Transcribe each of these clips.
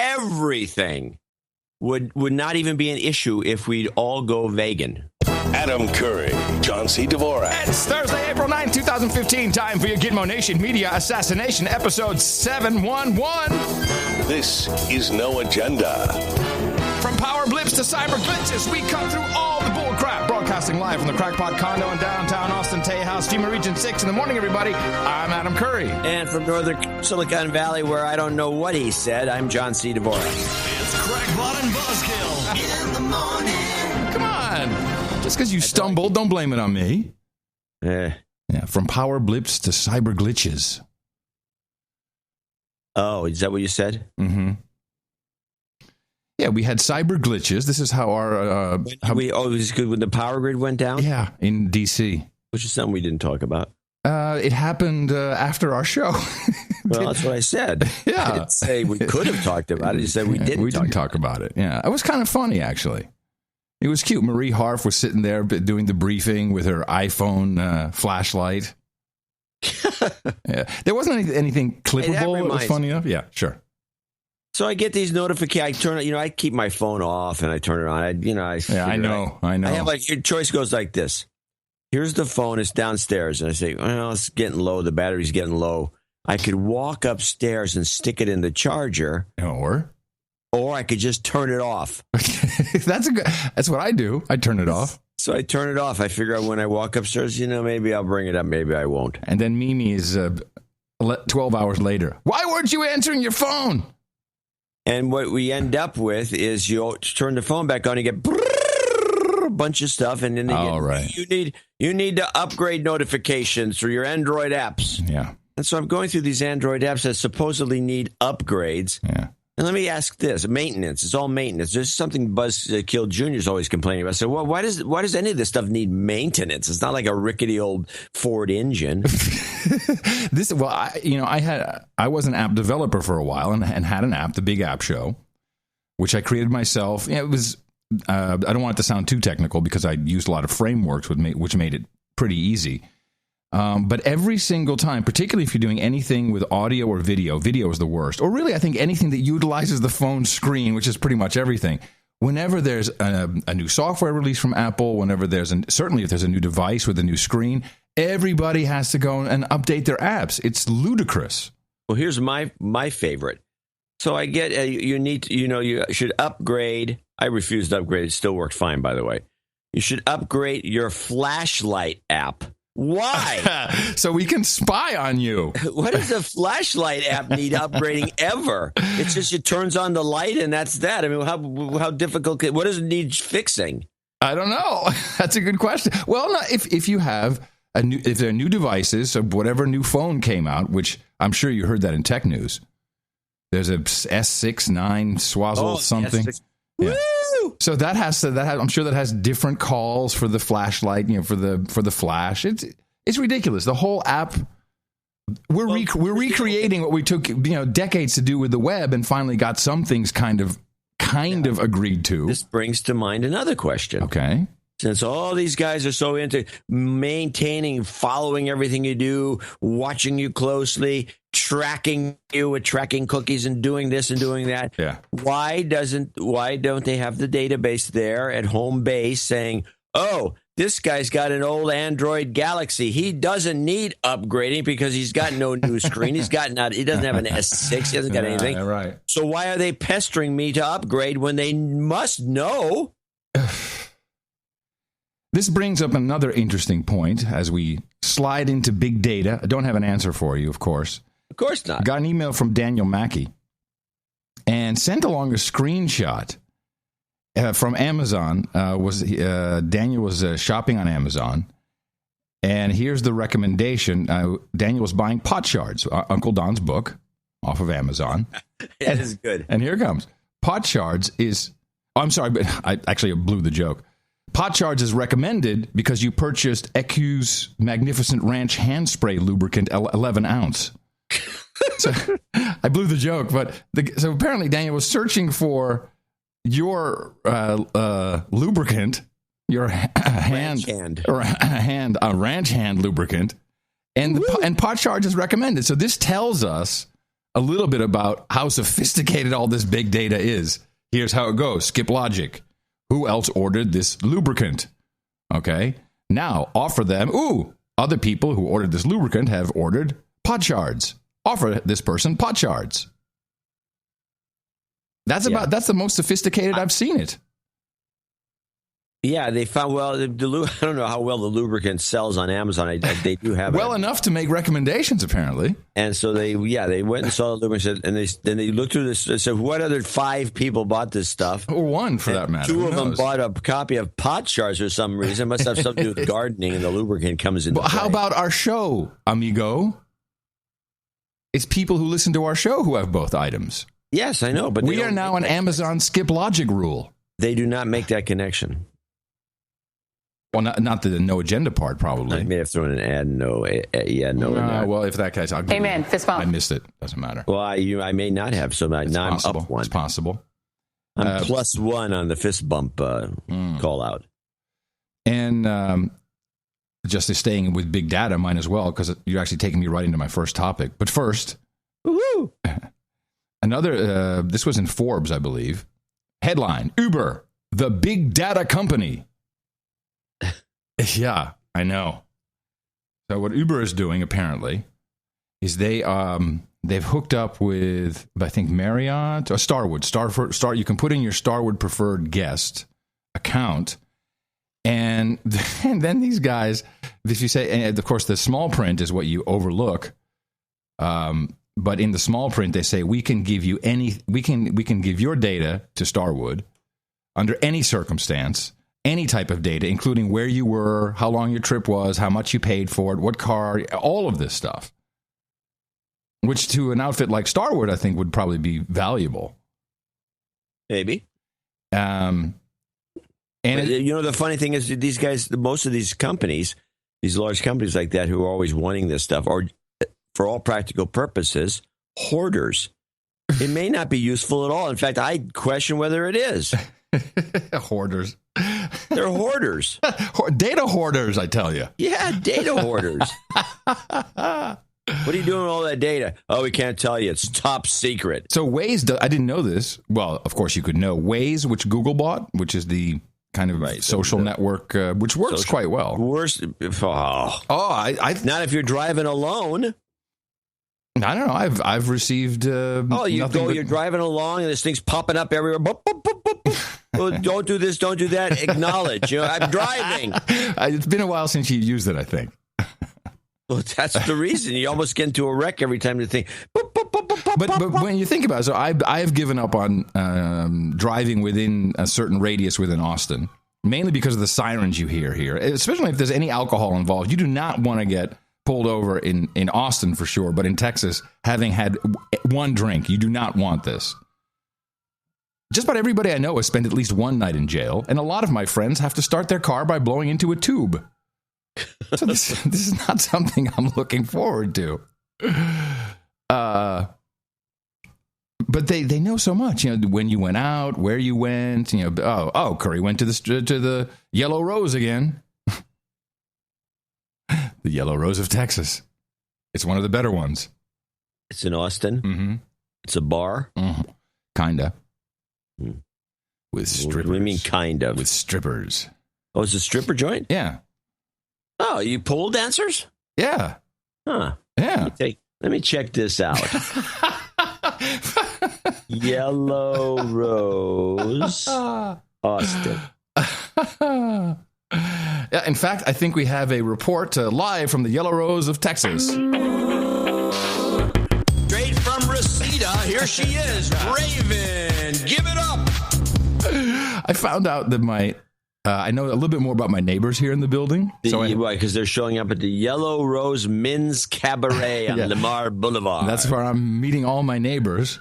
everything would not even be an issue if we'd all go vegan. Adam Curry, John C. Dvorak. It's Thursday, April 9, 2015. Time for your Gitmo Nation Media Assassination, episode 711. This is No Agenda. From power blips to cyber glitches, we cut through all the bull crap. Broadcasting live from the Crackpot condo in downtown Austin, Tejas, Steamer Region 6 in the morning, everybody. I'm Adam Curry. And from northern Silicon Valley, where I don't know what he said, I'm John C. Dvorak. It's Crackpot and Buzzkill in the morning. Come on. Just because you stumbled, don't blame it on me. Yeah, from power blips to cyber glitches. Oh, is that what you said? Mm-hmm. Yeah, we had cyber glitches. This is how our... it was good when the power grid went down? Yeah, in D.C. Which is something we didn't talk about. It happened after our show. Well, that's what I said. Yeah. I didn't say we could have talked about it. You said we didn't talk about it. Yeah, it was kind of funny, actually. It was cute. Marie Harf was sitting there doing the briefing with her iPhone flashlight. Yeah, there wasn't anything clippable. It was funny enough. Yeah, sure. So I get these notifications. I turn it. I keep my phone off and I turn it on. I know. I have your choice goes like this. Here's the phone. It's downstairs, and I say, well, it's getting low. The battery's getting low. I could walk upstairs and stick it in the charger, or I could just turn it off. That's what I do. I turn it off. So I turn it off. I figure out when I walk upstairs, maybe I'll bring it up, maybe I won't. And then Mimi is 12 hours later. Why weren't you answering your phone? And what we end up with is you turn the phone back on, you get a bunch of stuff, and then you need to upgrade notifications for your Android apps. Yeah. And so I'm going through these Android apps that supposedly need upgrades. Yeah. And let me ask this: maintenance. It's all maintenance. There's something Buzzkill Jr. is always complaining about. So, why does any of this stuff need maintenance? It's not like a rickety old Ford engine. I was an app developer for a while and had an app, the Big App Show, which I created myself. It was. I don't want it to sound too technical because I used a lot of frameworks which made it pretty easy. But every single time, particularly if you're doing anything with audio or video is the worst. Or really, I think anything that utilizes the phone screen, which is pretty much everything. Whenever there's a new software release from Apple, certainly if there's a new device with a new screen, everybody has to go and update their apps. It's ludicrous. Well, here's my favorite. So I get you should upgrade. I refused to upgrade. It still worked fine, by the way. You should upgrade your flashlight app. Why? So we can spy on you. What does a flashlight app need upgrading ever? It's just it turns on the light and that's that. I mean, how difficult? What does it need fixing? I don't know. That's a good question. Well, no, if you have if there are new devices, so whatever new phone came out, which I'm sure you heard that in tech news. There's a S6, 9, Swazzle something. S6. Yeah. So I'm sure that has different calls for the flashlight, for the flash. It's ridiculous. The whole app. We're recreating what we took decades to do with the web, and finally got some things kind of agreed to. This brings to mind another question. Okay. Since all these guys are so into maintaining, following everything you do, watching you closely, tracking you with tracking cookies and doing this and doing that. Yeah. Why don't they have the database there at home base saying, oh, this guy's got an old Android Galaxy. He doesn't need upgrading because he's got no new screen. He doesn't have an S6. He hasn't got anything. Right. So why are they pestering me to upgrade when they must know? This brings up another interesting point as we slide into big data. I don't have an answer for you, of course. Of course not. Got an email from Daniel Mackey and sent along a screenshot from Amazon. Daniel was shopping on Amazon, and here's the recommendation. Daniel was buying Pot Shards, Uncle Don's book, off of Amazon. That is good. And here it comes. Pot Shards is... Oh, I'm sorry, but I actually blew the joke. Pot Shards is recommended because you purchased EQ's Magnificent Ranch hand spray lubricant 11 ounce. So I blew the joke, but so apparently Daniel was searching for your lubricant, your ranch hand lubricant, and Pot Shards is recommended. So this tells us a little bit about how sophisticated all this big data is. Here's how it goes. Skip logic. Who else ordered this lubricant? Okay. Now, offer them, other people who ordered this lubricant have ordered pot shards. Offer this person pot shards. That's the most sophisticated I've seen it. Yeah, they found, well, I don't know how well the lubricant sells on Amazon. They do have well enough to make recommendations, apparently. And so they went and saw the lubricant, and they looked through this and said, what other 5 people bought this stuff? Or one, for that matter. 2 of them bought a copy of pot shards for some reason. It must have something to do with gardening, and the lubricant comes in. Well, how about our show, amigo? It's people who listen to our show who have both items. Yes, I know, but we are now an Amazon skip logic rule. They do not make that connection. Well, not the no agenda part, probably. I may have thrown an ad. No. Well, if that case, I'll Amen. Fist bump. I missed it. Doesn't matter. Well, I may not have. So now I'm up 1. It's possible. I'm +1 on the fist bump call out. And just staying with big data, might as well, because you're actually taking me right into my first topic. But first, woohoo! This was in Forbes, I believe. Headline: Uber, the big data company. Yeah, I know. So what Uber is doing, apparently, is they've hooked up with, I think, Marriott or Starwood. You can put in your Starwood preferred guest account, and then these guys, if you say, and of course, the small print is what you overlook. But in the small print, they say we can give you we can give your data to Starwood under any circumstance. Any type of data, including where you were, how long your trip was, how much you paid for it, what car, all of this stuff. Which to an outfit like Starwood, I think would probably be valuable. Maybe. And the funny thing is, these guys, most of these companies, these large companies like that, who are always wanting this stuff, are, for all practical purposes, hoarders. It may not be useful at all. In fact, I question whether it is. Hoarders. They're hoarders. Data hoarders, I tell you. Yeah, data hoarders. What are you doing with all that data? Oh, we can't tell you. It's top secret. So Waze, I didn't know this. Well, of course you could know. Waze, which Google bought, which is the kind of social network, which works quite well. Worst. Not if you're driving alone. I don't know. I've received. You're driving along and this thing's popping up everywhere. Boop, boop, boop, boop, boop. Well, don't do this, don't do that. Acknowledge. I'm driving. It's been a while since you used it, I think. Well, that's the reason. You almost get into a wreck every time you think. Boop, boop, boop, boop, boop, but when you think about it, so I have given up on driving within a certain radius within Austin, mainly because of the sirens you hear here, especially if there's any alcohol involved. You do not want to get pulled over in Austin for sure, but in Texas, having had one drink, you do not want this. Just about everybody I know has spent at least one night in jail, and a lot of my friends have to start their car by blowing into a tube. So this is not something I'm looking forward to. But they know so much, when you went out, where you went, Curry went to the Yellow Rose again. The Yellow Rose of Texas. It's one of the better ones. It's in Austin. Mm-hmm. It's a bar. Mm-hmm. Kinda. With strippers. What do you mean, kind of? With strippers. Oh, it's a stripper joint? Yeah. Oh, you pole dancers? Yeah. Huh. Yeah. Let me check this out. Yellow Rose, Austin. Yeah, in fact, I think we have a report live from the Yellow Rose of Texas. Straight from Reseda, here she is, Raven. Give it up. I found out that I know a little bit more about my neighbors here in the building. Why? Because they're showing up at the Yellow Rose Men's Cabaret on Lamar Boulevard. That's where I'm meeting all my neighbors.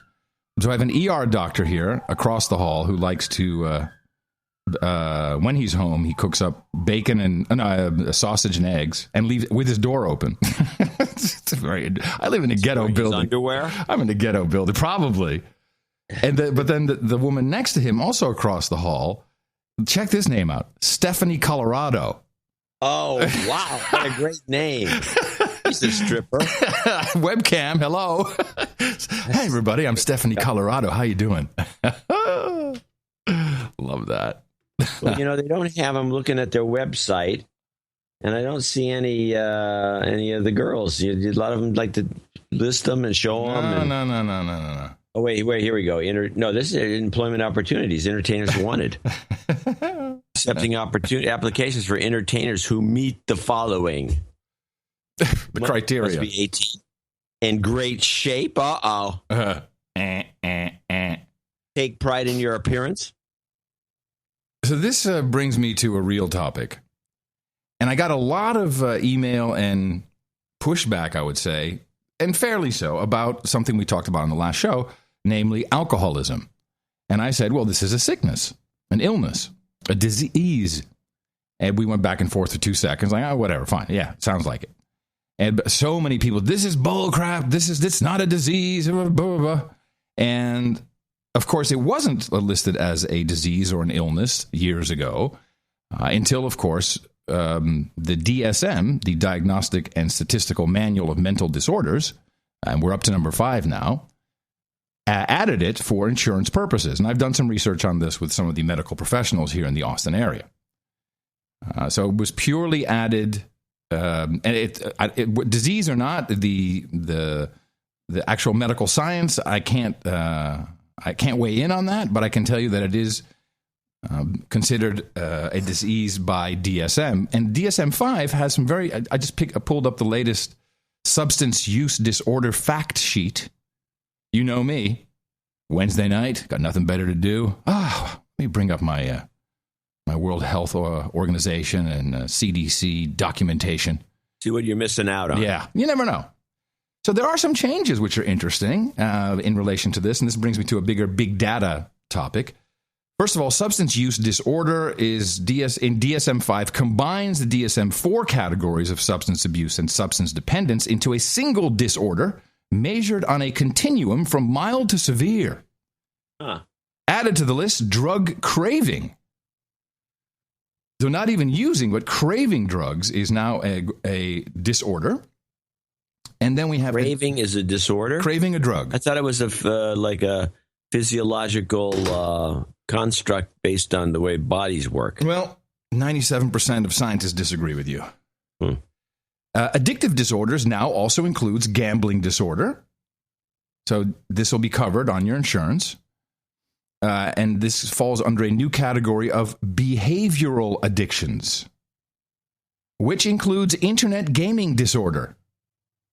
So I have an ER doctor here across the hall who likes to, when he's home, he cooks up bacon and sausage and eggs and leaves it with his door open. I live in a ghetto building. Underwear? I'm in a ghetto building, probably. But then the woman next to him, also across the hall, check this name out, Stephanie Colorado. Oh, wow. What a great name. He's the stripper. Webcam, hello. Hey, everybody, I'm Stephanie Colorado. How you doing? Love that. Well, they don't have them looking at their website, and I don't see any of the girls. A lot of them like to list them and show them. No. Oh, wait, here we go. No, this is employment opportunities. Entertainers wanted. Accepting applications for entertainers who meet the following. The criteria. Must be 18. In great shape. Take pride in your appearance. So this brings me to a real topic. And I got a lot of email and pushback, I would say, and fairly so, about something we talked about on the last show, namely alcoholism. And I said, well, this is a sickness, an illness, a disease. And we went back and forth for 2 seconds, like, oh, whatever, fine. Yeah, sounds like it. And so many people, this is bull crap. It's not a disease. Blah, blah, blah. And of course, it wasn't listed as a disease or an illness years ago until, of course, the DSM, the Diagnostic and Statistical Manual of Mental Disorders, and we're up to number 5 now, added it for insurance purposes. And I've done some research on this with some of the medical professionals here in the Austin area. So it was purely added, and disease or not, the actual medical science, I can't weigh in on that, but I can tell you that it is considered a disease by DSM. And DSM-5 has some I just pulled up the latest substance use disorder fact sheet. You know me. Wednesday night, got nothing better to do. Let me bring up my World Health Organization and CDC documentation. See what you're missing out on. Yeah, you never know. So there are some changes which are interesting in relation to this, and this brings me to a big data topic. First of all, substance use disorder is in DSM-5 combines the DSM-4 categories of substance abuse and substance dependence into a single disorder measured on a continuum from mild to severe. Added to the list, drug craving. So not even using, but craving drugs is now a disorder. And then we have craving is a disorder. Craving a drug. I thought it was like a physiological construct based on the way bodies work. Well, 97% of scientists disagree with you. Addictive disorders now also includes gambling disorder. So this will be covered on your insurance. And this falls under a new category of behavioral addictions, which includes internet gaming disorder.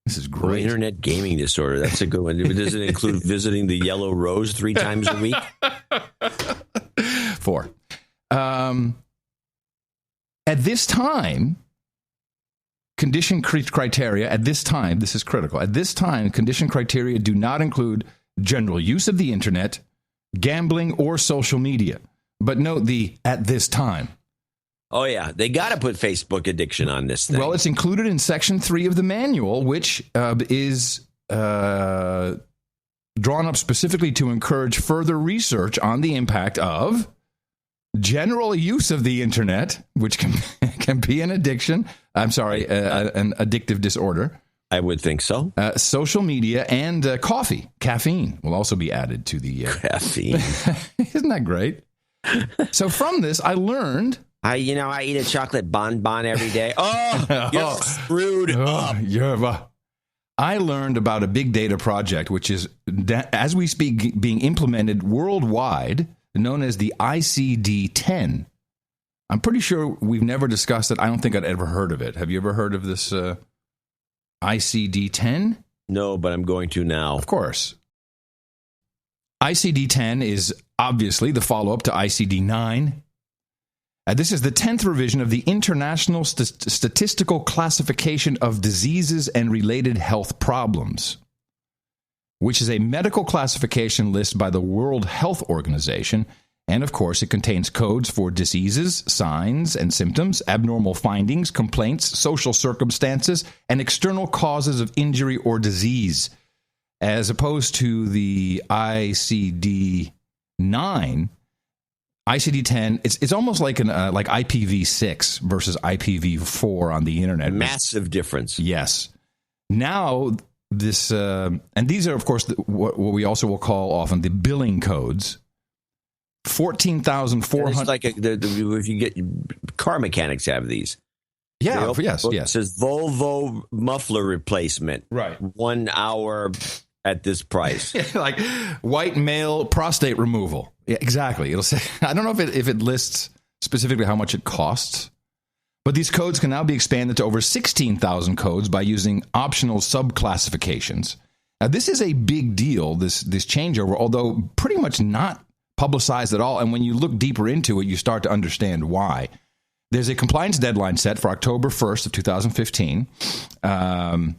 This is great. Oh, internet gaming disorder. That's a good one. Does it include visiting the Yellow Rose 3 times a week? 4. At this time, condition criteria, this is critical. At this time, condition criteria do not include general use of the internet, gambling, or social media. But note at this time. Oh, yeah. They got to put Facebook addiction on this thing. Well, it's included in Section 3 of the manual, which is drawn up specifically to encourage further research on the impact of general use of the internet, which can be an addiction. I'm sorry, an addictive disorder. I would think so. Social media and caffeine will also be added to the... Caffeine. Isn't that great? So from this, I learned... I eat a chocolate bonbon every day. Oh, you're screwed up. I learned about a big data project, which is, as we speak, being implemented worldwide, known as the ICD-10. I'm pretty sure we've never discussed it. I don't think I'd ever heard of it. Have you ever heard of this ICD-10? No, but I'm going to now. Of course. ICD-10 is obviously the follow-up to ICD-9. This is the 10th revision of the International Statistical Classification of Diseases and Related Health Problems, which is a medical classification list by the World Health Organization. And, of course, it contains codes for diseases, signs and symptoms, abnormal findings, complaints, social circumstances, and external causes of injury or disease, as opposed to the ICD-9. ICD-10, it's almost like like IPv6 versus IPv4 on the internet. Massive difference. Yes. Now, this, and these are, of course, what we also will call often the billing codes. 14,400. It's like if you get car mechanics have these. Yeah, yes. It says Volvo muffler replacement. Right. 1 hour at this price. Like white male prostate removal. Yeah, exactly. It'll say, I don't know if it lists specifically how much it costs, but these codes can now be expanded to over 16,000 codes by using optional subclassifications. Now, this is a big deal, this changeover, although pretty much not publicized at all. And when you look deeper into it, you start to understand why. There's a compliance deadline set for October 1st of 2015. And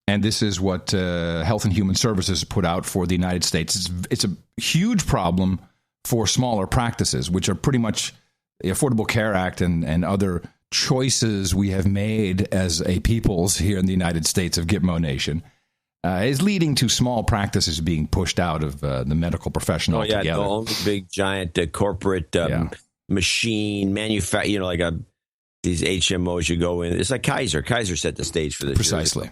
this is what Health and Human Services put out for the United States. It's a huge problem for smaller practices, which are pretty much the Affordable Care Act and other choices we have made as a peoples here in the United States of Gitmo Nation. Is leading to small practices being pushed out of the medical profession altogether. Yeah, the only big giant corporate machine manufacturer, these HMOs you go in. It's like Kaiser. Kaiser set the stage for this. Precisely.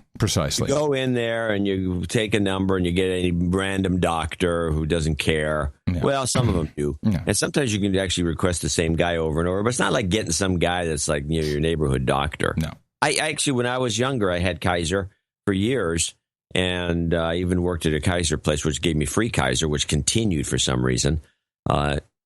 You go in there and you take a number and you get a random doctor who doesn't care. Yeah. Well, some of them do. Yeah. And sometimes you can actually request the same guy over and over. But it's not like getting some guy that's like your neighborhood doctor. No. I actually, when I was younger, I had Kaiser for years. And I even worked at a Kaiser place, which gave me free Kaiser, which continued for some reason.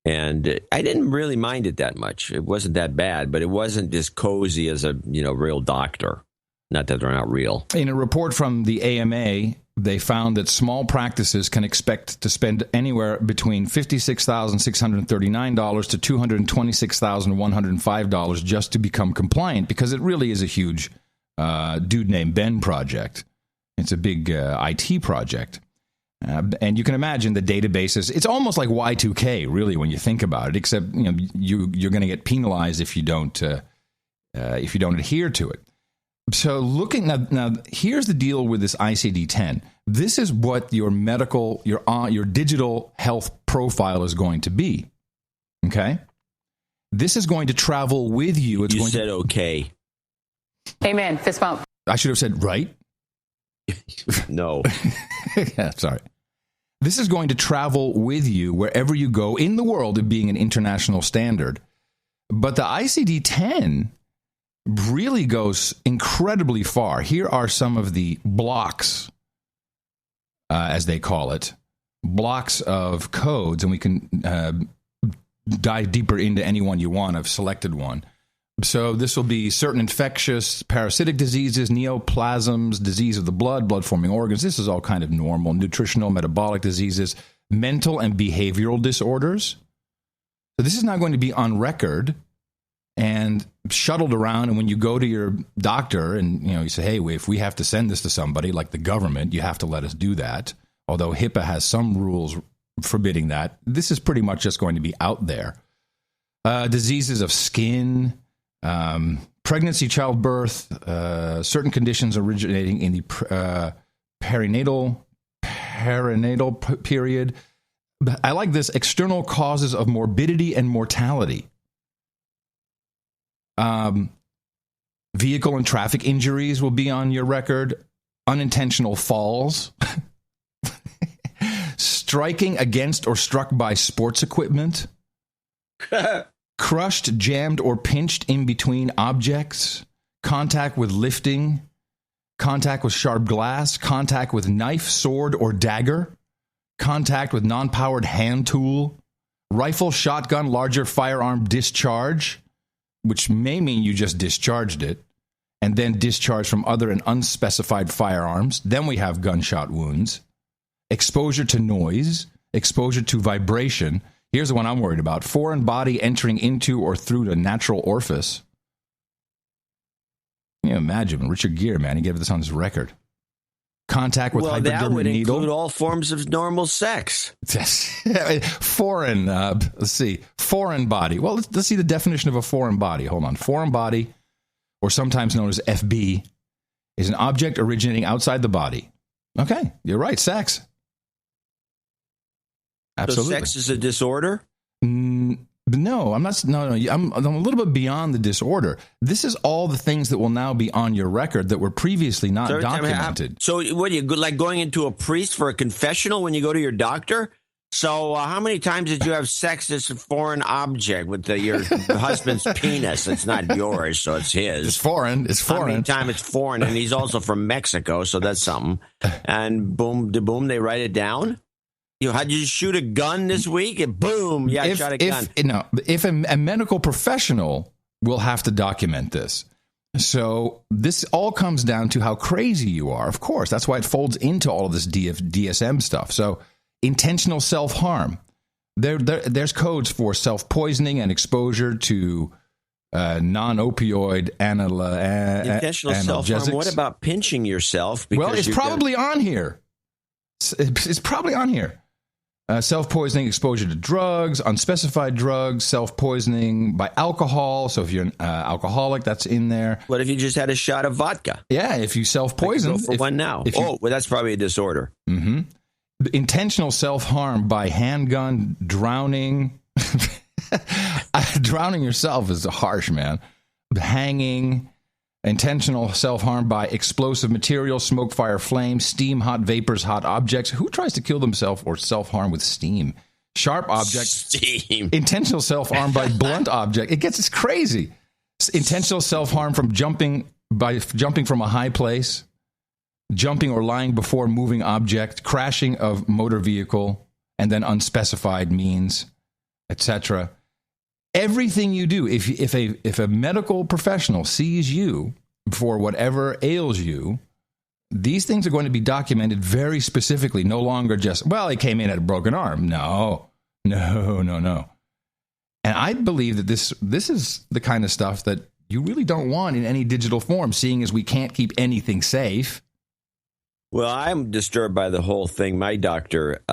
And I didn't really mind it that much. It wasn't that bad, but it wasn't as cozy as a real doctor. Not that they're not real. In a report from the AMA, they found that small practices can expect to spend anywhere between $56,639 to $226,105 just to become compliant, because it really is a huge dude named Ben project. It's a big IT project. And you can imagine the databases. It's almost like Y2K, really, when you think about it, except you're going to get penalized if you don't adhere to it. So looking now, here's the deal with this ICD-10. This is what your your digital health profile is going to be. Okay? This is going to travel with you. You said okay. Amen. Fist bump. I should have said right. No. Yeah, sorry. This is going to travel with you wherever you go in the world, of being an international standard. But the ICD-10 really goes incredibly far. Here are some of the blocks, as they call it, blocks of codes, and we can dive deeper into any one you want. I've selected one. So this will be certain infectious parasitic diseases, neoplasms, disease of the blood-forming organs. This is all kind of normal. Nutritional, metabolic diseases, mental and behavioral disorders. So this is not going to be on record and shuttled around. And when you go to your doctor and you say, hey, if we have to send this to somebody like the government, you have to let us do that. Although HIPAA has some rules forbidding that. This is pretty much just going to be out there. Diseases of skin, pregnancy, childbirth, certain conditions originating in the perinatal period. I like this. External causes of morbidity and mortality. Vehicle and traffic injuries will be on your record. Unintentional falls. Striking against or struck by sports equipment. Crushed, jammed, or pinched in between objects, contact with lifting, contact with sharp glass, contact with knife, sword, or dagger, contact with non-powered hand tool, rifle, shotgun, larger firearm discharge, which may mean you just discharged it, and then discharge from other and unspecified firearms. Then we have gunshot wounds, exposure to noise, exposure to vibration. Here's the one I'm worried about. Foreign body entering into or through the natural orifice. Can you imagine? Richard Gere, man, he gave this on his record. Contact with hypodermic that would needle. include all forms of normal sex. Foreign, let's see. Foreign body. Well, let's see the definition of a foreign body. Hold on. Foreign body, or sometimes known as FB, is an object originating outside the body. Okay, you're right. Sex. Absolutely. So sex is a disorder? No, I'm not. No. I'm a little bit beyond the disorder. This is all the things that will now be on your record that were previously not documented. So what, you like going into a priest for a confessional when you go to your doctor? So how many times did you have sex as a foreign object with your husband's penis? It's not yours, so it's his. It's foreign. It's foreign. How many times it's foreign, and he's also from Mexico, so that's something. And boom, they write it down. How'd you shoot a gun this week? And boom, I shot a gun. If a medical professional will have to document this. So this all comes down to how crazy you are. Of course, that's why it folds into all of this DSM stuff. So intentional self-harm. There's codes for self-poisoning and exposure to non-opioid intentional self-harm. What about pinching yourself? Well, it's probably on here. It's probably on here. Self-poisoning, exposure to drugs, unspecified drugs, self-poisoning by alcohol. So if you're an alcoholic, that's in there. What if you just had a shot of vodka? Yeah, if you self-poison. I can go for one now. Well, that's probably a disorder. Mm-hmm. Intentional self-harm by handgun, drowning. Drowning yourself is harsh, man. Hanging. Intentional self-harm by explosive material, smoke, fire, flame, steam, hot vapors, hot objects. Who tries to kill themselves or self-harm with steam? Sharp object. Steam. Intentional self-harm by blunt object. It's crazy. Intentional self-harm from jumping from a high place. Jumping or lying before moving object, crashing of motor vehicle, and then unspecified means, etc. Everything you do, if a medical professional sees you for whatever ails you, these things are going to be documented very specifically. No longer just, well, he came in at a broken arm. No. And I believe that this is the kind of stuff that you really don't want in any digital form, seeing as we can't keep anything safe. Well, I'm disturbed by the whole thing. My doctor,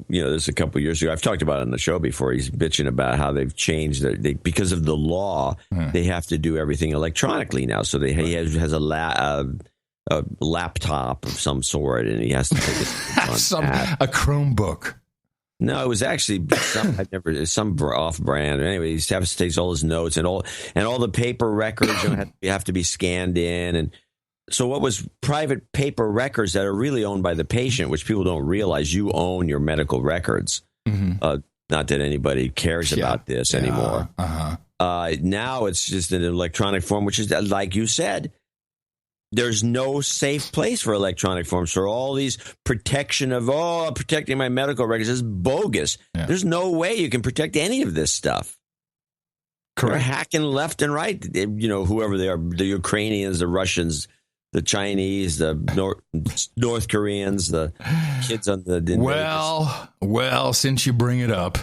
this a couple of years ago, I've talked about it on the show before. He's bitching about how they've changed because of the law. They have to do everything electronically now. So he has a laptop of some sort, and he has to take it a Chromebook. No, it was actually some off-brand. Anyway, he takes all his notes and all the paper records have to be scanned in. And so what was private paper records that are really owned by the patient, which people don't realize, you own your medical records. Mm-hmm. Not that anybody cares about this anymore. Now it's just in an electronic form, which is, like you said, there's no safe place for electronic forms. For all these protecting my medical records is bogus. Yeah. There's no way you can protect any of this stuff. Correct. They're hacking left and right. Whoever they are, the Ukrainians, the Russians, the Chinese, the North Koreans, the kids on the... Well, since you bring it up,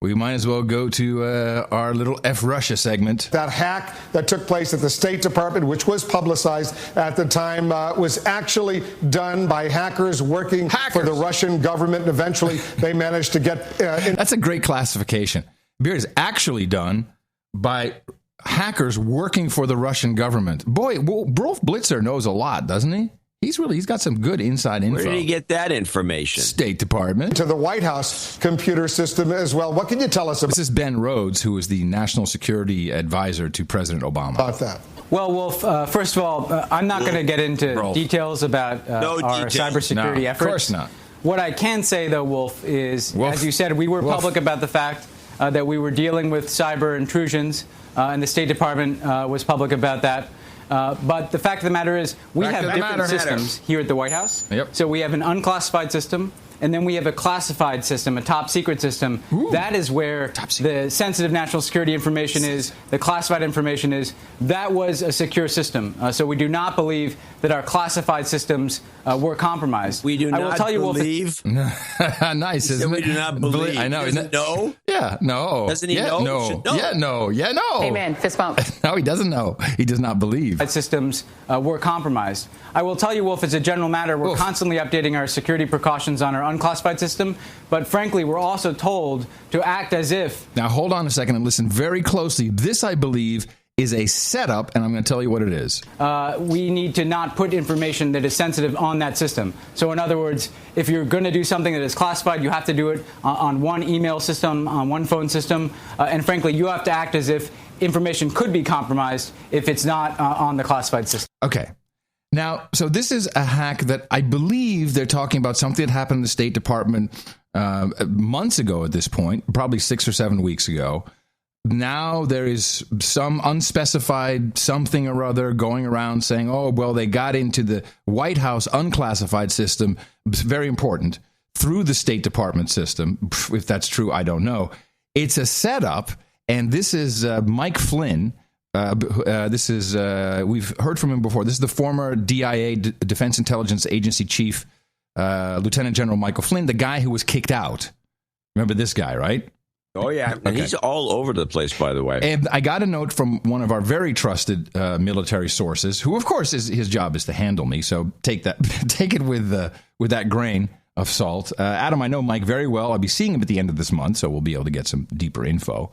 we might as well go to our little F Russia segment. That hack that took place at the State Department, which was publicized at the time, was actually done by hackers working for the Russian government. And eventually, they managed to get... That's a great classification. Beard is actually done by hackers working for the Russian government. Boy, Rolf Blitzer knows a lot, doesn't he? He's got some good inside info. Where did he get that information? State Department. To the White House computer system as well. What can you tell us about this? Is Ben Rhodes, who is the national security advisor to President Obama. About that. Well, Wolf, first of all, I'm not going to get into details about our cybersecurity efforts. Of course not. What I can say, though, Wolf, is, as you said, we were public about the fact that we were dealing with cyber intrusions, and the State Department was public about that. But the fact of the matter is we have different systems here at the White House. Yep. So we have an unclassified system, and then we have a classified system, a top secret system. Ooh. That is where the sensitive national security information is, the classified information is. That was a secure system. So we do not believe that our classified systems were compromised. We do not believe. Nice, isn't it? We do not believe. I know. Doesn't know? Yeah, no. Doesn't he know? No. Yeah, no. Yeah, no. Amen. Fist bump. No, he doesn't know. He does not believe. Systems were compromised. I will tell you, Wolf, as a general matter, we're constantly updating our security precautions on our unclassified system. But frankly, we're also told to act as if. Now, hold on a second and listen very closely. This, I believe, is a setup, and I'm going to tell you what it is. We need to not put information that is sensitive on that system. So in other words, if you're going to do something that is classified, you have to do it on one email system, on one phone system, and frankly, you have to act as if information could be compromised if it's not on the classified system. Okay. Now, so this is a hack that I believe they're talking about something that happened in the State Department months ago at this point, probably 6 or 7 weeks ago. Now there is some unspecified something or other going around saying, oh, well, they got into the White House unclassified system, very important, through the State Department system. If that's true, I don't know. It's a setup, and this is Mike Flynn. This is we've heard from him before. This is the former DIA, Defense Intelligence Agency chief, Lieutenant General Michael Flynn, the guy who was kicked out. Remember this guy, right? Oh, yeah. And okay. He's all over the place, by the way. And I got a note from one of our very trusted military sources, who, of course, his job is to handle me. So take it with that grain of salt. Adam, I know Mike very well. I'll be seeing him at the end of this month, so we'll be able to get some deeper info.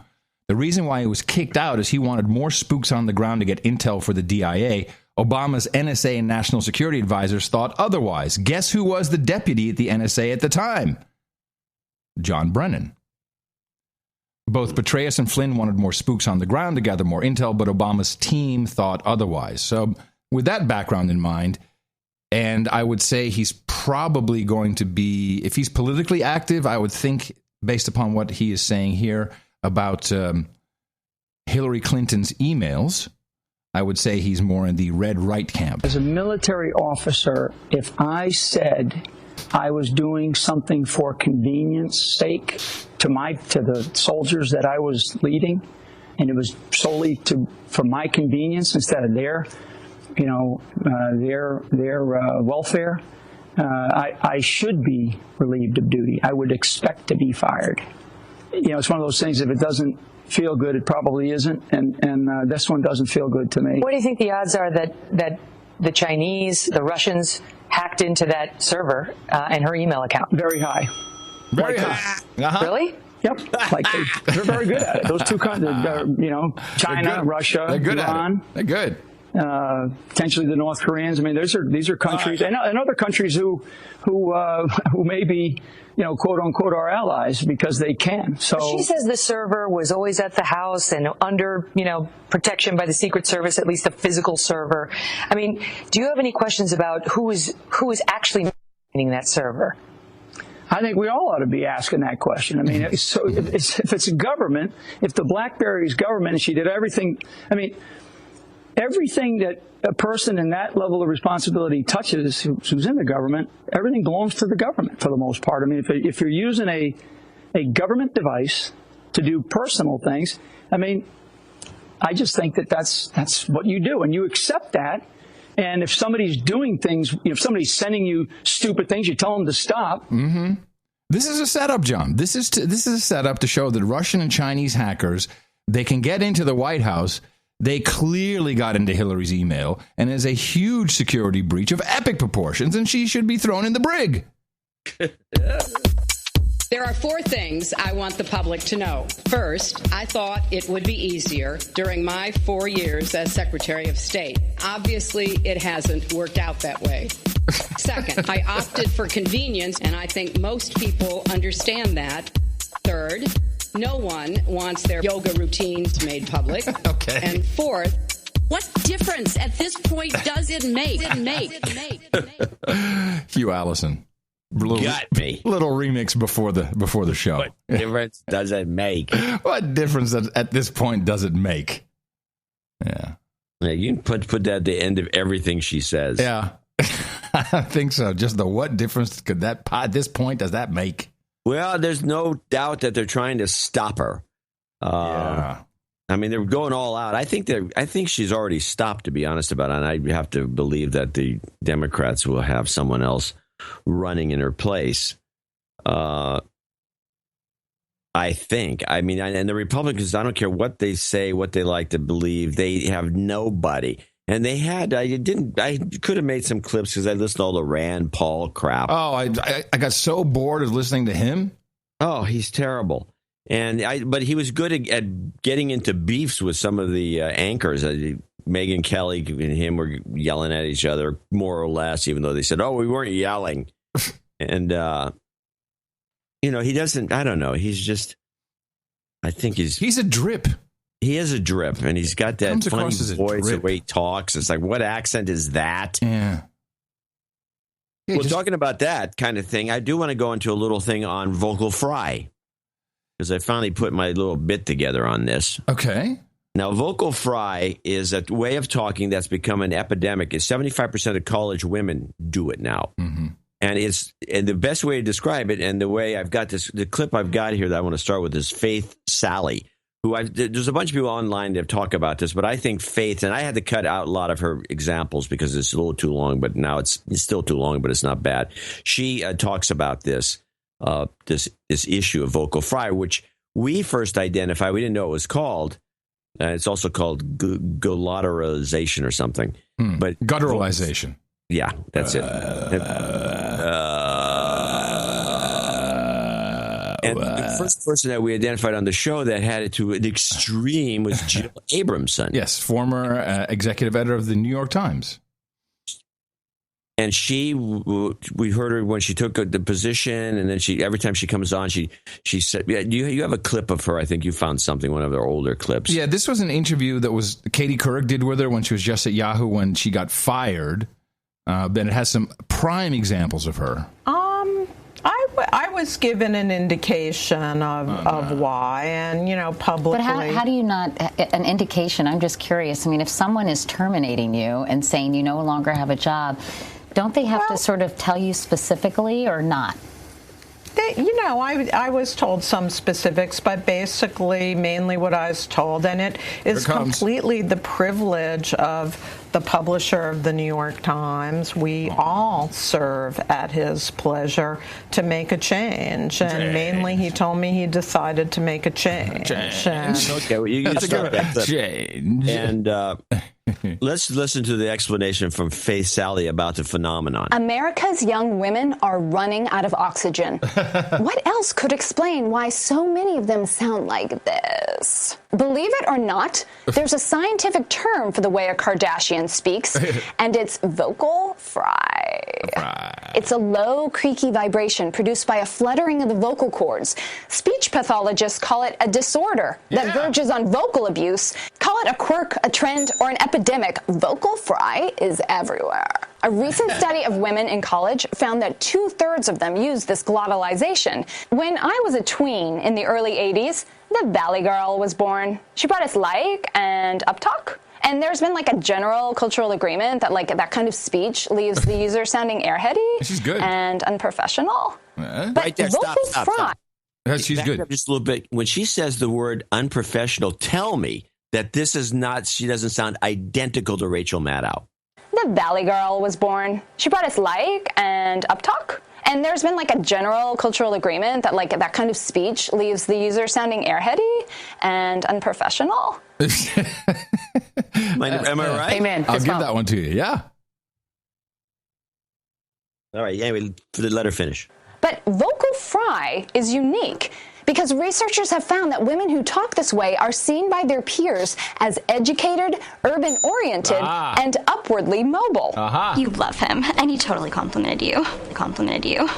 The reason why he was kicked out is he wanted more spooks on the ground to get intel for the DIA. Obama's NSA and national security advisors thought otherwise. Guess who was the deputy at the NSA at the time? John Brennan. Both Petraeus and Flynn wanted more spooks on the ground to gather more intel, but Obama's team thought otherwise. So with that background in mind, and I would say he's probably going to be, if he's politically active, I would think, based upon what he is saying here about Hillary Clinton's emails, I would say he's more in the red right camp. As a military officer, if I said I was doing something for convenience sake to the soldiers that I was leading, and it was solely for my convenience instead of their welfare, I should be relieved of duty. I would expect to be fired. It's one of those things. If it doesn't feel good, it probably isn't, and this one doesn't feel good to me. What do you think the odds are that the Chinese, the Russians, hacked into that server and her email account? Very high. Very high. Uh-huh. Really? Yep. They're very good at it. Those two countries, China, Russia, they're good Iran. They're good. Potentially the North Koreans. I mean, these are countries and other countries who may be, quote unquote, our allies because they can. So she says the server was always at the house and under, protection by the Secret Service, at least a physical server. I mean, do you have any questions about who is actually managing that server? I think we all ought to be asking that question. I mean, so if it's a government, if the BlackBerry's government and she did everything, I mean, everything that a person in that level of responsibility touches who's in the government, everything belongs to the government for the most part. I mean, if you're using a government device to do personal things, I mean, I just think that's what you do, and you accept that. And if somebody's doing things, if somebody's sending you stupid things, you tell them to stop. Mm-hmm. This is a setup, John. This is a setup to show that Russian and Chinese hackers, they can get into the White House. They clearly got into Hillary's email, and is a huge security breach of epic proportions, and she should be thrown in the brig. There are 4 things I want the public to know. First, I thought it would be easier during my 4 years as Secretary of State. Obviously, it hasn't worked out that way. Second, I opted for convenience, and I think most people understand that. Third, no one wants their yoga routines made public. Okay. And fourth, what difference at this point does it make? Hugh Allison. Got me. Little remix before the show. What difference does it make? What difference at this point does it make? Yeah. You can put that at the end of everything she says. Yeah. I think so. Just what difference could that at this point does that make? Well, there's no doubt that they're trying to stop her. Yeah. I mean, they're going all out. I think she's already stopped, to be honest about it. And I have to believe that the Democrats will have someone else running in her place. I think. I mean, and the Republicans, I don't care what they say, what they like to believe, they have nobody. And they had, I could have made some clips because I listened to all the Rand Paul crap. Oh, I got so bored of listening to him. Oh, he's terrible. But he was good at getting into beefs with some of the anchors. Megyn Kelly and him were yelling at each other, more or less, even though they said, "Oh, we weren't yelling." And he doesn't. I don't know. He's just. I think he's a drip. He is a drip, and he's got that funny voice, the way he talks. It's like, what accent is that? Yeah. Well, talking about that kind of thing, I do want to go into a little thing on vocal fry, because I finally put my little bit together on this. Okay. Now, vocal fry is a way of talking that's become an epidemic. 75% of college women do it now. Mm-hmm. And the best way to describe it, and the way I've got this, the clip I've got here that I want to start with is Faith Sally, there's a bunch of people online that talk about this, but I think Faith, and I had to cut out a lot of her examples because it's a little too long, but now it's still too long, but it's not bad. She talks about this issue of vocal fry, which we first identified. We didn't know it was called. It's also called gutturalization or something. But gutturalization. Yeah, that's it. And the first person that we identified on the show that had it to an extreme was Jill Abramson. Yes, former executive editor of the New York Times. And we heard her when she took the position, and then every time she comes on, she said, "Yeah, you have a clip of her. I think you found something, one of their older clips." Yeah, this was an interview that Katie Couric did with her when she was just at Yahoo when she got fired. Then it has some prime examples of her. I was given an indication of why, and publicly. But how do you not an indication? I'm just curious. I mean, if someone is terminating you and saying you no longer have a job, don't they have to sort of tell you specifically or not? I was told some specifics, but basically mainly what I was told, and it is completely the privilege of the publisher of the New York Times. We all serve at his pleasure to make a change, and mainly he told me he decided to make a change. Okay, well, you can start that clip. Change. And let's listen to the explanation from Faith Sally about the phenomenon. America's young women are running out of oxygen. What else could explain why so many of them sound like this? Believe it or not, there's a scientific term for the way a Kardashian speaks, and it's vocal fry. It's a low, creaky vibration produced by a fluttering of the vocal cords. Speech pathologists call it a disorder that verges on vocal abuse. Call it a quirk, a trend, or an epidemic. Vocal fry is everywhere. A recent study of women in college found that 2/3 of them use this glottalization. When I was a tween in the early 80s, the Valley Girl was born. She brought us like and uptalk. And there's been a general cultural agreement that that kind of speech leaves the user sounding airheady she's good. And unprofessional. But right there, stop. She's good. Just a little bit. When she says the word unprofessional, tell me that this is not, she doesn't sound identical to Rachel Maddow. The Valley Girl was born. She brought us like and uptalk. And there's been a general cultural agreement that that kind of speech leaves the user sounding airheady and unprofessional. Am I right? Amen. I'll give that one to you. Yeah. All right. Anyway, let her finish. But vocal fry is unique because researchers have found that women who talk this way are seen by their peers as educated, urban-oriented, and upwardly mobile. You love him, and he totally complimented you.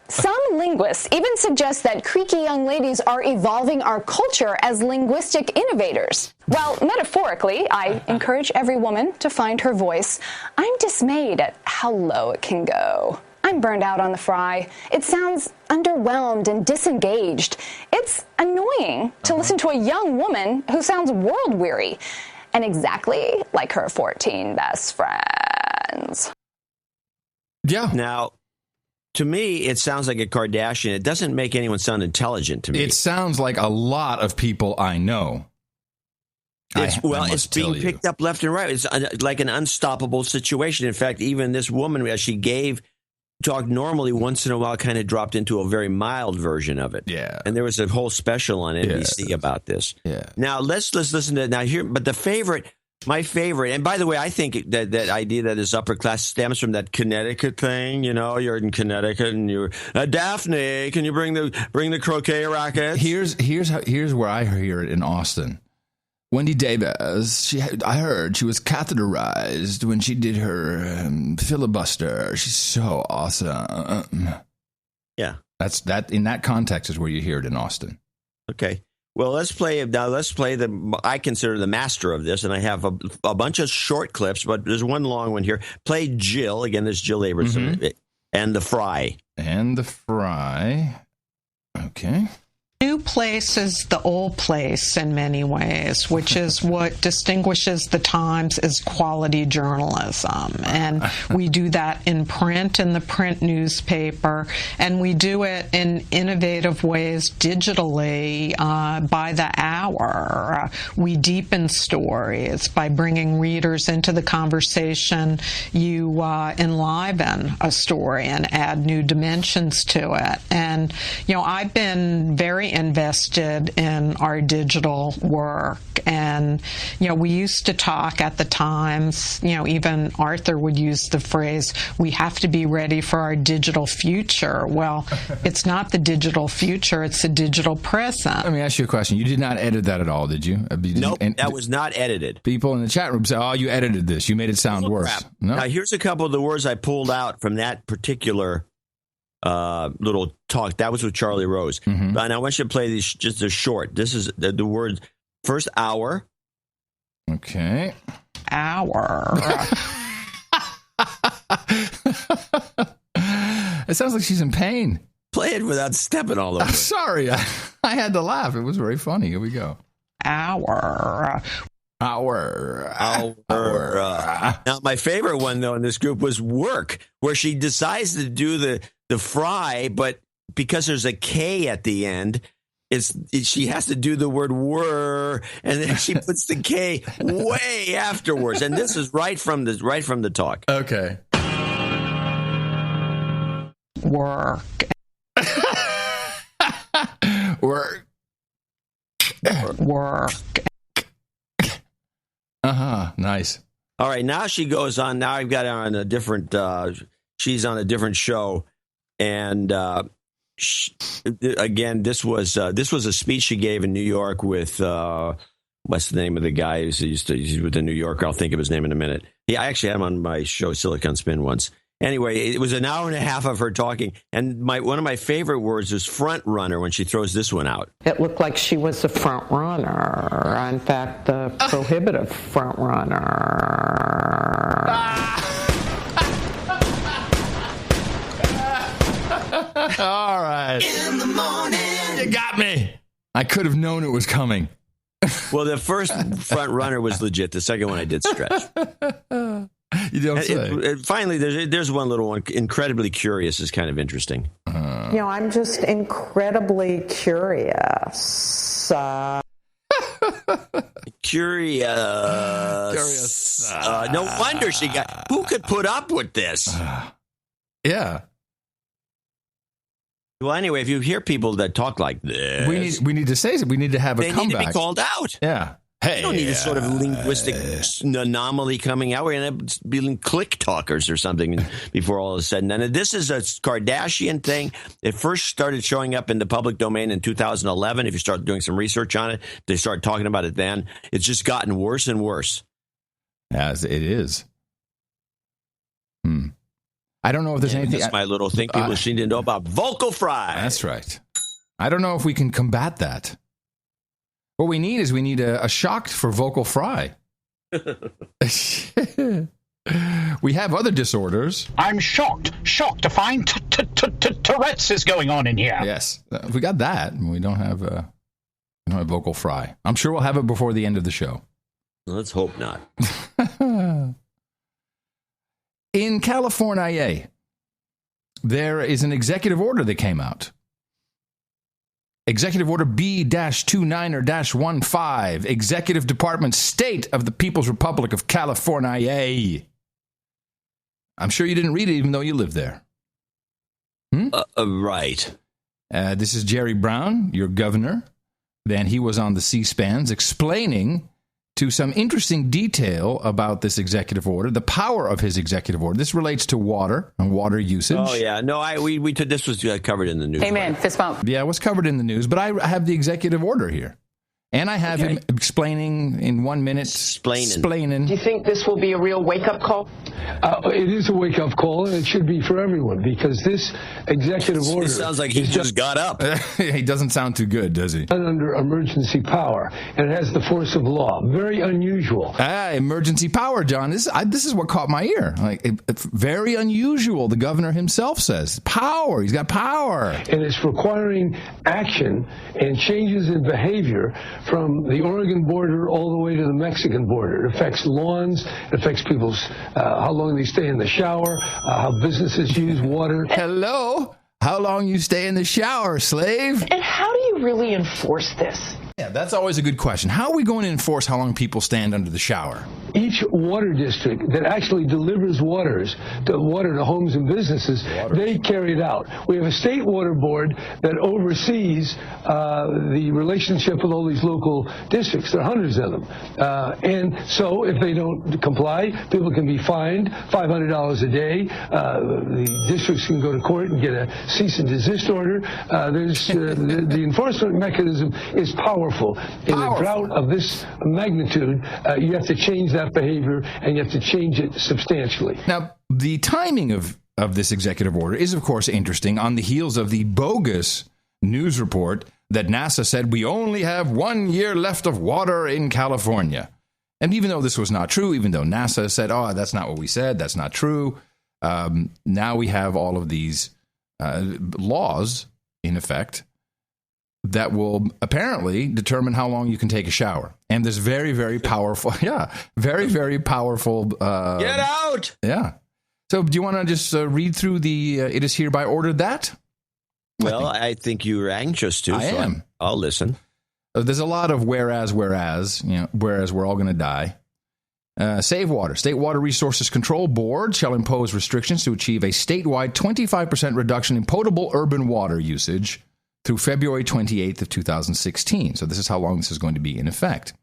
Some linguists even suggest that creaky young ladies are evolving our culture as linguistic innovators. Well, metaphorically, I encourage every woman to find her voice. I'm dismayed at how low it can go. I'm burned out on the fry. It sounds underwhelmed and disengaged. It's annoying to listen to a young woman who sounds world-weary and exactly like her 14 best friends. Yeah. Now, to me, it sounds like a Kardashian. It doesn't make anyone sound intelligent to me. It sounds like a lot of people I know. It's being picked up left and right. It's like an unstoppable situation. In fact, even this woman, as she talked normally, once in a while kind of dropped into a very mild version of it. Yeah. And there was a whole special on NBC about this. Yeah. Now, let's listen to it now here. But the favorite My favorite, and by the way, I think that idea that is upper class stems from that Connecticut thing. You know, you're in Connecticut, and you're Daphne. Can you bring the croquet rackets? Here's where I hear it in Austin. Wendy Davis, I heard she was catheterized when she did her filibuster. She's so awesome. Yeah, that's in that context is where you hear it in Austin. Okay. Well, let's play I consider the master of this, and I have a bunch of short clips, but there's one long one here. Play Jill. Again, there's Jill Abramson. And the Fry. Okay. New place is the old place in many ways, which is what distinguishes the Times as quality journalism. And we do that in print, in the print newspaper, and we do it in innovative ways digitally by the hour. We deepen stories by bringing readers into the conversation. You enliven a story and add new dimensions to it. And, I've been very invested in our digital work. And, we used to talk at the Times, even Arthur would use the phrase, we have to be ready for our digital future. Well, it's not the digital future, it's the digital present. Let me ask you a question. You did not edit that at all, did you? Nope, that was not edited. People in the chat room say, oh, you edited this. You made it sound worse. Crap. No? Now, here's a couple of the words I pulled out from that particular little talk. That was with Charlie Rose. And I want you to play these, just they're short. This is the word first, hour. Okay. Hour. It sounds like she's in pain. Play it without stepping all over. I'm sorry. I had to laugh. It was very funny. Here we go. Hour. Now, my favorite one, though, in this group was work, where she decides to do the fry, but because there's a K at the end, she has to do the word were, and then she puts the K way afterwards. And this is right from the talk. Okay. Work. Work. Nice. All right, now she goes on. Now I've got her on a different. She's on a different show, and again, this was a speech she gave in New York with what's the name of the guy he's with the New Yorker. I'll think of his name in a minute. I actually had him on my show Silicon Spin once. Anyway, it was an hour and a half of her talking, and one of my favorite words is front runner when she throws this one out. It looked like she was a front runner. In fact, the prohibitive front runner. All right. In the morning. You got me. I could have known it was coming. Well, the first front runner was legit. The second one I did stretch. You don't say. Finally, there's one little one. Incredibly curious is kind of interesting. I'm just incredibly curious. Curious. No wonder she got. Who could put up with this? Yeah. Well, anyway, if you hear people that talk like this, we need to say it. We need to have a comeback. They need to be called out. Yeah. Hey, you don't need this sort of linguistic anomaly coming out. We're going to be click talkers or something before all is said and done. And this is a Kardashian thing. It first started showing up in the public domain in 2011. If you start doing some research on it, they start talking about it then. It's just gotten worse and worse. As it is. I don't know if there's anything. That's my little thing people need to know about vocal fry. That's right. I don't know if we can combat that. What we need is a shock for vocal fry. We have other disorders. I'm shocked to find Tourette's is going on in here. Yes, we got that. We don't have vocal fry. I'm sure we'll have it before the end of the show. Let's hope not. In California, there is an executive order that came out. Executive Order B-29er-15, Executive Department, State of the People's Republic of California. I'm sure you didn't read it even though you live there. Right. This is Jerry Brown, your governor. Then he was on the C-SPANs explaining to some interesting detail about this executive order, the power of his executive order. This relates to water and water usage. Oh, yeah. No, this was covered in the news. Amen. Fist bump. Yeah, it was covered in the news, but I have the executive order here. And I have him explaining in 1 minute. Explaining. Do you think this will be a real wake-up call? It is a wake-up call, and it should be for everyone, because this executive order... It sounds like he just got up. He doesn't sound too good, does he? Under emergency power, and it has the force of law. Very unusual. Emergency power, John. This is what caught my ear. It's very unusual, the governor himself says. Power. He's got power. And it's requiring action and changes in behavior from the Oregon border all the way to the Mexican border. It affects lawns, it affects people's, how long they stay in the shower, how businesses use water. Hello? How long you stay in the shower, slave? And how do you really enforce this? Yeah, that's always a good question. How are we going to enforce how long people stand under the shower? Each water district that actually delivers water to homes and businesses, they carry it out. We have a state water board that oversees the relationship with all these local districts. There are hundreds of them. And so if they don't comply, people can be fined $500 a day. The districts can go to court and get a cease and desist order. The enforcement mechanism is powerful. In a drought of this magnitude, you have to change that behavior, and you have to change it substantially. Now, the timing of this executive order is, of course, interesting on the heels of the bogus news report that NASA said we only have 1 year left of water in California. And even though this was not true, even though NASA said, oh, that's not what we said, that's not true, now we have all of these laws in effect that will apparently determine how long you can take a shower. And this very, very powerful, very, very powerful... Get out! Yeah. So do you want to just read through the it is hereby ordered that? Well, I think you're anxious to. I am. I'll listen. There's a lot of whereas, whereas we're all going to die. Save Water. State Water Resources Control Board shall impose restrictions to achieve a statewide 25% reduction in potable urban water usage through February 28th of 2016. So this is how long this is going to be in effect.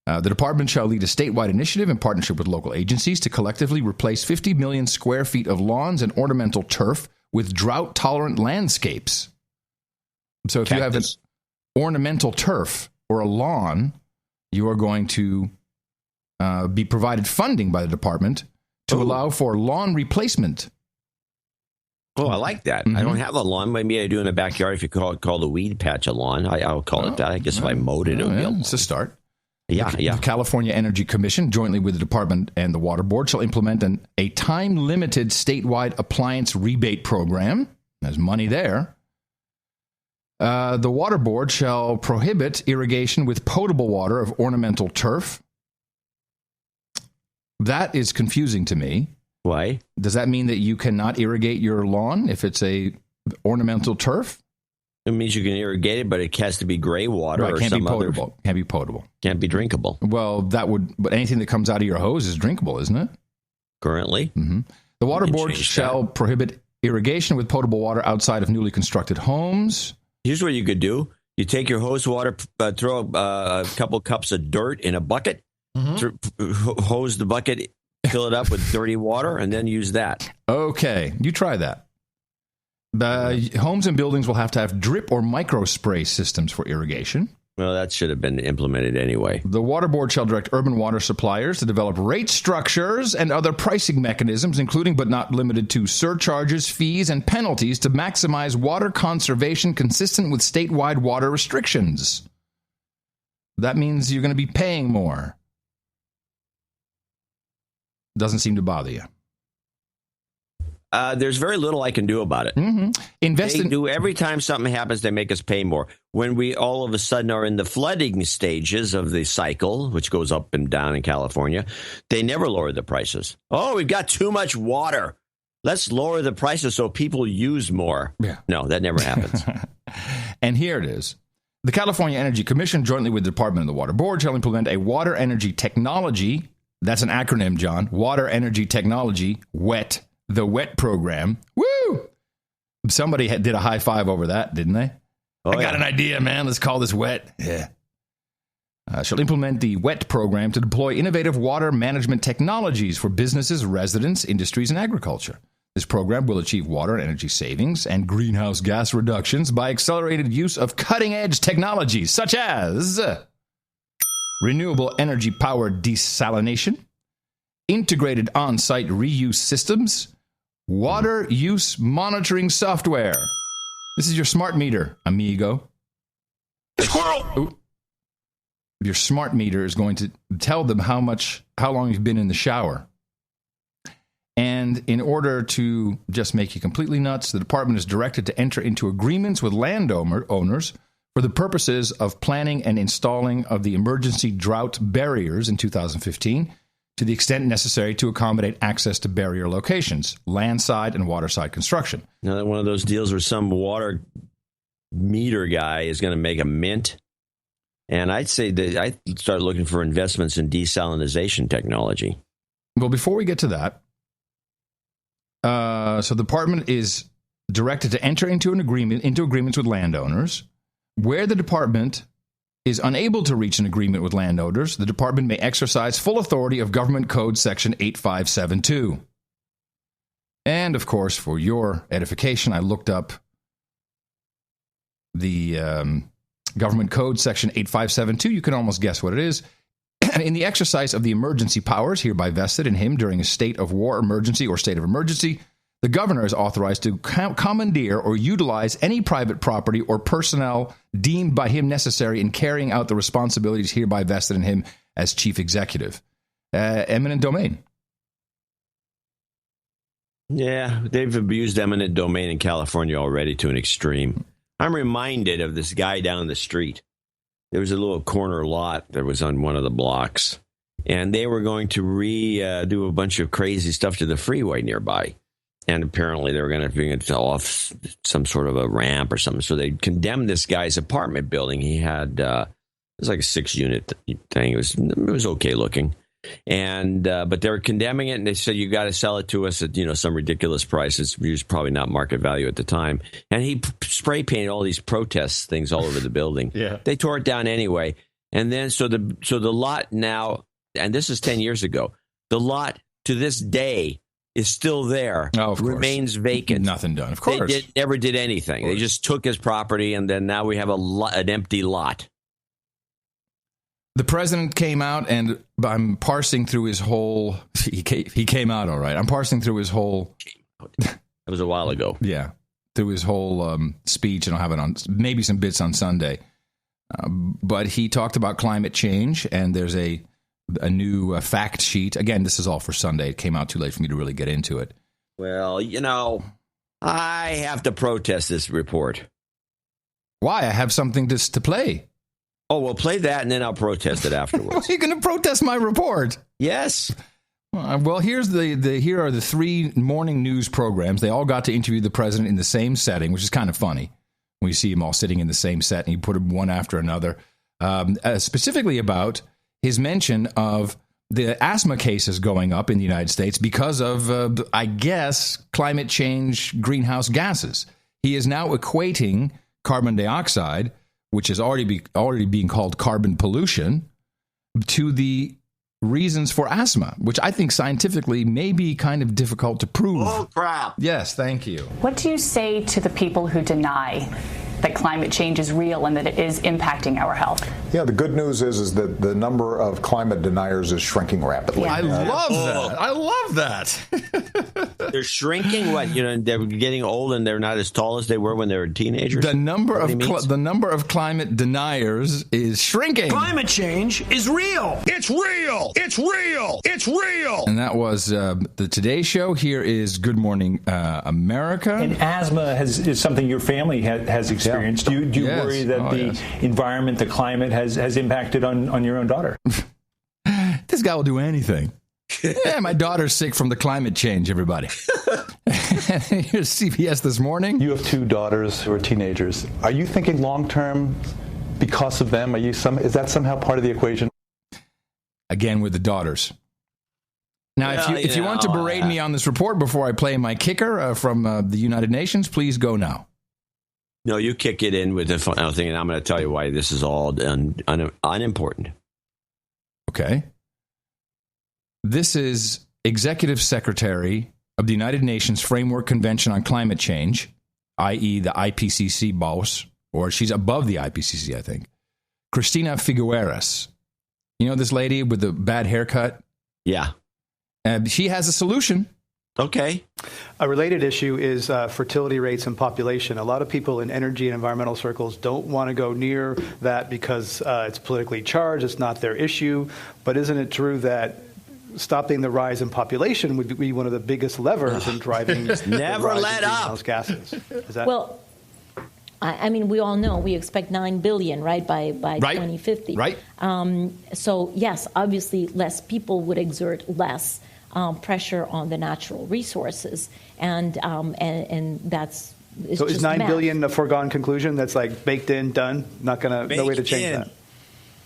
The department shall lead a statewide initiative in partnership with local agencies to collectively replace 50 million square feet of lawns and ornamental turf with drought-tolerant landscapes. So if you have an ornamental turf or a lawn, you are going to be provided funding by the department to allow for lawn replacement. Oh, I like that. I don't have a lawn. Maybe I do in the backyard. If you call the weed patch a lawn, I'll call it that. I guess if I mowed it, it would be a lawn. It's a start. The California Energy Commission, jointly with the department and the Water Board, shall implement a time-limited statewide appliance rebate program. There's money there. The Water Board shall prohibit irrigation with potable water of ornamental turf. That is confusing to me. Why? Does that mean that you cannot irrigate your lawn if it's a ornamental turf? It means you can irrigate it, but it has to be gray water or can't some be potable. other. Can't be potable. Can't be drinkable. Well, but anything that comes out of your hose is drinkable, isn't it? Currently. Mm-hmm. The Water Board shall prohibit irrigation with potable water outside of newly constructed homes. Here's what you could do. You take your hose water, throw a couple cups of dirt in a bucket, hose the bucket, fill it up with dirty water, and then use that. Okay, you try that. Homes and buildings will have to have drip or micro spray systems for irrigation. Well, that should have been implemented anyway. The Water Board shall direct urban water suppliers to develop rate structures and other pricing mechanisms, including but not limited to surcharges, fees, and penalties to maximize water conservation consistent with statewide water restrictions. That means you're going to be paying more. Doesn't seem to bother you. There's very little I can do about it. Every time something happens, they make us pay more. When we all of a sudden are in the flooding stages of the cycle, which goes up and down in California, they never lower the prices. Oh, we've got too much water. Let's lower the prices so people use more. Yeah. No, that never happens. And here it is. The California Energy Commission, jointly with the Department of the Water Board, shall implement a water energy technology. That's an acronym, John. Water Energy Technology, WET. The WET program. Woo! Somebody did a high five over that, didn't they? I got an idea, man. Let's call this WET. Yeah. shall implement the WET program to deploy innovative water management technologies for businesses, residents, industries, and agriculture. This program will achieve water and energy savings and greenhouse gas reductions by accelerated use of cutting-edge technologies such as renewable energy-powered desalination, integrated on-site reuse systems, water use monitoring software. This is your smart meter, amigo. Squirrel! Ooh. Your smart meter is going to tell them how long you've been in the shower. And in order to just make you completely nuts, the department is directed to enter into agreements with landowners for the purposes of planning and installing of the emergency drought barriers in 2015 to the extent necessary to accommodate access to barrier locations, landside and waterside construction. Now, one of those deals where some water meter guy is going to make a mint. And I'd say that I'd start looking for investments in desalinization technology. Well, before we get to that, so the department is directed to enter into agreements with landowners. Where the department is unable to reach an agreement with landowners, the department may exercise full authority of Government Code Section 8572. And, of course, for your edification, I looked up the Government Code Section 8572. You can almost guess what it is. In the exercise of the emergency powers hereby vested in him during a state of war, emergency, or state of emergency, the governor is authorized to commandeer or utilize any private property or personnel deemed by him necessary in carrying out the responsibilities hereby vested in him as chief executive. Eminent domain. Yeah, they've abused eminent domain in California already to an extreme. I'm reminded of this guy down the street. There was a little corner lot that was on one of the blocks, and they were going to do a bunch of crazy stuff to the freeway nearby. And apparently they were going to bring it off some sort of a ramp or something. So they condemned this guy's apartment building. He had, it was like a 6-unit thing. It was okay looking. And but they were condemning it, and they said, you got to sell it to us at some ridiculous price. It was probably not market value at the time. And he spray painted all these protest things all over the building. Yeah, they tore it down anyway. And then so the lot now, and this is 10 years ago, the lot to this day is still there. Oh, of course. Remains vacant. Nothing done. Of course, they never did anything. They just took his property, and then now we have an empty lot. The president came out, and I'm parsing through his whole... He came out all right. I'm parsing through his whole... That was a while ago. Yeah, through his whole speech, and I'll have it on maybe some bits on Sunday. But he talked about climate change, and there's a new fact sheet. Again, this is all for Sunday. It came out too late for me to really get into it. Well, I have to protest this report. Why? I have something to play. Oh, well, play that, and then I'll protest it afterwards. You're going to protest my report? Yes. Well, here are the 3 morning news programs. They all got to interview the president in the same setting, which is kind of funny. When you see them all sitting in the same set, and you put them one after another. Specifically about his mention of the asthma cases going up in the United States because of, I guess, climate change greenhouse gases. He is now equating carbon dioxide, which is already being called carbon pollution, to the reasons for asthma, which I think scientifically may be kind of difficult to prove. Oh, crap. Yes, thank you. What do you say to the people who deny that climate change is real and that it is impacting our health? Yeah, the good news is that the number of climate deniers is shrinking rapidly. I love that. I love that. They're shrinking. What? They're getting old and they're not as tall as they were when they were teenagers. The number of climate deniers is shrinking. Climate change is real. It's real. It's real. It's real. And that was the Today Show. Here is Good Morning America. And asthma is something your family has experienced. Do you worry that the environment, the climate, has impacted on your own daughter? This guy will do anything. Yeah, my daughter's sick from the climate change, everybody. Here's CBS This Morning. You have 2 daughters who are teenagers. Are you thinking long-term because of them? Is that somehow part of the equation? Again, with the daughters. Now, if you want to berate me on this report before I play my kicker from the United Nations, please go now. No, you kick it in with the final thing, and I'm going to tell you why this is all unimportant. Okay. This is Executive Secretary of the United Nations Framework Convention on Climate Change, i.e. the IPCC boss, or she's above the IPCC, I think, Cristina Figueres. You know this lady with the bad haircut? Yeah. She has a solution. Okay. A related issue is fertility rates and population. A lot of people in energy and environmental circles don't want to go near that because it's politically charged. It's not their issue. But isn't it true that stopping the rise in population would be one of the biggest levers in driving never let up greenhouse gases? Is that well? I mean, we all know we expect 9 billion, right, by 2050. Right. So yes, obviously, less people would exert less pressure on the natural resources, and that's. So is 9 billion a foregone conclusion? That's like baked in, done, not no way to change that.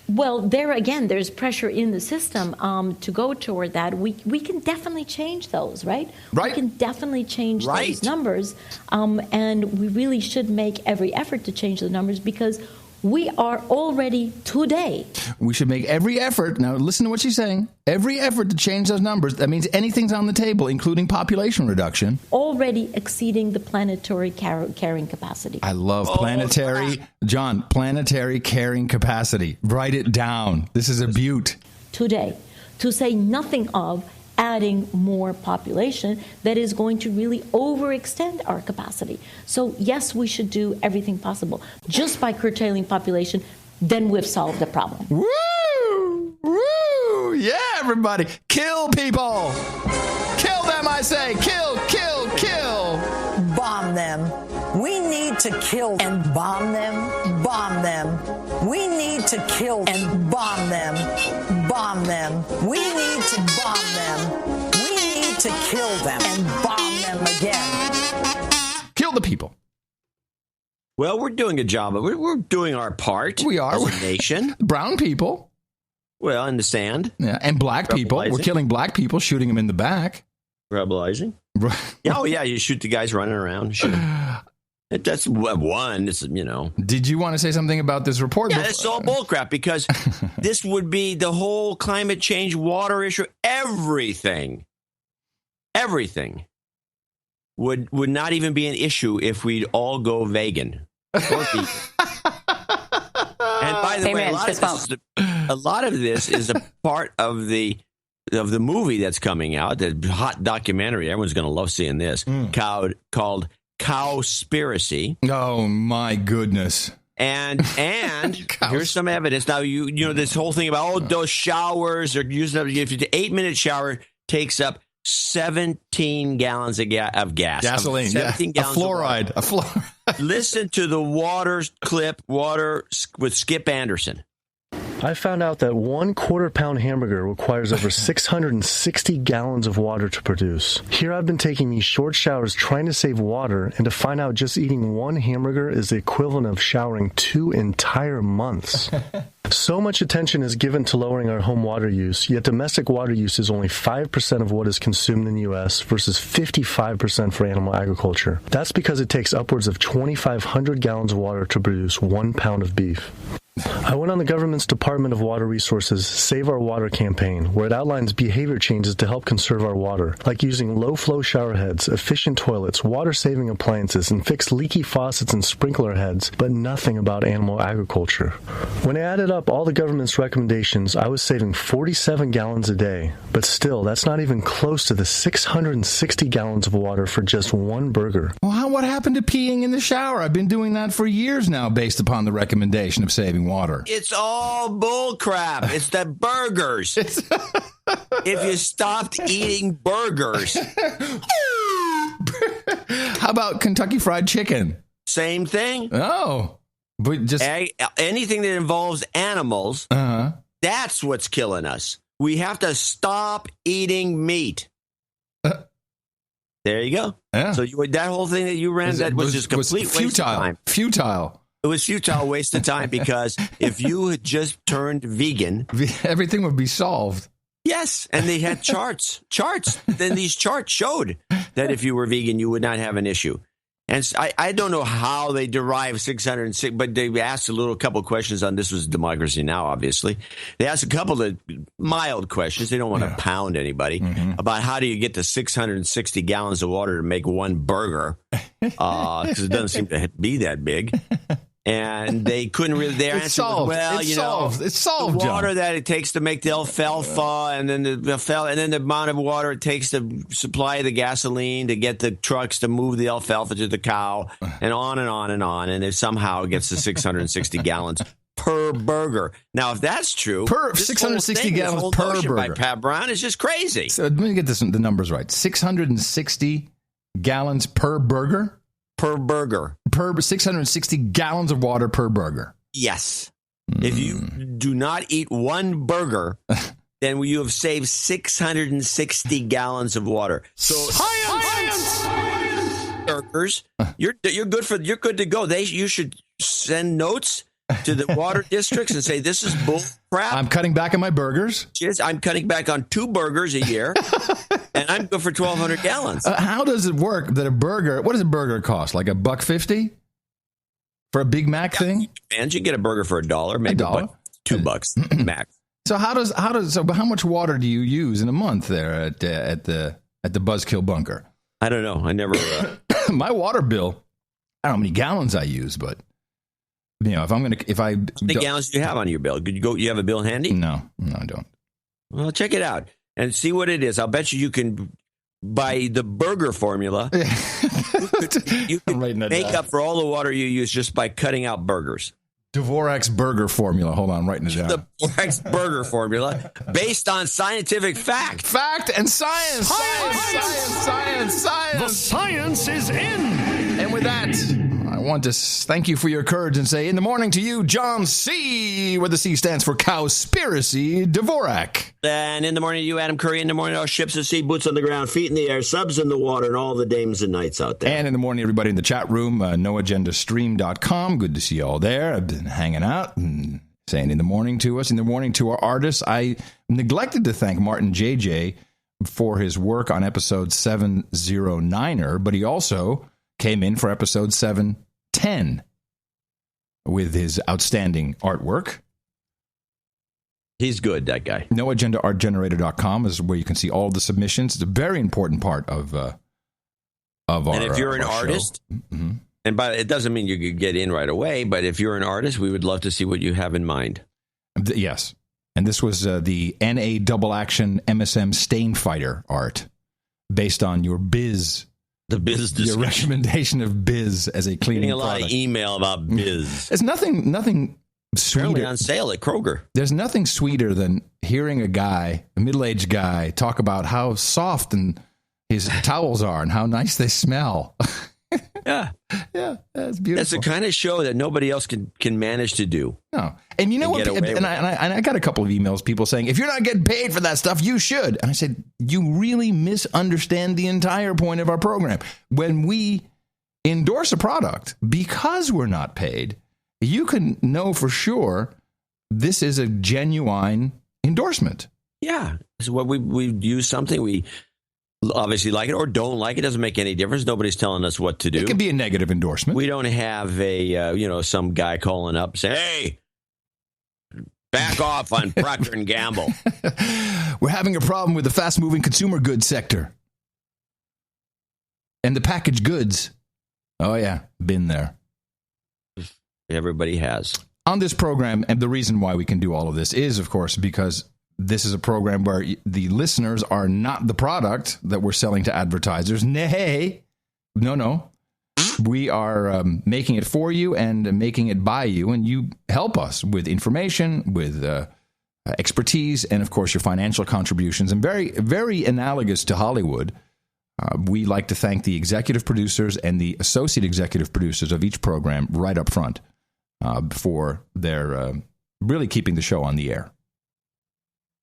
Well, there again, there's pressure in the system to go toward that. We can definitely change those, right? We can definitely change those numbers, and we really should make every effort to change the numbers because we are already today. We should make every effort. Now, listen to what she's saying. Every effort to change those numbers. That means anything's on the table, including population reduction. Already exceeding the planetary carrying capacity. I love planetary carrying capacity. Write it down. This is a beaut. Today, to say nothing of adding more population that is going to really overextend our capacity. So yes, we should do everything possible. Just by curtailing population, then we've solved the problem. Woo! Woo! Yeah, everybody. Kill people. Kill them, I say. Kill, kill, kill. Bomb them. We need to kill and bomb them. Bomb them. We need to kill and bomb them. Bomb them. We need to bomb them. We need to kill them and bomb them again. Kill the people. Well, we're doing a job. We're doing our part. We are. As a nation. Brown people. Well, in the sand. Yeah, and black people. We're killing black people, shooting them in the back. Rebelizing. Oh, yeah, you shoot the guys running around. Shoot them. That's one. It's, Did you want to say something about this report? Yeah, that's all bullcrap because this would be the whole climate change, water issue, everything would not even be an issue if we'd all go vegan. Or vegan. And by the way, a lot of this is a part of the movie that's coming out, the hot documentary. Everyone's going to love seeing this, called Cowspiracy. Oh my goodness! And here's some evidence. Now you know this whole thing about those showers are using up. If the 8-minute shower takes up 17 gallons of gas, gasoline, 17 gallons a fluoride. Listen to the water clip with Skip Anderson. I found out that 1 quarter-pound hamburger requires over 660 gallons of water to produce. Here I've been taking these short showers trying to save water, and to find out just eating 1 hamburger is the equivalent of showering 2 entire months. So much attention is given to lowering our home water use, yet domestic water use is only 5% of what is consumed in the U.S. versus 55% for animal agriculture. That's because it takes upwards of 2,500 gallons of water to produce 1 pound of beef. I went on the government's Department of Water Resources Save Our Water campaign, where it outlines behavior changes to help conserve our water, like using low-flow shower heads, efficient toilets, water-saving appliances, and fix leaky faucets and sprinkler heads, but nothing about animal agriculture. When I added up all the government's recommendations, I was saving 47 gallons a day, but still, that's not even close to the 660 gallons of water for just 1 burger. Well, what happened to peeing in the shower? I've been doing that for years now, based upon the recommendation of saving water. It's all bull crap. It's the burgers. If you stopped eating burgers. How about Kentucky Fried Chicken? Same thing. Oh. But just anything that involves animals, that's what's killing us. We have to stop eating meat. There you go. Yeah. So that whole thing that you ran, that was just complete waste of time. Futile. It was futile, waste of time, because if you had just turned vegan, everything would be solved. Yes, and they had charts. Then these charts showed that if you were vegan, you would not have an issue. And I don't know how they derive 606, but they asked a couple of questions on this was Democracy Now! Obviously. They asked a couple of mild questions. They don't want to pound anybody about how do you get to 660 gallons of water to make one burger, because it doesn't seem to be that big. And they couldn't really. Their answer was, well, it's solved. The water John. that it takes to make the alfalfa, and then the amount of water it takes to supply the gasoline to get the trucks to move the alfalfa to the cow, and on and on and on. And it somehow gets to 660 gallons per burger. Now, if that's true, per 660 gallons per burger by Pat Brown is just crazy. So let me get the numbers right. 660 gallons per burger. Per burger. Per 660 gallons of water per burger. Yes. If you do not eat one burger, then you have saved 660 gallons of water. So science! Burgers, you're good to go. You should send notes to the water districts and say this is bull crap. I'm cutting back on my burgers. I'm cutting back on 2 burgers a year. And I'm good for 1,200 gallons. How does it work that a burger, what does a burger cost? Like $1.50 for a Big Mac thing? And you get a burger for $1, maybe $2 max. So how much water do you use in a month there at the Buzzkill bunker? I don't know. I never. My water bill, I don't know how many gallons I use, but how many gallons do you have on your bill? You have a bill handy? No, I don't. Well, check it out. And see what it is. I'll bet you can, by the burger formula, you can make up for all the water you use just by cutting out burgers. Dvorak's burger formula. Hold on, I'm writing it down. The Dvorak's burger formula, based on scientific fact. Fact and science. Science. The science is in. And with that, I want to thank you for your courage and say in the morning to you, John C., where the C stands for Cowspiracy Dvorak. And in the morning to you, Adam Curry. In the morning, all ships at sea, boots on the ground, feet in the air, subs in the water, and all the dames and knights out there. And in the morning, everybody in the chat room, noagendastream.com. Good to see you all there. I've been hanging out and saying in the morning to us, in the morning to our artists. I neglected to thank Martin JJ for his work on episode 709er, but he also came in for episode 710 with his outstanding artwork. He's good, that guy. NoAgendaArtGenerator.com is where you can see all the submissions. It's a very important part of our. And if you're an artist, and it doesn't mean you could get in right away, but if you're an artist, we would love to see what you have in mind. Yes, and this was the NA Double Action MSM Stain Fighter art based on your Biz. The Biz discussion. Your recommendation of Biz as a cleaning product. Getting a lot of email about Biz. There's nothing sweeter. Apparently on sale at Kroger. There's nothing sweeter than hearing a middle-aged guy, talk about how soft and his towels are and how nice they smell. Yeah, that's beautiful. That's the kind of show that nobody else can manage to do. No, and you know what? And I got a couple of emails, people saying, if you're not getting paid for that stuff, you should. And I said, you really misunderstand the entire point of our program. When we endorse a product, because we're not paid, you can know for sure this is a genuine endorsement. Yeah, so what we use something we obviously like it or don't like it. Doesn't make any difference. Nobody's telling us what to do. It could be a negative endorsement. We don't have a some guy calling up saying, "Hey, back off on Procter and Gamble." We're having a problem with the fast-moving consumer goods sector and the packaged goods. Oh yeah, been there. Everybody has. On this program, and the reason why we can do all of this is, of course, because this is a program where the listeners are not the product that we're selling to advertisers. Nay, no. We are making it for you and making it by you, and you help us with information, with expertise, and, of course, your financial contributions. And very, very analogous to Hollywood, we like to thank the executive producers and the associate executive producers of each program right up front for their really keeping the show on the air.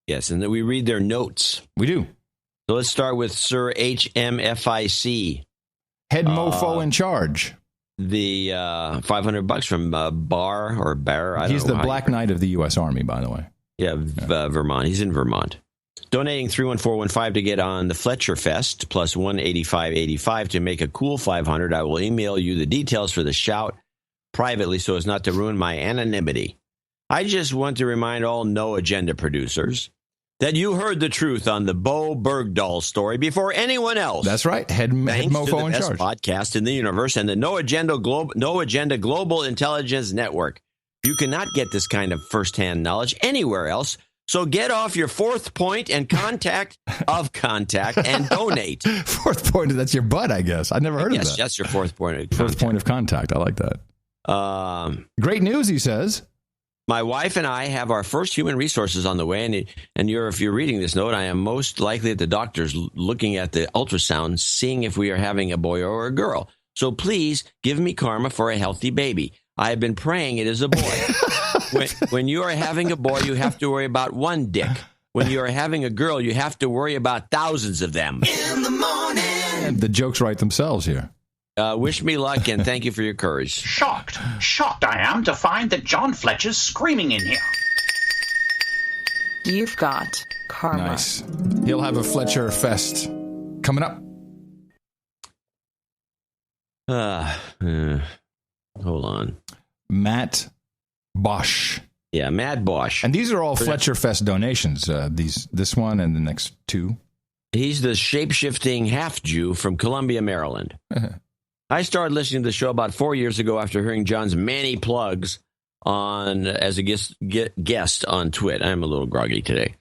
Yes, and then we read their notes. We do. So let's start with Sir HMFIC. Head mofo in charge. The $500 from Barr. He's the Black Knight of the U.S. Army, by the way. Yeah, Vermont. He's in Vermont. Donating 31415 to get on the Fletcher Fest, plus $185.85 to make a cool $500. I will email you the details for the shout privately so as not to ruin my anonymity. I just want to remind all No Agenda producers that you heard the truth on the Bo Bergdahl story before anyone else. That's right. Head mofo in charge. Podcast in the universe and the No Agenda Global Intelligence Network. You cannot get this kind of firsthand knowledge anywhere else. So get off your fourth point and contact and donate. Fourth point, that's your butt, I guess. I never heard of that. Yes, that's your fourth point of contact. Fourth point of contact. I like that. Great news, he says. My wife and I have our first human resources on the way, and if you're reading this note, I am most likely at the doctor's looking at the ultrasound, seeing if we are having a boy or a girl. So please give me karma for a healthy baby. I have been praying it is a boy. When you are having a boy, you have to worry about one dick. When you are having a girl, you have to worry about thousands of them. In the morning. And the jokes write themselves here. Wish me luck and thank you for your courage. Shocked I am to find that John Fletcher's screaming in here. You've got karma. Nice. He'll have a Fletcher Fest coming up. Hold on. Matt Bosch. Yeah, Matt Bosch. And these are all Fletcher Fest donations. This one and the next two. He's the shape-shifting half-Jew from Columbia, Maryland. I started listening to the show about 4 years ago after hearing John's many plugs as a guest on Twit. I'm a little groggy today.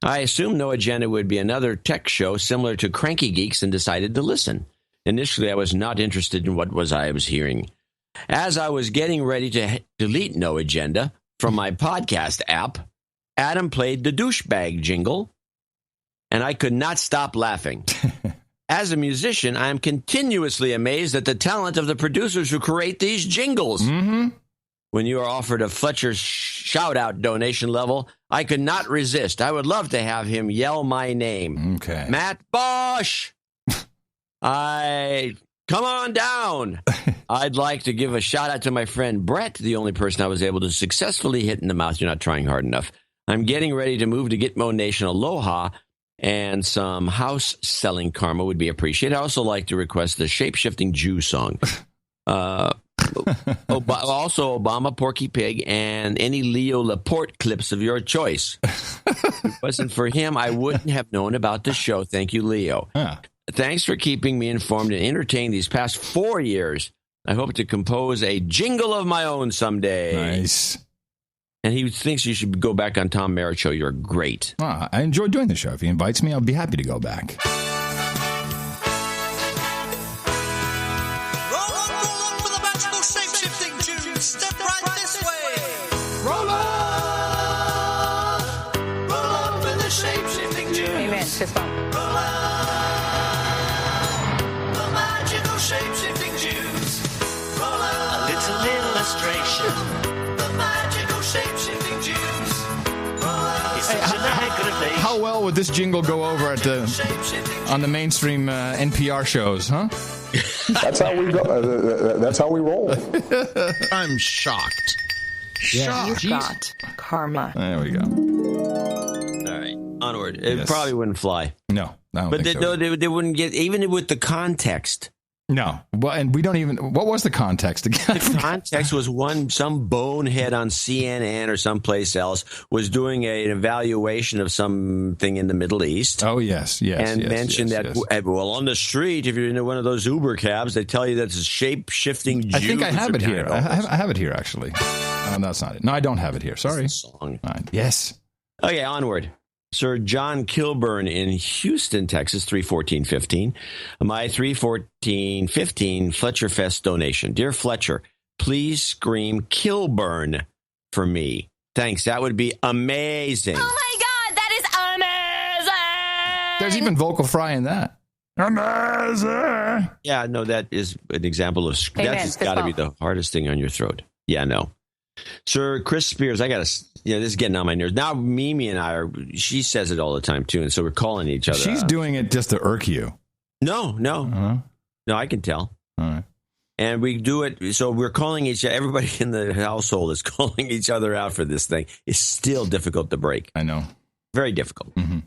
I assumed No Agenda would be another tech show similar to Cranky Geeks and decided to listen. Initially, I was not interested in what I was hearing. As I was getting ready to delete No Agenda from my podcast app, Adam played the douchebag jingle, and I could not stop laughing. As a musician, I am continuously amazed at the talent of the producers who create these jingles. Mm-hmm. When you are offered a Fletcher shout-out donation level, I could not resist. I would love to have him yell my name. Okay. Matt Bosch! Come on down. I'd like to give a shout-out to my friend Brett, the only person I was able to successfully hit in the mouth. You're not trying hard enough. I'm getting ready to move to Gitmo Nation. Aloha. And some house selling karma would be appreciated. I also like to request the Shape-Shifting Jew song. Also Obama, Porky Pig, and any Leo Laporte clips of your choice. If it wasn't for him, I wouldn't have known about the show. Thank you, Leo. Yeah. Thanks for keeping me informed and entertained these past 4 years. I hope to compose a jingle of my own someday. Nice. And he thinks you should go back on Tom Merritt Show. You're great. I enjoy doing the show. If he invites me, I'll be happy to go back. Roll on for the magical shape-shifting Jews. Step right this way. Roll on for the shape-shifting Jews. Amen. Fist bump. Roll on, the magical shape-shifting Jews. Roll on, a little illustration. Shape-shifting Jews. How well would this jingle go over on the mainstream NPR shows, huh? That's how we go. That's how we roll. I'm shocked. Yeah. You've got karma. There we go. All right, onward. It probably wouldn't fly. No, I don't think so. They wouldn't get, even with the context. No. Well, and we don't even. What was the context again? The context was some bonehead on CNN or someplace else was doing an evaluation of something in the Middle East. Oh, yes. And mentioned that, well, on the street, if you're in one of those Uber cabs, they tell you that's a shape-shifting Jew. I think I have it here. I have it here, actually. No, that's not it. No, I don't have it here. Sorry. Song. Yes. Okay, onward. Sir John Kilburn in Houston, Texas, 31415. My 31415 Fletcher Fest donation. Dear Fletcher, please scream Kilburn for me. Thanks. That would be amazing. Oh my God, that is amazing. There's even vocal fry in that. Amazing. Yeah, no, that is an example of that's got to be the hardest thing on your throat. Yeah, no. Sir Chris Spears, this is getting on my nerves. Now Mimi and I she says it all the time too, and so we're calling each other. She's doing it just to irk you. No, I can tell. All right. And we do it, so we're calling everybody in the household is calling each other out for this thing. It's still difficult to break. I know. Very difficult. Mm-hmm.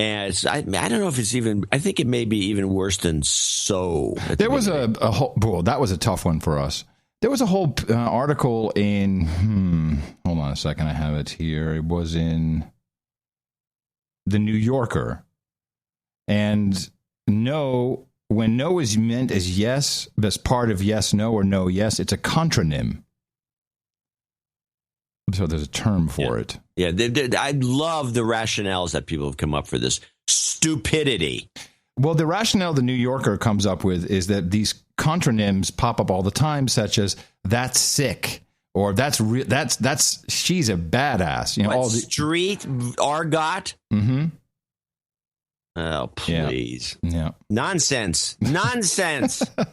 And I don't know if it's even. I think it may be even worse than so. There was a whole. Well, that was a tough one for us. There was a whole article in. Hold on a second. I have it here. It was in the New Yorker, and no. When no is meant as yes, as part of yes, no, or no, yes, it's a contronym. So there's a term for it. Yeah, I love the rationales that people have come up for this stupidity. Well, the rationale the New Yorker comes up with is that these contronyms pop up all the time, such as "that's sick" or "that's she's a badass." You know, all the street argot. Mm-hmm. Oh, please. Yeah. Nonsense.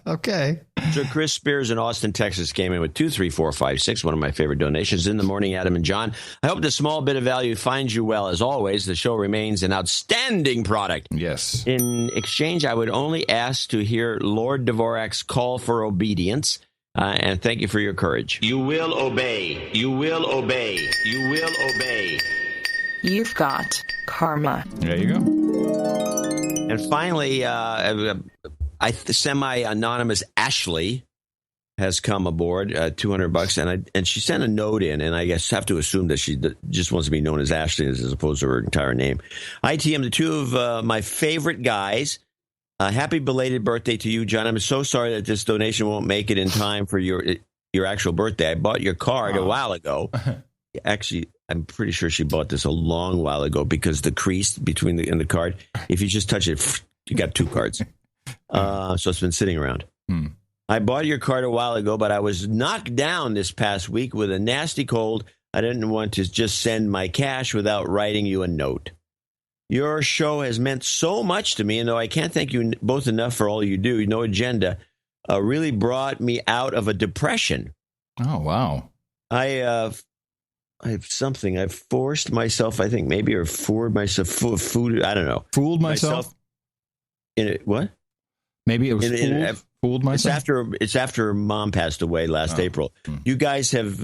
Okay. So Chris Spears in Austin, Texas came in with 23456, one of my favorite donations. In the morning, Adam and John. I hope the small bit of value finds you well. As always, the show remains an outstanding product. Yes. In exchange, I would only ask to hear Lord Dvorak's call for obedience. And thank you for your courage. You will obey. You will obey. You will obey. You've got karma. There you go. And finally, semi-anonymous Ashley has come aboard, $200, and she sent a note in, and I guess have to assume that she just wants to be known as Ashley as opposed to her entire name. ITM, the two of my favorite guys. Happy belated birthday to you, John. I'm so sorry that this donation won't make it in time for your actual birthday. I bought your card a while ago. Actually, I'm pretty sure she bought this a long while ago because the crease between the card, if you just touch it, you got two cards. So it's been sitting around. I bought your card a while ago, but I was knocked down this past week with a nasty cold. I didn't want to just send my cash without writing you a note. Your show has meant so much to me, and though I can't thank you both enough for all you do, No Agenda really brought me out of a depression. Oh, wow. I've forced myself, I think maybe, or fooled myself, food, I don't know. Fooled myself? In it, what? Maybe it was fooled myself? It's after Mom passed away last April. You guys have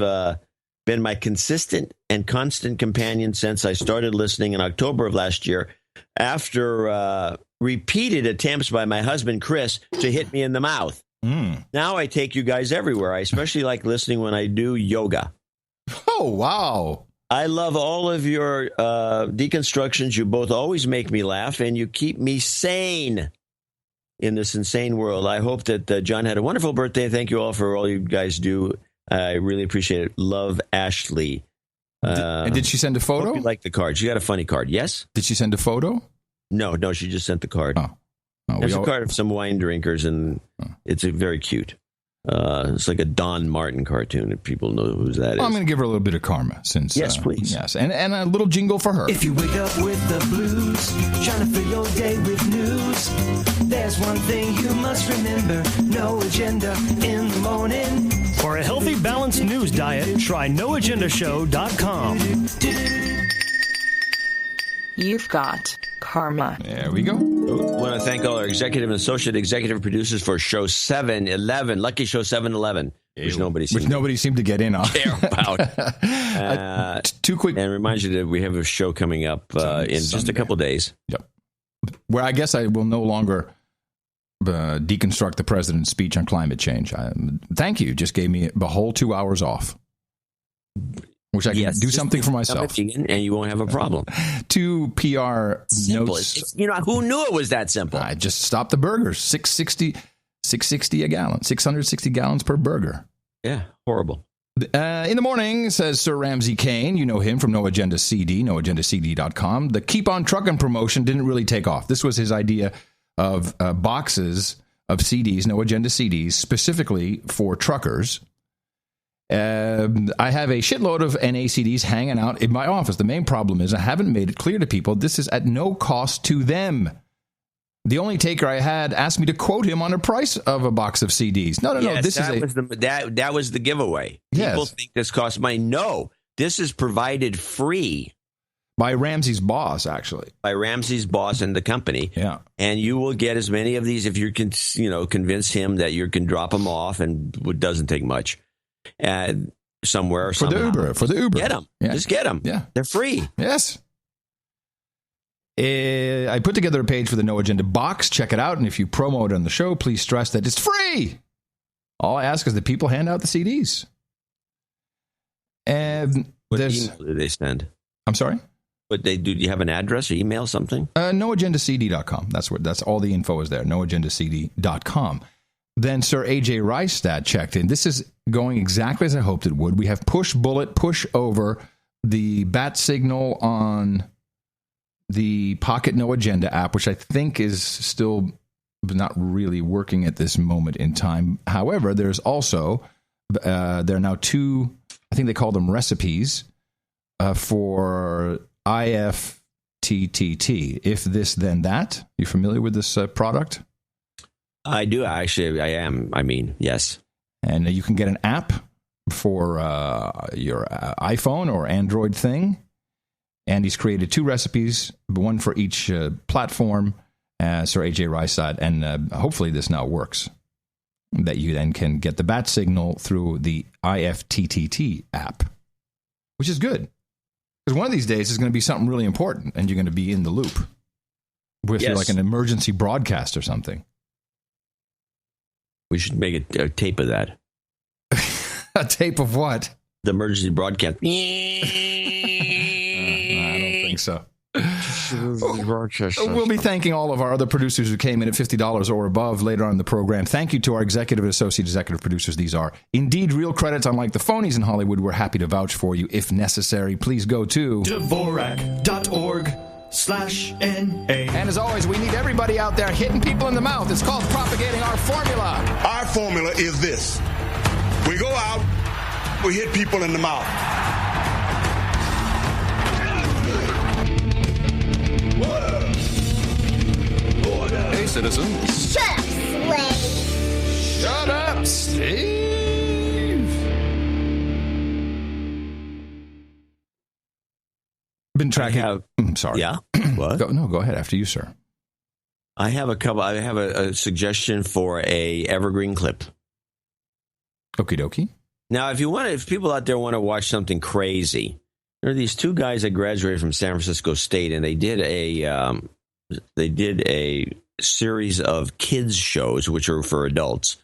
been my consistent and constant companion since I started listening in October of last year after repeated attempts by my husband, Chris, to hit me in the mouth. Now I take you guys everywhere. I especially like listening when I do yoga. Oh, wow. I love all of your deconstructions. You both always make me laugh, and you keep me sane in this insane world. I hope that John had a wonderful birthday. Thank you all for all you guys do. I really appreciate it. Love, Ashley. And did she send a photo? Hope you like the card. She got a funny card. Yes? Did she send a photo? No, she just sent the card. Oh, it's a card of some wine drinkers, and it's very cute. It's like a Don Martin cartoon, if people know who that is. I'm going to give her a little bit of karma, since yes, please. Yes, and a little jingle for her. If you wake up with the blues, trying to fill your day with news, there's one thing you must remember: no agenda in the morning. For a healthy, balanced news diet, try noagendashow.com. You've got karma. There we go. I want to thank all our executive and associate executive producers for show 711, Lucky Show 711, which nobody seemed to get in on. Care about. Too quick. And remind you that we have a show coming up in just a couple days. Yep. Where I guess I will no longer deconstruct the president's speech on climate change. Thank you. Just gave me the whole 2 hours off. Which I can do something for myself. And you won't have a problem. 2 PR notes. Who knew it was that simple? I just stopped the burgers. $6.60 a gallon. 660 gallons per burger. Yeah, horrible. In the morning, says Sir Ramsey Kane. You know him from No Agenda CD, noagendacd.com. The Keep On Truckin' promotion didn't really take off. This was his idea of boxes of CDs, No Agenda CDs, specifically for truckers. I have a shitload of NACDs hanging out in my office. The main problem is I haven't made it clear to people this is at no cost to them. The only taker I had asked me to quote him on a price of a box of CDs. No. Yes, that was the giveaway. Yes. People think this costs money. No, this is provided free. By Ramsey's boss, actually. By Ramsey's boss and the company. Yeah. And you will get as many of these if you can, convince him that you can drop them off, and it doesn't take much. Somewhere or for the Uber. Get them. Yeah. Just get them. Yeah. They're free. Yes. I put together a page for the No Agenda box. Check it out. And if you promo it on the show, please stress that it's free. All I ask is that people hand out the CDs. And what email do they send? I'm sorry? But do you have an address or email something? NoAgendaCD.com. That's all the info is there. NoAgendaCD.com. Then Sir A.J. Rystad checked in. This is going exactly as I hoped it would. We have push bullet, push over the bat signal on the Pocket No Agenda app, which I think is still not really working at this moment in time. However, there's also, there are now 2, I think they call them recipes, for IFTTT. If this, then that. You familiar with this product? I do. Actually, I am. I mean, yes. And you can get an app for your iPhone or Android thing. And he's created 2 recipes, one for each platform, Sir A.J. Rystad. And hopefully this now works, that you then can get the bat signal through the IFTTT app, which is good. Because one of these days is going to be something really important, and you're going to be in the loop with like an emergency broadcast or something. We should make a tape of that. A tape of what? The emergency broadcast. I don't think so. We'll be thanking all of our other producers who came in at $50 or above later on in the program. Thank you to our executive and associate executive producers. These are indeed real credits, unlike the phonies in Hollywood. We're happy to vouch for you if necessary. Please go to Dvorak.org/NA. And as always, we need everybody out there hitting people in the mouth. It's called propagating our formula. Our formula is this. We go out, we hit people in the mouth. Hey, citizen. Shut up, Slade. Shut up, Steve. Been tracking. I'm sorry. Yeah. What? Go ahead. After you, sir. I have a couple. I have a suggestion for a evergreen clip. Okie dokie. Now, if people out there want to watch something crazy, there are these 2 guys that graduated from San Francisco State, and they did a series of kids shows, which are for adults,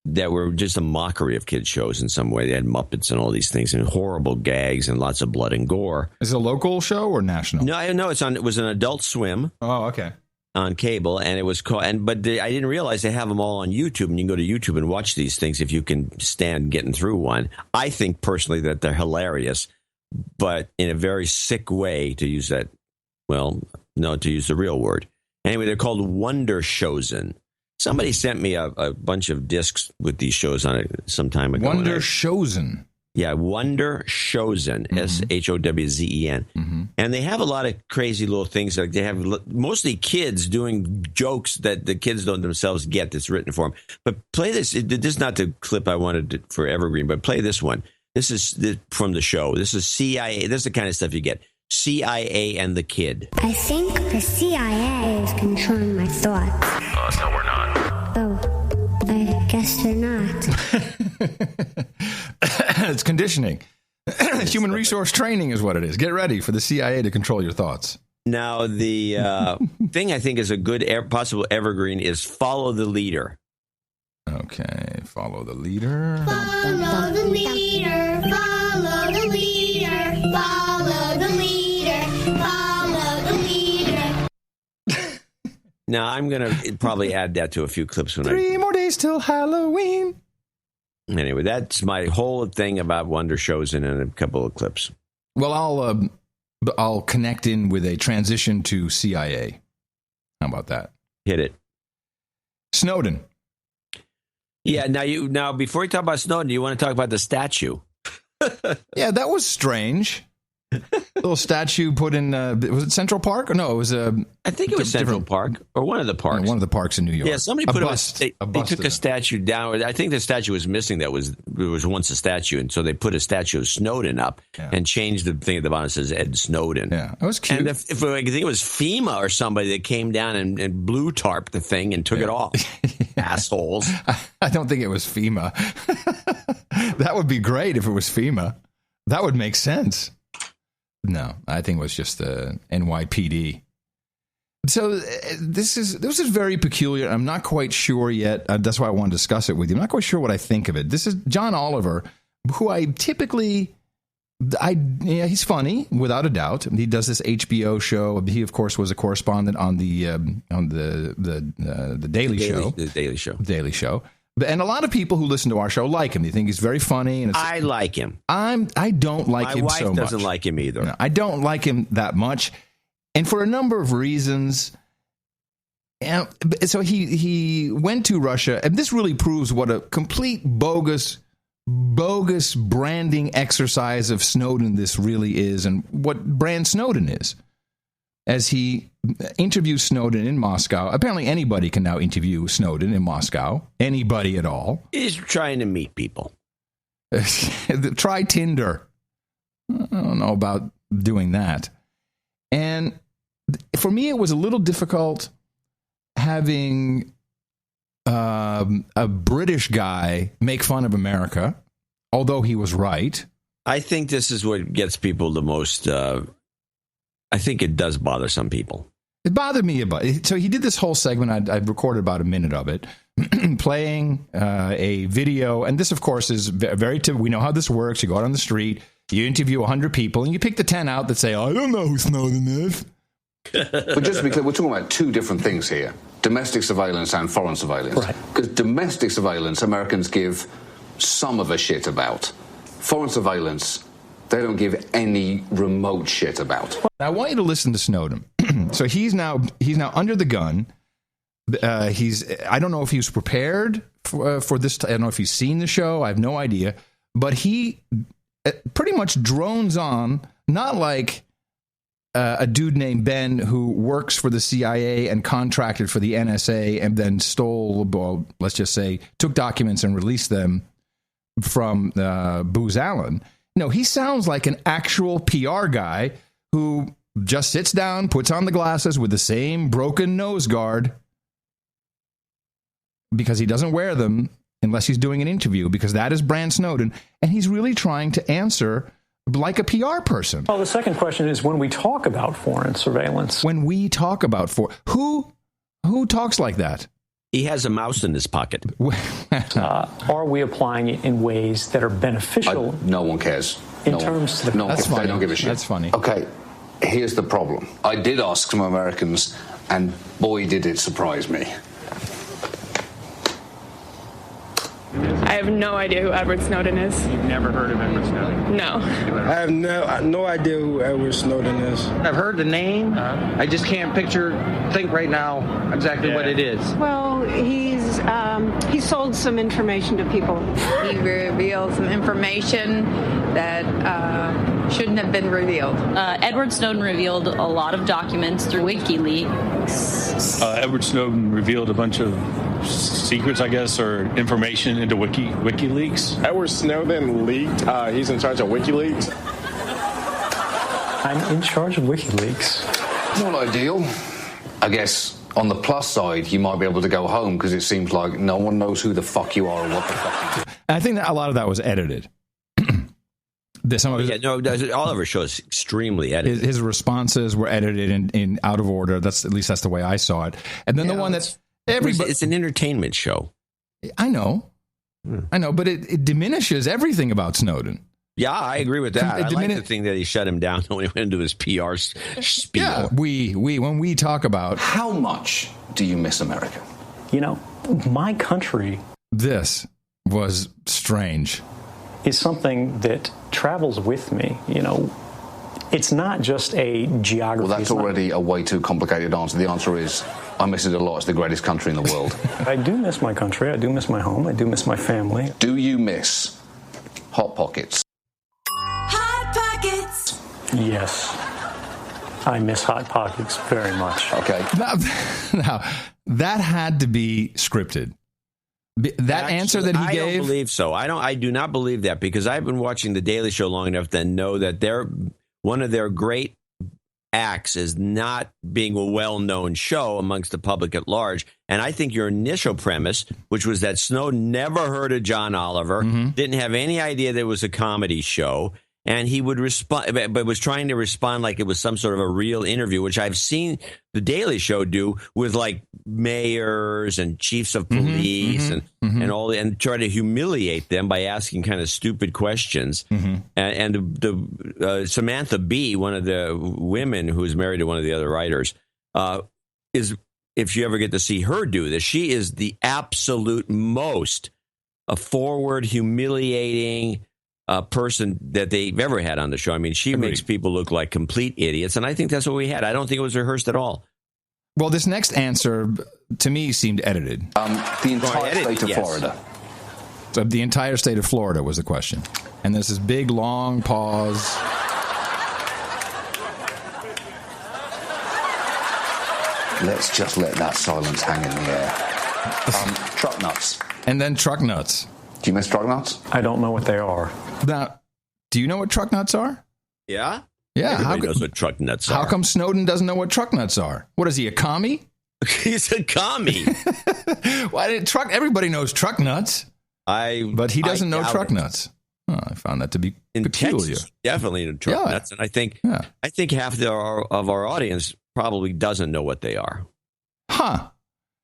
that were just a mockery of kids shows in some way. They had Muppets and all these things and horrible gags and lots of blood and gore. Is it a local show or national? No, it was an Adult Swim. Oh, okay. On cable, and it was called. I didn't realize they have them all on YouTube, and you can go to YouTube and watch these things if you can stand getting through one. I think personally that they're hilarious, but in a very sick way, to use that. Well, no, to use the real word. Anyway, they're called Wonder Chosen. Somebody sent me a bunch of discs with these shows on it some time ago. Wonder Chosen. Yeah, Wonder Chosen, SHOWZEN. Mm-hmm. And they have a lot of crazy little things. Like they have mostly kids doing jokes that the kids don't themselves get that's written for them. But play this. This is not the clip I wanted for Evergreen, but play this one. This is from the show. This is CIA. This is the kind of stuff you get. CIA and the Kid. I think the CIA is controlling my thoughts. No, we're not. Oh, I guess they're not. It's conditioning. Human resource training is what it is. Get ready for the CIA to control your thoughts. Now, the thing I think is a good possible evergreen is Follow the Leader. Okay, follow the leader. Follow the leader. Follow the leader. Follow the leader. Follow the leader. Now, I'm going to probably add that to a few clips. 3 more days till Halloween. Anyway, that's my whole thing about Wonder Chosen and a couple of clips. Well, I'll connect in with a transition to CIA. How about that? Hit it. Snowden. Yeah, now before you talk about Snowden, do you want to talk about the statue? Yeah, that was strange. Little statue put in, was it Central Park? Or no, it was I think it was Central Park or one of the parks. One of the parks in New York. Yeah, somebody put they took a statue down. I think the statue was missing. It was once a statue, and so they put a statue of Snowden up and changed the thing at the bottom that says Ed Snowden. Yeah, it was cute. And if I think it was FEMA or somebody that came down and blue tarped the thing and took it off. Assholes. I don't think it was FEMA. That would be great if it was FEMA. That would make sense. No, I think it was just the NYPD So this is very peculiar. I'm not quite sure yet. That's why I want to discuss it with you. I'm not quite sure what I think of it. This is John Oliver, who I typically... he's funny without a doubt. He does this HBO show. He, of course, was a correspondent on the Daily Show. The Daily Show. Daily Show. And a lot of people who listen to our show like him. They think he's very funny. And I like him. I don't like him so much. My wife doesn't like him either. No, I don't like him that much, and for a number of reasons. And so he went to Russia, and this really proves what a complete bogus branding exercise of Snowden this really is, and what brand Snowden is. As he interviews Snowden in Moscow, apparently anybody can now interview Snowden in Moscow, anybody at all. He's trying to meet people. Try Tinder. I don't know about doing that. And for me, it was a little difficult having a British guy make fun of America, although he was right. I think this is what gets people the most. I think it does bother some people. It bothered me about it. So he did this whole segment. I recorded about a minute of it, playing a video. And this, of course, is very typical. We know how this works. You go out on the street, you interview 100 people, and you pick the 10 out that say, I don't know who Snowden is. But just to be clear, we're talking about two different things here. Domestic surveillance and foreign surveillance. Right. Because domestic surveillance, Americans give some of a shit about. Foreign surveillance, they don't give any remote shit about. I want you to listen to Snowden. So he's now under the gun. I don't know if he was prepared for this. I don't know if he's seen the show. I have no idea. But he pretty much drones on, not like a dude named Ben who works for the CIA and contracted for the NSA and then stole, well, let's just say, took documents and released them from Booz Allen. No, he sounds like an actual PR guy who just sits down, puts on the glasses with the same broken nose guard because he doesn't wear them unless he's doing an interview, because that is Brand Snowden, and he's really trying to answer like a PR person. Well, the second question is when we talk about foreign surveillance. When we talk about who talks like that? He has a mouse in his pocket. Are we applying it in ways that are beneficial? No one cares. In terms of no one cares. They don't give a shit. That's funny. Okay, here's the problem. I did ask some Americans, and boy, did it surprise me. I have no idea who Edward Snowden is. You've never heard of Edward Snowden? No. I have no idea who Edward Snowden is. I've heard the name. I just can't think right now exactly what it is. Well, he sold some information to people. He revealed some information that shouldn't have been revealed. Edward Snowden revealed a lot of documents through WikiLeaks. Edward Snowden revealed a bunch of secrets, I guess, or information into WikiLeaks. Edward Snowden leaked. He's in charge of WikiLeaks. I'm in charge of WikiLeaks. Not ideal. I guess on the plus side, you might be able to go home because it seems like no one knows who the fuck you are or what the fuck you do. I think that a lot of that was edited. Oliver's show is extremely edited. His responses were edited in out of order. At least that's the way I saw it. And then the one that's it's an entertainment show. I know, but it diminishes everything about Snowden. Yeah, I agree with that. I like the thing that he shut him down when he went into his PR spiel. Yeah, when we talk about how much do you miss America? You know, my country. This was strange. Is something that travels with me. You know, it's not just a geography. Well, that's already a way too complicated answer. The answer is, I miss it a lot. It's the greatest country in the world. I do miss my country. I do miss my home. I do miss my family. Do you miss Hot Pockets? Hot Pockets! Yes. I miss Hot Pockets very much. Okay. Now that had to be scripted. That answer that he gave? I don't believe so. I do not believe that, because I've been watching The Daily Show long enough to know that one of their great acts is not being a well-known show amongst the public at large. And I think your initial premise, which was that Snowden never heard of John Oliver, didn't have any idea there was a comedy show, and he would respond, but was trying to respond like it was some sort of a real interview, which I've seen The Daily Show do with like mayors and chiefs of police and all, and try to humiliate them by asking kind of stupid questions. And the Samantha Bee, one of the women who's married to one of the other writers, is, if you ever get to see her do this, she is the absolute most forward, humiliating person that they've ever had on the show. I mean, she makes people look like complete idiots, and I think that's what we had. I don't think it was rehearsed at all. Well, this next answer, to me, seemed edited. The entire state of Florida. So the entire state of Florida was the question. And there's this big, long pause. Let's just let that silence hang in the air. Truck nuts. And then truck nuts. Do you miss truck nuts? I don't know what they are. Now, do you know what truck nuts are? Yeah? Yeah. Everybody knows what truck nuts are. How come Snowden doesn't know what truck nuts are? What is he, a commie? He's a commie. Why truck? Everybody knows truck nuts. But he doesn't know truck nuts. Oh, I found that to be peculiar. Texas, definitely truck nuts, and I think half of our audience probably doesn't know what they are. Huh.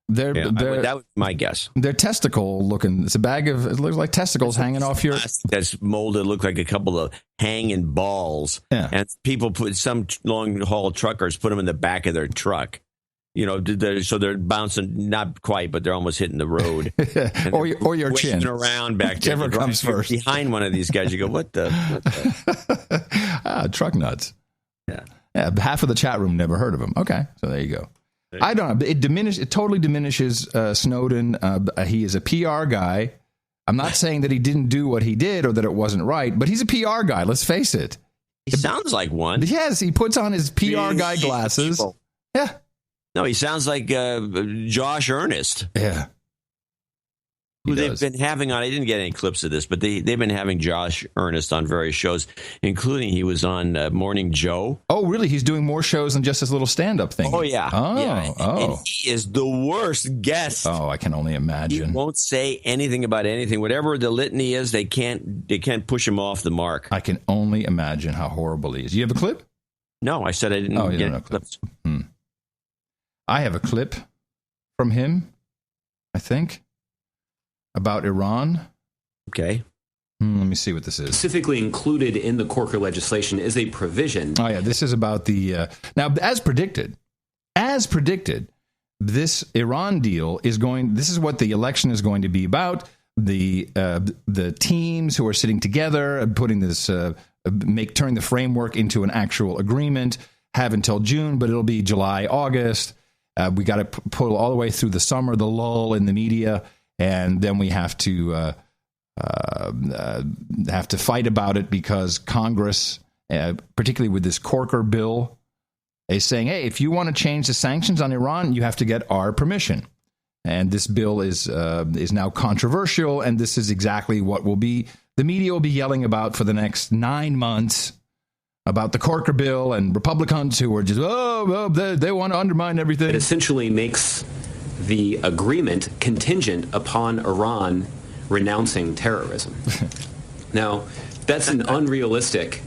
That was my guess. They're testicle looking. It's a bag of, it looks like testicles hanging off your. That's molded, look like a couple of hanging balls. Yeah. And people some long haul truckers put them in the back of their truck. You know, so they're bouncing, not quite, but they're almost hitting the road. or your chin. Around back there. Whichever comes first. Behind one of these guys, you go, what the? Truck nuts. Yeah. Half of the chat room never heard of him. Okay, so there you go. I don't know. It totally diminishes Snowden. He is a PR guy. I'm not saying that he didn't do what he did or that it wasn't right, but he's a PR guy. Let's face it. He sounds like one. Yes, he puts on his PR guy glasses. Yeah. No, he sounds like Josh Earnest. Yeah. Who they've been having on. I didn't get any clips of this, but they've been having Josh Earnest on various shows, including he was on Morning Joe. Oh, really? He's doing more shows than just this little stand-up thing. Oh, yeah. And he is the worst guest. Oh, I can only imagine. He won't say anything about anything. Whatever the litany is, they can't push him off the mark. I can only imagine how horrible he is. You have a clip? No, I said I didn't get clips. I have a clip from him, I think, about Iran. Okay. Let me see what this is. Specifically included in the Corker legislation is a provision. Oh, yeah. This is about the... now, as predicted, this Iran deal is going... This is what the election is going to be about. The teams who are sitting together, putting this... turn the framework into an actual agreement, have until June, but it'll be July, August. We got to pull all the way through the summer, the lull in the media, and then we have to fight about it because Congress, particularly with this Corker bill, is saying, hey, if you want to change the sanctions on Iran, you have to get our permission. And this bill is now controversial, and this is exactly what the media will be yelling about for the next 9 months. About the Corker bill and Republicans who are just, they want to undermine everything. It essentially makes the agreement contingent upon Iran renouncing terrorism. Now, that's an unrealistic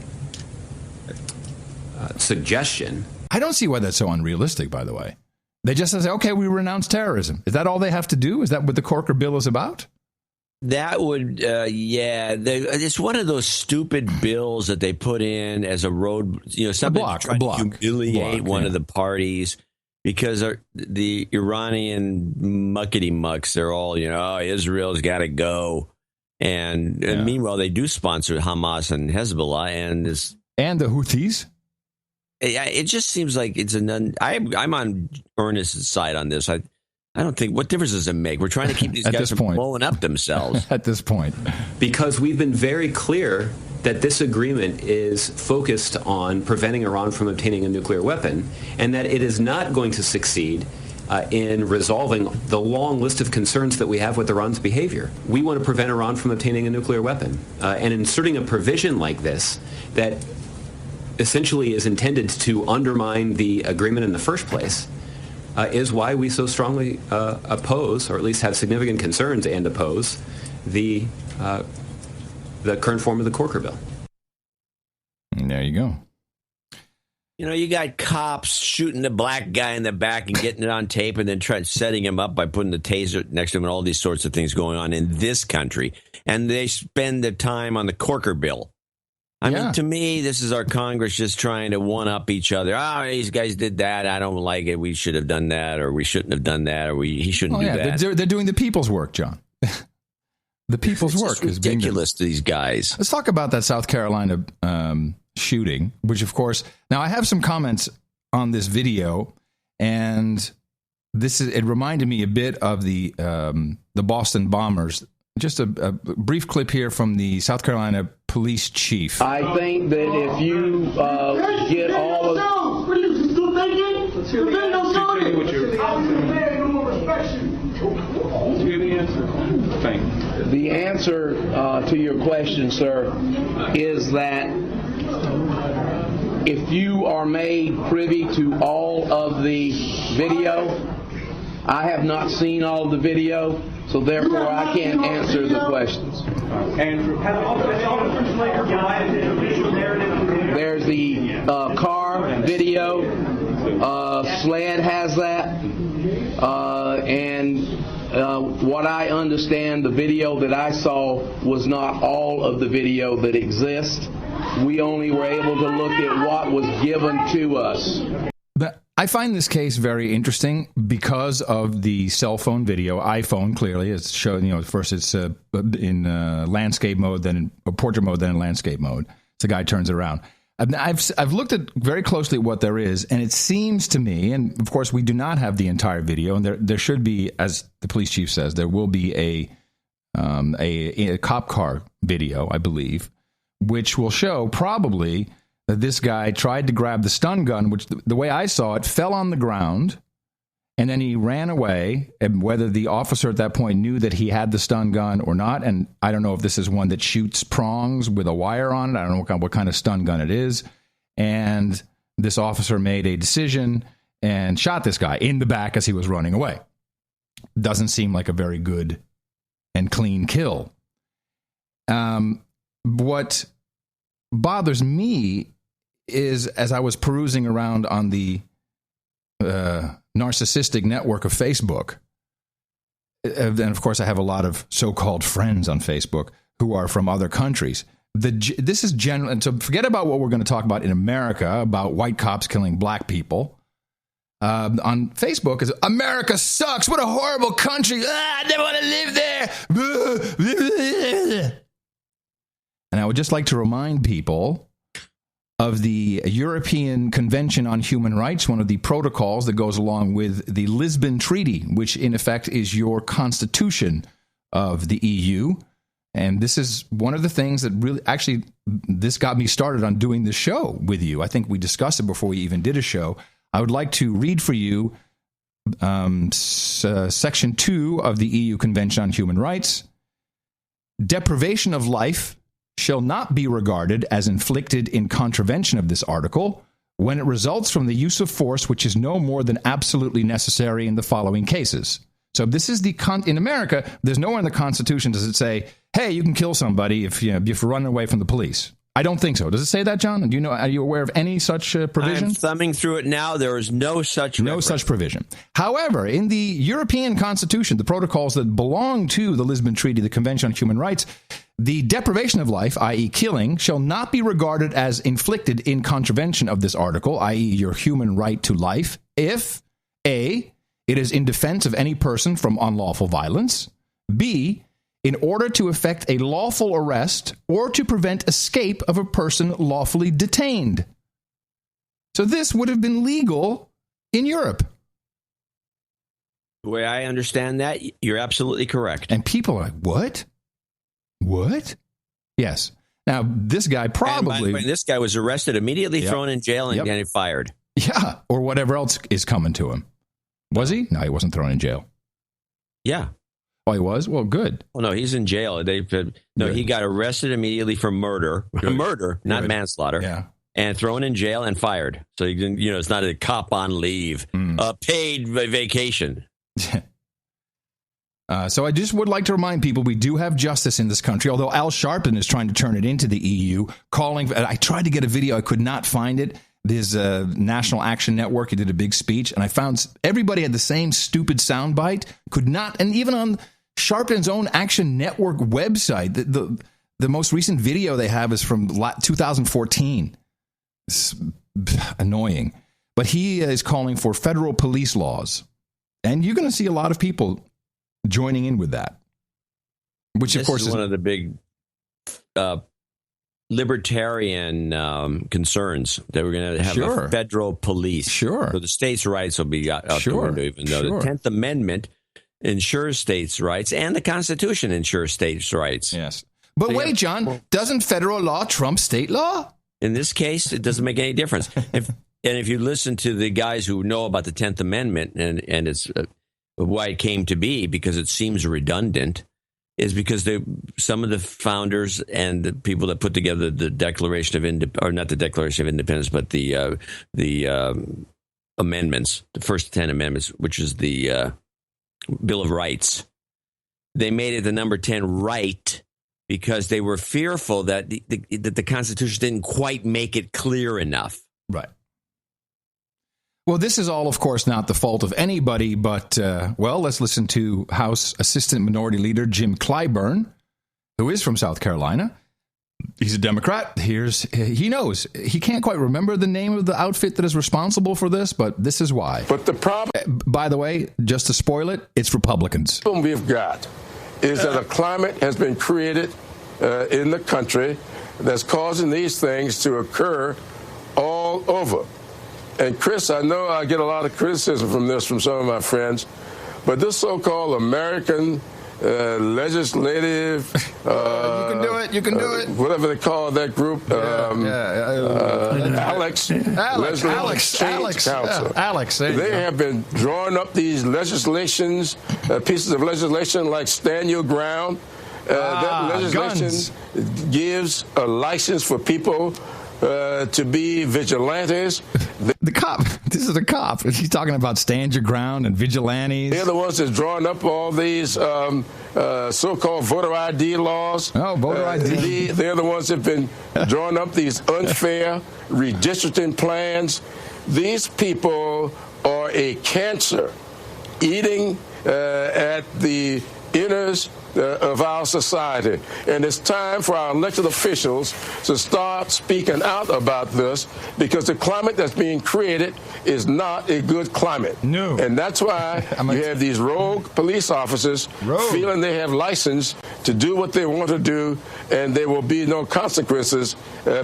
suggestion. I don't see why that's so unrealistic, by the way. They just say, okay, we renounce terrorism. Is that all they have to do? Is that what the Corker bill is about? That would, it's one of those stupid bills that they put in as a road, something to try to humiliate one of the parties because the Iranian muckety mucks, they're all, Israel's got to go. And meanwhile, they do sponsor Hamas and Hezbollah and the Houthis. It just seems like it's I'm on Ernest's side on this. I don't think, what difference does it make? We're trying to keep these guys from blowing up themselves. At this point. Because we've been very clear that this agreement is focused on preventing Iran from obtaining a nuclear weapon, and that it is not going to succeed in resolving the long list of concerns that we have with Iran's behavior. We want to prevent Iran from obtaining a nuclear weapon. And inserting a provision like this that essentially is intended to undermine the agreement in the first place is why we so strongly oppose, or at least have significant concerns and oppose, the current form of the Corker bill. There you go. You know, you got cops shooting the black guy in the back and getting it on tape and then setting him up by putting the taser next to him and all these sorts of things going on in this country. And they spend the time on the Corker bill. I mean, to me, this is our Congress just trying to one-up each other. These guys did that. I don't like it. We should have done that, or we shouldn't have done that, or he shouldn't do that. They're doing the people's work, John. The people's work is ridiculous to these guys. Let's talk about that South Carolina shooting, which, of course, now I have some comments on this video, and it reminded me a bit of the Boston bombers. Just a brief clip here from the South Carolina police chief. I think that if you get all of... The answer to your question, sir, is that if you are made privy to all of the video, I have not seen all of the video, so therefore I can't answer the questions. There's the car video. SLED has that. And what I understand, the video that I saw was not all of the video that exists. We only were able to look at what was given to us. I find this case very interesting because of the cell phone video. iPhone, clearly, it's showing, first it's in landscape mode, then in portrait mode, then in landscape mode. So the guy turns it around. I've looked at very closely what there is, and it seems to me, and of course we do not have the entire video, and there should be, as the police chief says, there will be a cop car video, I believe, which will show probably that this guy tried to grab the stun gun, which the way I saw it fell on the ground, and then he ran away. And whether the officer at that point knew that he had the stun gun or not, and I don't know if this is one that shoots prongs with a wire on it. I don't know what kind of stun gun it is. And this officer made a decision and shot this guy in the back as he was running away. Doesn't seem like a very good and clean kill. What bothers me is, as I was perusing around on the narcissistic network of Facebook, and of course I have a lot of so-called friends on Facebook who are from other countries. This is general, and so forget about what we're going to talk about in America, about white cops killing black people. On Facebook is America sucks. What a horrible country. I never want to live there. And I would just like to remind people of the European Convention on Human Rights, one of the protocols that goes along with the Lisbon Treaty, which in effect is your constitution of the EU. And this is one of the things that really, actually, this got me started on doing this show with you. I think we discussed it before we even did a show. I would like to read for you Section 2 of the EU Convention on Human Rights. Deprivation of life shall not be regarded as inflicted in contravention of this article when it results from the use of force which is no more than absolutely necessary in the following cases. So this is in America, there's nowhere in the Constitution does it say, hey, you can kill somebody if you're running away from the police. I don't think so. Does it say that, John? Do you know? Are you aware of any such provision? I'm thumbing through it now. There is no such provision. However, in the European Constitution, the protocols that belong to the Lisbon Treaty, the Convention on Human Rights, the deprivation of life, i.e. killing, shall not be regarded as inflicted in contravention of this article, i.e. your human right to life, if A, it is in defense of any person from unlawful violence, B, in order to effect a lawful arrest or to prevent escape of a person lawfully detained. So this would have been legal in Europe. The way I understand that, you're absolutely correct. And people are like, what? What? Yes. Now, this guy probably... When this guy was arrested, immediately thrown in jail and getting fired. Yeah, or whatever else is coming to him. Was he? No, he wasn't thrown in jail. Yeah. Oh, he was? Well, good. Well, no, he's in jail. He got arrested immediately for murder. Murder, not manslaughter. Yeah. And thrown in jail and fired. So, it's not a cop on leave. Paid vacation. So I just would like to remind people we do have justice in this country, although Al Sharpton is trying to turn it into the EU, I tried to get a video. I could not find it. There's a National Action Network. He did a big speech, and I found everybody had the same stupid soundbite. Could not, and even on Sharpton's own Action Network website, the most recent video they have is from 2014. It's annoying. But he is calling for federal police laws. And you're going to see a lot of people joining in with that. Which, of course, is one of the big libertarian concerns that we're going to have a federal police. Sure. So the states' rights will be out the window, even though the 10th Amendment ensures states' rights and the Constitution ensures states' rights. Yes. But so wait, John, doesn't federal law trump state law? In this case, it doesn't make any difference. If you listen to the guys who know about the 10th Amendment and it's why it came to be, because it seems redundant, is because some of the founders and the people that put together the Declaration of Independence, or not the Declaration of Independence, but the amendments, the first 10 amendments, which is the Bill of Rights, they made it the number 10 right because they were fearful that the Constitution didn't quite make it clear enough. Right. Well, this is all, of course, not the fault of anybody, but, let's listen to House Assistant Minority Leader Jim Clyburn, who is from South Carolina. He's a Democrat. He knows. He can't quite remember the name of the outfit that is responsible for this, but this is why. But the problem... By the way, just to spoil it, it's Republicans. The problem we've got is that a climate has been created in the country that's causing these things to occur all over. And Chris, I know I get a lot of criticism from some of my friends, but this so-called American legislative... You can do it. Whatever they call that group. Alex Council. Alex. They have been drawing up these legislations, pieces of legislation like Stand Your Ground. That legislation gives a license for people to be vigilantes. The cop. This is a cop. He's talking about stand your ground and vigilantes. They're the ones that's drawing up all these so-called voter ID laws. Oh, voter ID. They're the ones that have been drawing up these unfair redistricting plans. These people are a cancer eating at the inners of our society. And it's time for our elected officials to start speaking out about this, because the climate that's being created is not a good climate. No. And that's why you have these rogue police officers feeling they have license to do what they want to do, and there will be no consequences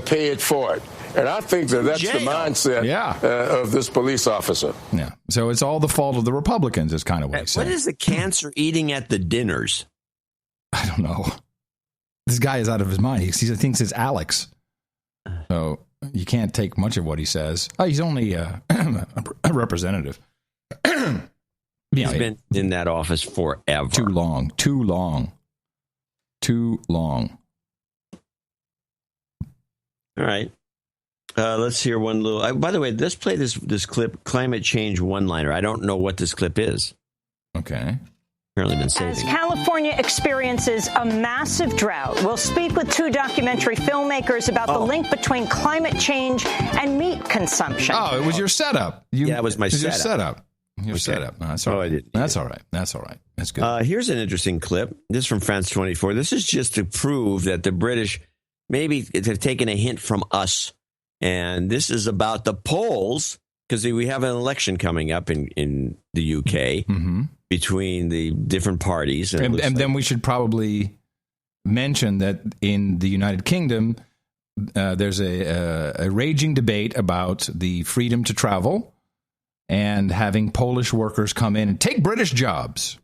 paid for it. And I think that's the mindset of this police officer. Yeah. So it's all the fault of the Republicans is kind of what he's saying. What is the cancer eating at the dinners? I don't know. This guy is out of his mind. He thinks it's Alex. So you can't take much of what he says. Oh, he's only a representative. He's been in that office forever. Too long. All right. Let's hear one little... by the way, let's play this clip, climate change one-liner. I don't know what this clip is. Okay. Apparently been saving. As California experiences a massive drought, we'll speak with two documentary filmmakers about the link between climate change and meat consumption. Oh, it was your setup. That was my setup. Your setup. No, that's all right. That's all right. That's good. Here's an interesting clip. This is from France 24. This is just to prove that the British maybe have taken a hint from us. And this is about the polls, because we have an election coming up in the UK between the different parties. And then we should probably mention that in the United Kingdom, there's a raging debate about the freedom to travel and having Polish workers come in and take British jobs.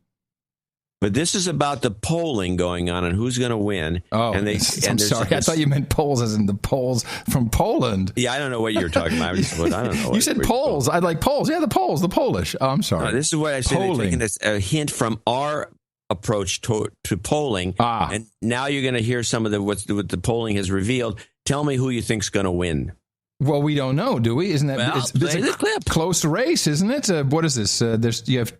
But this is about the polling going on and who's going to win. Oh, I'm sorry. I thought you meant polls as in the Poles from Poland. Yeah, I don't know what you're talking about. I don't know. You said polls. I like polls. Yeah, the polls, the Polish. Oh, I'm sorry. No, this is what I said. They're taking a hint from our approach to polling. And now you're going to hear some of what the polling has revealed. Tell me who you think's going to win. Well, we don't know, do we? Isn't that play the clip. Close race, isn't it? What is this? You have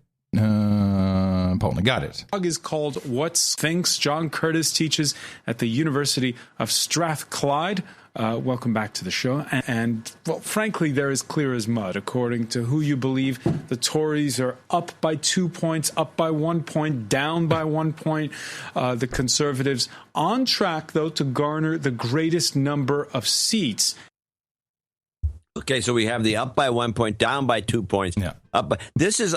John Polney. Got it. The blog is called What Thinks. John Curtis teaches at the University of Strathclyde. Welcome back to the show. And, well, frankly, they're as clear as mud. According to who you believe, the Tories are up by 2 points, up by 1 point, down by 1 point. The Conservatives on track, though, to garner the greatest number of seats. Okay, so we have the up by 1 point, down by 2 points. Yeah. This is,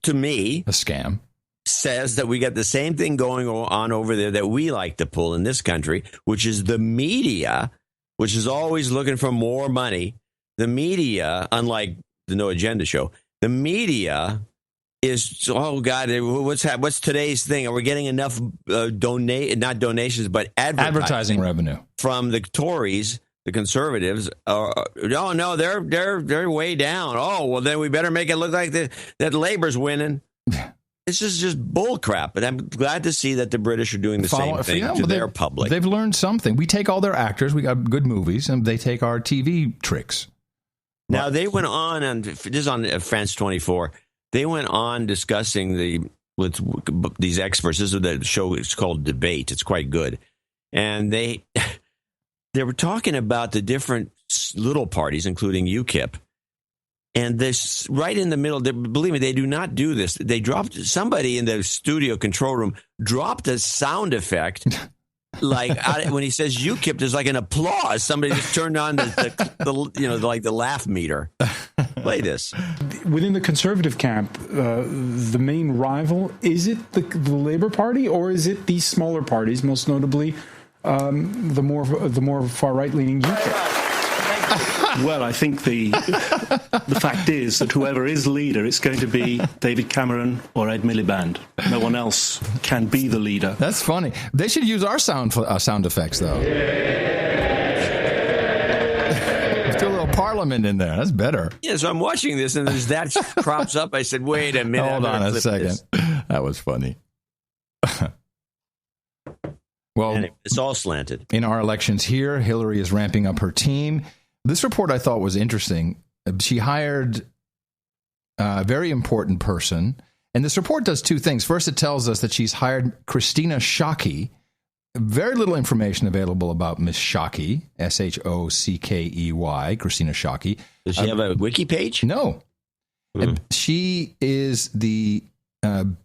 to me, a scam. Says that we got the same thing going on over there that we like to pull in this country, which is the media, which is always looking for more money. The media, unlike the No Agenda show, the media is, oh God, what's today's thing? Are we getting enough not donations, but advertising revenue from the Tories, the Conservatives? No, they're way down. Oh, well, then we better make it look like that Labor's winning. This is just bull crap, and I'm glad to see that the British are doing the same thing to their public. They've learned something. We take all their actors, we got good movies, and they take our TV tricks. Now, they went on this is on France 24, they went on discussing with these experts. This is the show, it's called Debate. It's quite good. And they were talking about the different little parties, including UKIP. And this right in the middle, believe me, they do not do this. They dropped, somebody in the studio control room dropped a sound effect. Like when he says UKIP, there's like an applause. Somebody just turned on the laugh meter. Play this. Within the Conservative camp, the main rival, is it the Labour Party, or is it these smaller parties, most notably the more far right leaning UKIP? Well, I think the fact is that whoever is leader, it's going to be David Cameron or Ed Miliband. No one else can be the leader. That's funny. They should use our sound effects, though. Let's do a little Parliament in there. That's better. Yeah, so I'm watching this, and as that crops up, I said, wait a minute. Hold on a second. That was funny. Well, anyway, it's all slanted. In our elections here, Hillary is ramping up her team. This report I thought was interesting. She hired a very important person. And this report does two things. First, it tells us that she's hired Christina Shockey. Very little information available about Miss Shockey, Shockey, Christina Shockey. Does she have a wiki page? No. She is the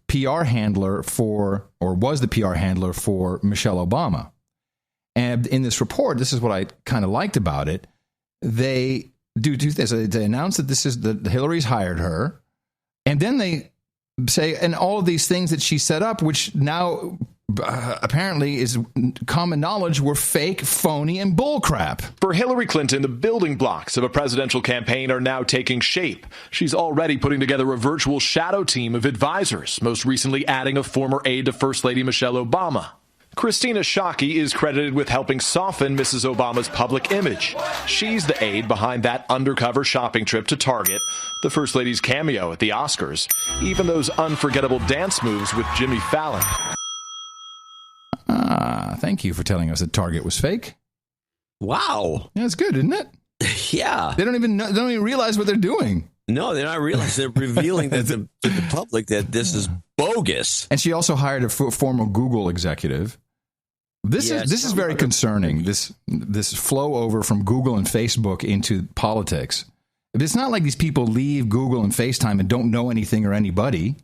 PR handler was the PR handler for Michelle Obama. And in this report, this is what I kind of liked about it. They do this. They announce that Hillary's hired her, and then they say, and all of these things that she set up, which now apparently is common knowledge, were fake, phony, and bullcrap. For Hillary Clinton, the building blocks of a presidential campaign are now taking shape. She's already putting together a virtual shadow team of advisors, most recently adding a former aide to First Lady Michelle Obama. Christina Shockey is credited with helping soften Mrs. Obama's public image. She's the aide behind that undercover shopping trip to Target, the First Lady's cameo at the Oscars, even those unforgettable dance moves with Jimmy Fallon. Thank you for telling us that Target was fake. Wow. Yeah, it's good, isn't it? Yeah. They don't even realize what they're doing. No, they're not realizing. They're revealing to the public that this is bogus. And she also hired a former Google executive. This is very concerning. This flow over from Google and Facebook into politics. It's not like these people leave Google and FaceTime and don't know anything or anybody.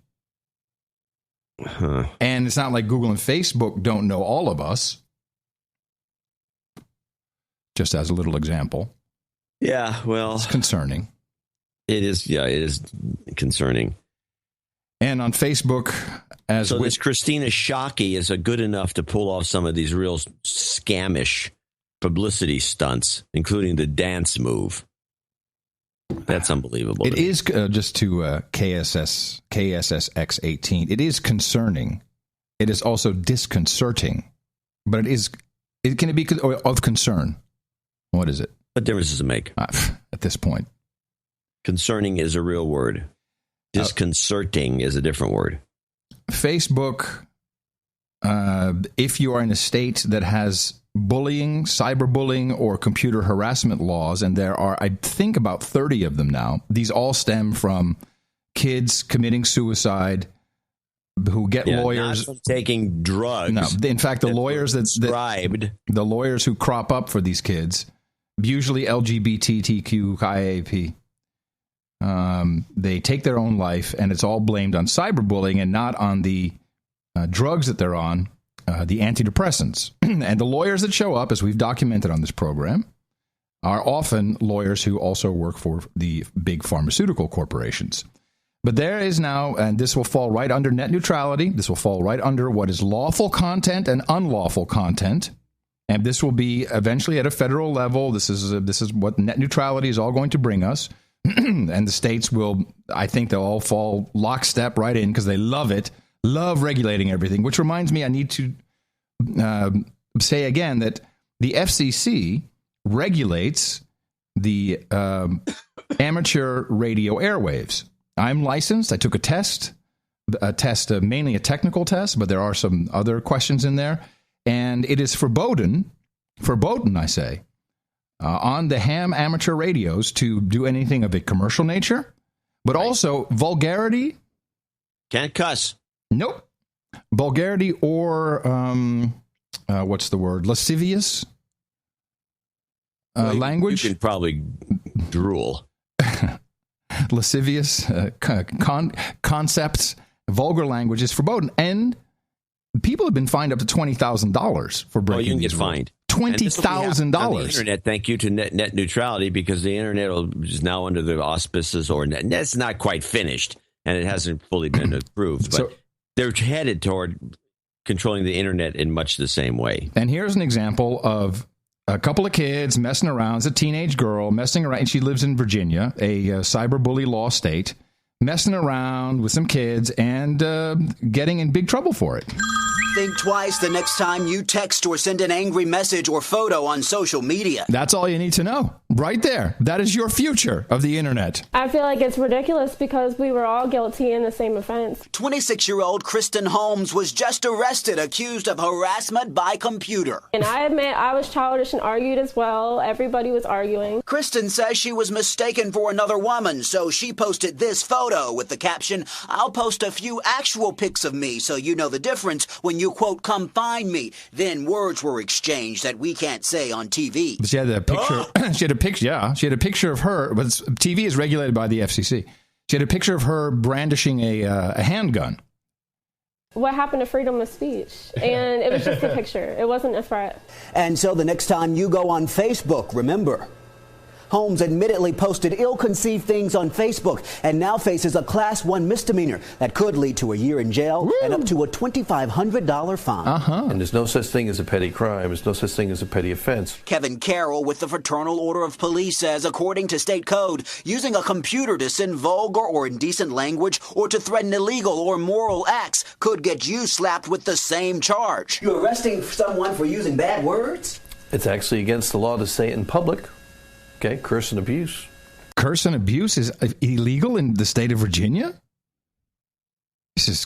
Huh. And it's not like Google and Facebook don't know all of us. Just as a little example. Yeah, well, it's concerning. It is. Yeah, it is concerning. And on Facebook, this Christina Shockey is good enough to pull off some of these real scamish publicity stunts, including the dance move. That's unbelievable. It is just to KSSX18. It is concerning. It is also disconcerting, but can it be of concern? What is it? What difference does it make at this point? Concerning is a real word. Disconcerting is a different word. Facebook, if you are in a state that has bullying, cyberbullying, or computer harassment laws, and there are, I think, about 30 of them now. These all stem from kids committing suicide who get lawyers not from taking drugs. No, in fact, the lawyers prescribed, the lawyers who crop up for these kids, usually LGBTQIAP, they take their own life, and it's all blamed on cyberbullying and not on the drugs that they're on, the antidepressants. And the lawyers that show up, as we've documented on this program, are often lawyers who also work for the big pharmaceutical corporations. But there is now, and this will fall right under net neutrality. This will fall right under what is lawful content and unlawful content. And this will be eventually at a federal level. This is what net neutrality is all going to bring us. And the states will, I think they'll all fall lockstep right in because they love it, love regulating everything. Which reminds me, I need to say again that the FCC regulates the amateur radio airwaves. I'm licensed. I took a test, mainly a technical test, but there are some other questions in there. And it is verboten, I say, on the ham amateur radios to do anything of a commercial nature, but also vulgarity. Can't cuss. Nope. Vulgarity or, what's the word? Lascivious language. You can probably drool. Lascivious concepts, vulgar language is verboten. And people have been fined up to $20,000 for breaking you can these get rules. fined. $20,000 on the internet. Thank you to net neutrality, because the internet is now under the auspices, or that's not quite finished, and it hasn't fully been approved. But they're headed toward controlling the internet in much the same way. And here's an example of a couple of kids messing around. It's a teenage girl messing around, and she lives in Virginia, a cyberbully law state, messing around with some kids and getting in big trouble for it. Think twice the next time you text or send an angry message or photo on social media. That's all you need to know. Right there. That is your future of the internet. I feel like it's ridiculous because we were all guilty in the same offense. 26-year-old Kristen Holmes was just arrested, accused of harassment by computer. And I admit I was childish and argued as well. Everybody was arguing. Kristen says she was mistaken for another woman, so she posted this photo with the caption, "I'll post a few actual pics of me so you know the difference when you, quote, come find me." Then words were exchanged that we can't say on TV. She had a picture. She had a picture. Yeah, she had a picture of her. But TV is regulated by the FCC. She had a picture of her brandishing a handgun. What happened to freedom of speech? And it was just a picture. It wasn't a threat. And so the next time you go on Facebook, remember, Holmes admittedly posted ill-conceived things on Facebook and now faces a Class 1 misdemeanor that could lead to a year in jail and up to a $2,500 fine. And there's no such thing as a petty crime. There's no such thing as a petty offense. Kevin Carroll with the Fraternal Order of Police says, according to state code, using a computer to send vulgar or indecent language or to threaten illegal or immoral acts could get you slapped with the same charge. You're arresting someone for using bad words? It's actually against the law to say it in public. Okay, curse and abuse. Curse and abuse is illegal in the state of Virginia? This is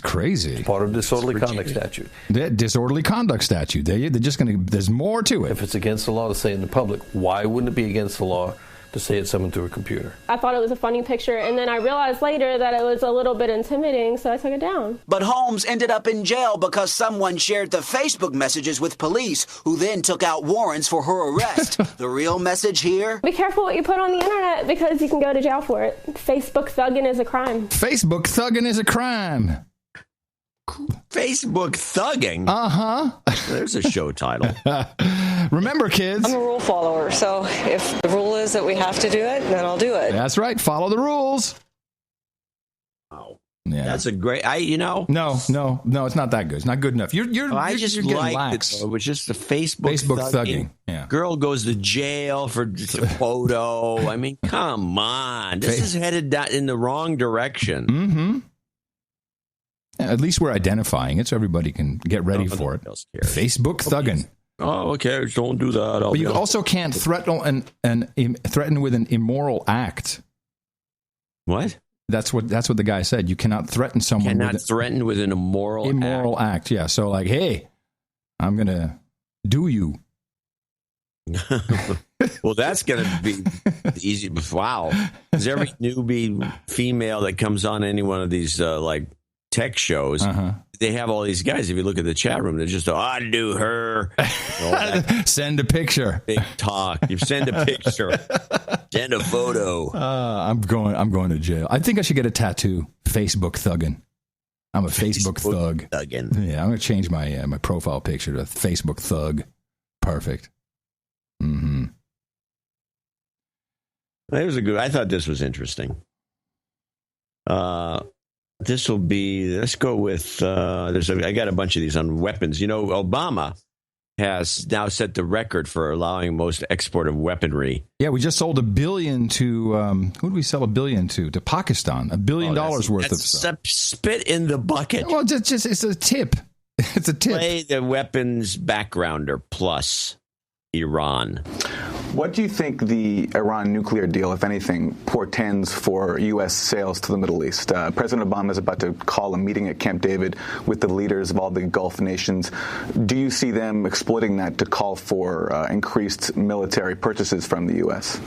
crazy. It's part of disorderly conduct statute. The disorderly conduct statute. They're just going to, there's more to it. If it's against the law to say it in the public, why wouldn't it be against the law to say it's someone through a computer? I thought it was a funny picture, and then I realized later that it was a little bit intimidating, so I took it down. But Holmes ended up in jail because someone shared the Facebook messages with police, who then took out warrants for her arrest. The real message here? Be careful what you put on the internet, because you can go to jail for it. Facebook thugging is a crime. Facebook thugging is a crime. Facebook thugging? There's a show title. Remember, kids. I'm a rule follower, so if the rule is that we have to do it, then I'll do it. That's right. Follow the rules. Wow. Yeah. That's a great, No, it's not that good. It's not good enough. You're getting lax. It was just the Facebook thugging. Yeah. Girl goes to jail for just a photo. I mean, come on. This is headed in the wrong direction. Mm-hmm. At least we're identifying it so everybody can get ready for it. Facebook thugging. Oh, okay. Don't do that. But you also can't threaten threaten with an immoral act. What? That's what the guy said. You cannot threaten someone. Threaten with an immoral act. Yeah. So like, hey, I'm gonna do you. Well, that's going to be easy. Wow. Because every newbie female that comes on any one of these tech shows, they have all these guys. If you look at the chat room, they're just, I do her. Send a picture. Big talk. You send a picture. Send a photo. I'm going to jail. I think I should get a tattoo. Facebook thuggin'. I'm a Facebook thug. Thuggin'. Yeah, I'm going to change my my profile picture to Facebook thug. Perfect. Mm-hmm. It was I thought this was interesting. This will be, let's go with, I got a bunch of these on weapons. Obama has now set the record for allowing most export of weaponry. Yeah, we just sold $1 billion to, who did we sell $1 billion to? To Pakistan. $1 billion worth of stuff. That's a spit in the bucket. Well, it's a tip. It's a tip. Play the weapons backgrounder plus Iran. What do you think the Iran nuclear deal, if anything, portends for U.S. sales to the Middle East? President Obama is about to call a meeting at Camp David with the leaders of all the Gulf nations. Do you see them exploiting that to call for increased military purchases from the U.S.?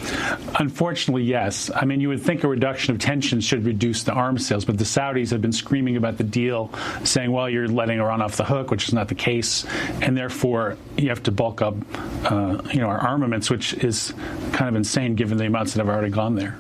Unfortunately, yes. I mean, you would think a reduction of tensions should reduce the arms sales, but the Saudis have been screaming about the deal, saying, well, you're letting Iran off the hook, which is not the case, and therefore you have to bulk up our armaments, which is kind of insane given the amounts that have already gone there.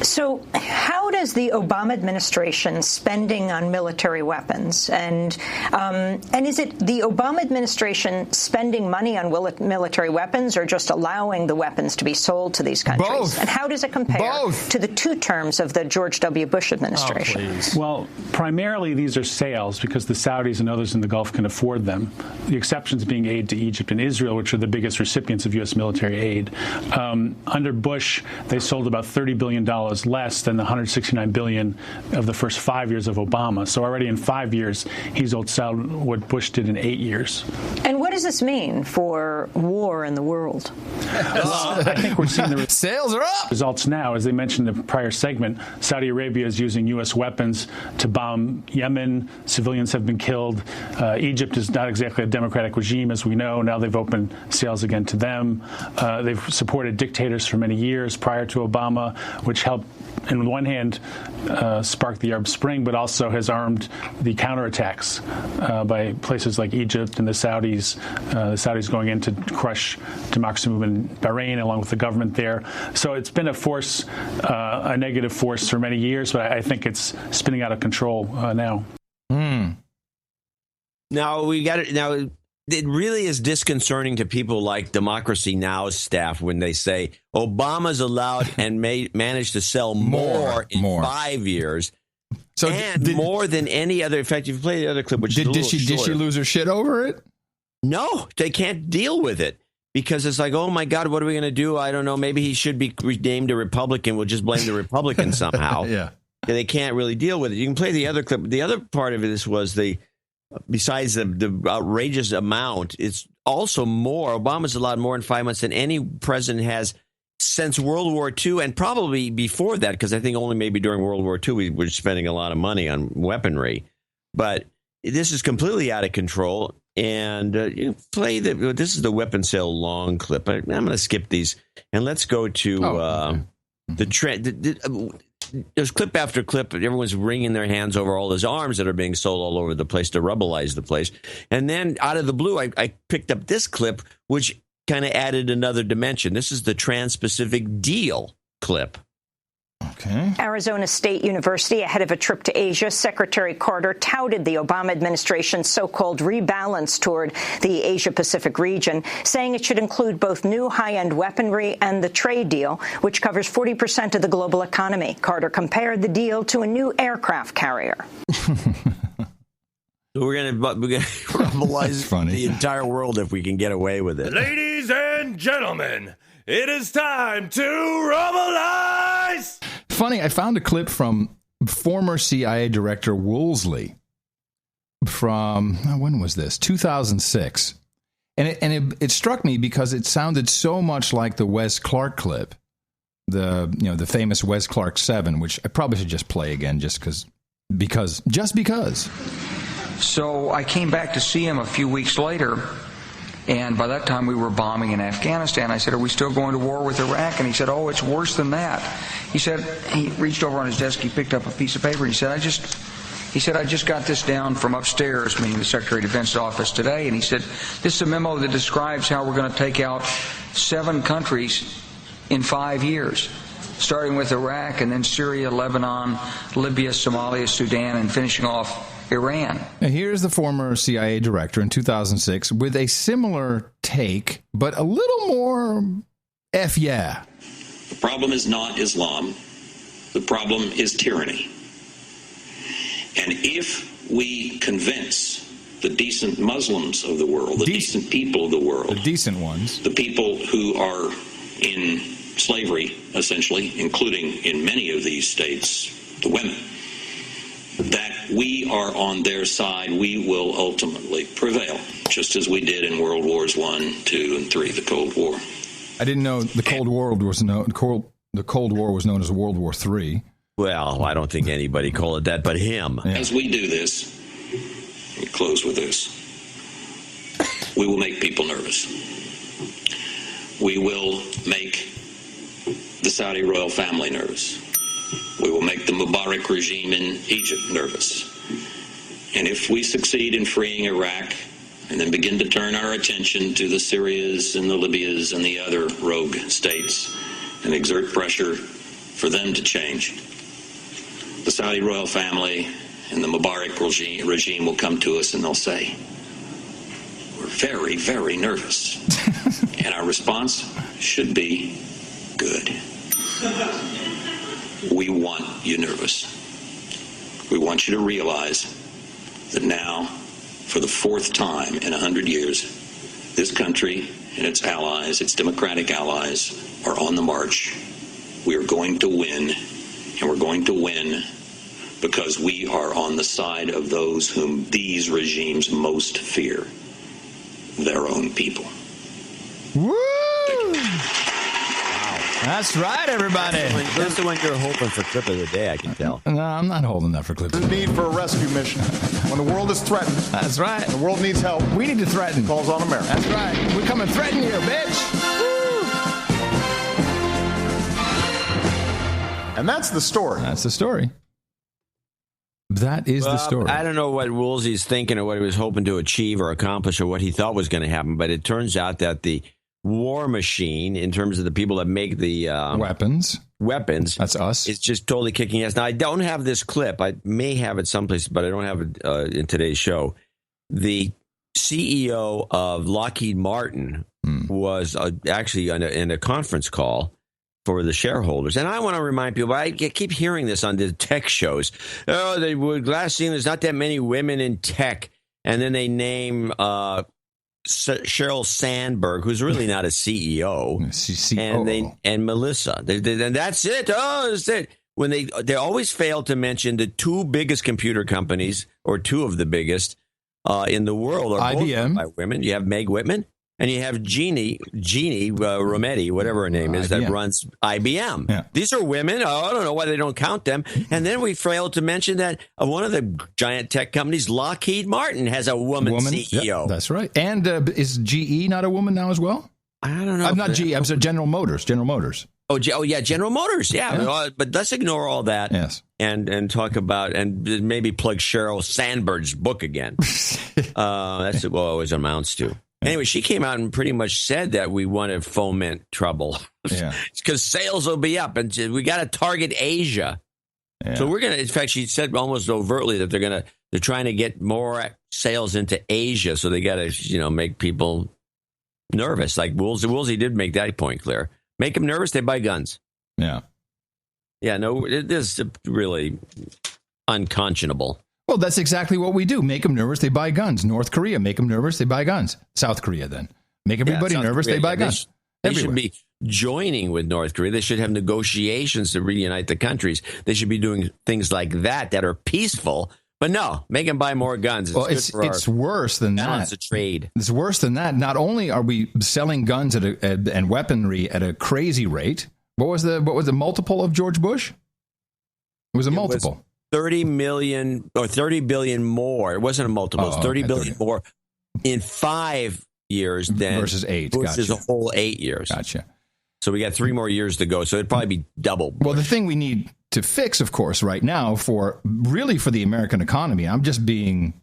So how does the Obama administration spending on military weapons, and is it the Obama administration spending money on military weapons or just allowing the weapons to be sold to these countries? Both. And how does it compare to the 2 terms of the George W. Bush administration? Well, primarily these are sales because the Saudis and others in the Gulf can afford them. The exceptions being aid to Egypt and Israel, which are the biggest recipients of U.S. military aid. Under Bush, they sold about $30 billion less than the $169 billion of the first 5 years of Obama. So already in 5 years, he's outsold what Bush did in 8 years. And what does this mean for war in the world? Well, I think we're seeing the sales are up. Results now. As they mentioned in the prior segment, Saudi Arabia is using U.S. weapons to bomb Yemen. Civilians have been killed. Egypt is not exactly a democratic regime, as we know. Now they've opened sales again to them. They've supported dictators for many years prior to Obama, which helped, on one hand, spark the Arab Spring, but also has armed the counterattacks by places like Egypt and the Saudis going in to crush democracy movement in Bahrain, along with the government there. So it's been a force, a negative force for many years, but I think it's spinning out of control now. Now, we got it. Now, it really is disconcerting to people like Democracy Now! Staff when they say Obama's allowed and managed to sell more in 5 years. So more than any other. In fact, if you play the other clip, which did she lose her shit over it? No, they can't deal with it because it's like, oh my God, what are we going to do? I don't know. Maybe he should be renamed a Republican. We'll just blame the Republican somehow. Yeah, they can't really deal with it. You can play the other clip. The other part of this was besides the outrageous amount, it's also more. Obama's allowed more in 5 months than any president has since World War II, and probably before that, because I think only maybe during World War II we were spending a lot of money on weaponry. But this is completely out of control. And you play this is the weapon sale long clip. I'm going to skip these, and let's go to the trend. There's clip after clip. Everyone's wringing their hands over all those arms that are being sold all over the place to rubbleize the place. And then out of the blue, I picked up this clip, which kind of added another dimension. This is the Trans-Pacific Deal clip. Okay. Arizona State University, ahead of a trip to Asia, Secretary Carter touted the Obama administration's so-called rebalance toward the Asia-Pacific region, saying it should include both new high-end weaponry and the trade deal, which covers 40% of the global economy. Carter compared the deal to a new aircraft carrier. We're going to rubbleize the entire world if we can get away with it. Ladies and gentlemen, it is time to rubbleize! Funny, I found a clip from former CIA Director Woolsey from, when was this? 2006. And it struck me because it sounded so much like the Wes Clark clip, the famous Wes Clark 7, which I probably should just play again just because. So I came back to see him a few weeks later, and by that time we were bombing in Afghanistan. I said, are we still going to war with Iraq? And he said, oh, it's worse than that. He said, he reached over on his desk, he picked up a piece of paper, and he said, He said, I just got this down from upstairs, meaning the Secretary of Defense's office today, and he said, this is a memo that describes how we're going to take out 7 countries in 5 years, starting with Iraq and then Syria, Lebanon, Libya, Somalia, Sudan, and finishing off Iran. Now, here's the former CIA director in 2006 with a similar take, but a little more F yeah. The problem is not Islam. The problem is tyranny. And if we convince the decent Muslims of the world, the decent people of the world, the decent ones, the people who are in slavery, essentially, including in many of these states, the women, that we are on their side, we will ultimately prevail, just as we did in World Wars I, II, and III, the Cold War. I didn't know the Cold War was known as World War III. Well, I don't think anybody called it that but him. Yeah. As we do this, we close with this. We will make people nervous. We will make the Saudi royal family nervous. We will make the Mubarak regime in Egypt nervous. And if we succeed in freeing Iraq and then begin to turn our attention to the Syrias and the Libyas and the other rogue states and exert pressure for them to change, the Saudi royal family and the Mubarak regime will come to us and they'll say, we're very, very nervous. And our response should be good. We want you nervous. We want you to realize that now, for the 4th time in 100 years, this country and its allies, its democratic allies, are on the march. We are going to win, and we're going to win because we are on the side of those whom these regimes most fear, their own people. Woo! That's right, everybody. That's the one you're hoping for clip of the day, I can tell. No, I'm not holding that for clip of the day. The need for a rescue mission. When the world is threatened. That's right. The world needs help. We need to threaten. Calls on America. That's right. We come and threaten you, bitch. Woo! And that's the story. That's the story. That is the story. I don't know what Woolsey's thinking or what he was hoping to achieve or accomplish or what he thought was going to happen, but it turns out that the war machine, in terms of the people that make the weapons, that's us, it's just totally kicking ass. Now, I don't have this clip. I may have it someplace, but I don't have it in today's show. The CEO of Lockheed Martin was actually in a conference call for the shareholders. And I want to remind people, I keep hearing this on the tech shows. Oh, they would last seen there's not that many women in tech. And then they name Sheryl Sandberg, who's really not a CEO, and Melissa. And that's it. Oh, that's it. When they always fail to mention the 2 biggest computer companies, or 2 of the biggest in the world, are IBM both by women. You have Meg Whitman. And you have Jeannie Rometty, whatever her name is, that runs IBM. Yeah. These are women. Oh, I don't know why they don't count them. And then we failed to mention that one of the giant tech companies, Lockheed Martin, has a woman CEO. Yep, that's right. And is GE not a woman now as well? I don't know. I'm not GE. I'm sorry, General Motors. Oh, yeah, General Moters. Yeah. But let's ignore all that. Yes. And talk about, and maybe plug Sheryl Sandberg's book again. That's what it always amounts to. Anyway, she came out and pretty much said that we want to foment trouble because sales will be up, and we got to target Asia. Yeah. So we're gonna. In fact, she said almost overtly that they're trying to get more sales into Asia, so they got to make people nervous. Like Woolsey did make that point clear. Make them nervous, they buy guns. Yeah. No, it is really unconscionable. Well, that's exactly what we do. Make them nervous, they buy guns. North Korea, make them nervous, they buy guns. South Korea, then. Make everybody nervous, they buy guns. They should be joining with North Korea. They should have negotiations to reunite the countries. They should be doing things like that are peaceful. But no, make them buy more guns. It's worse than that. It's a trade. It's worse than that. Not only are we selling guns and weaponry at a crazy rate. What was the multiple of George Bush? It was a multiple. 30 million or 30 billion more. It wasn't a multiple. It's 30 billion more in 5 years than versus 8. Bush is a whole 8 years. Gotcha. So we got 3 more years to go. So it'd probably be double Bush. Well, the thing we need to fix, of course, right now for the American economy, I'm just being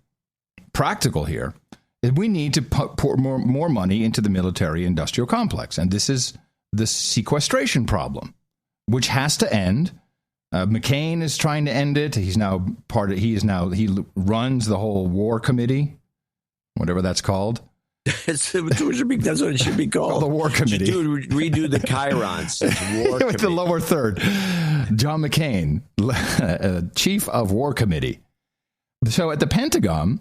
practical here, is we need to pour more money into the military-industrial complex. And this is the sequestration problem, which has to end. McCain is trying to end it. He runs the whole war committee, whatever that's called. That's what it should be called. The war committee. Redo the chyrons. War with the lower third. John McCain, chief of war committee. So at the Pentagon,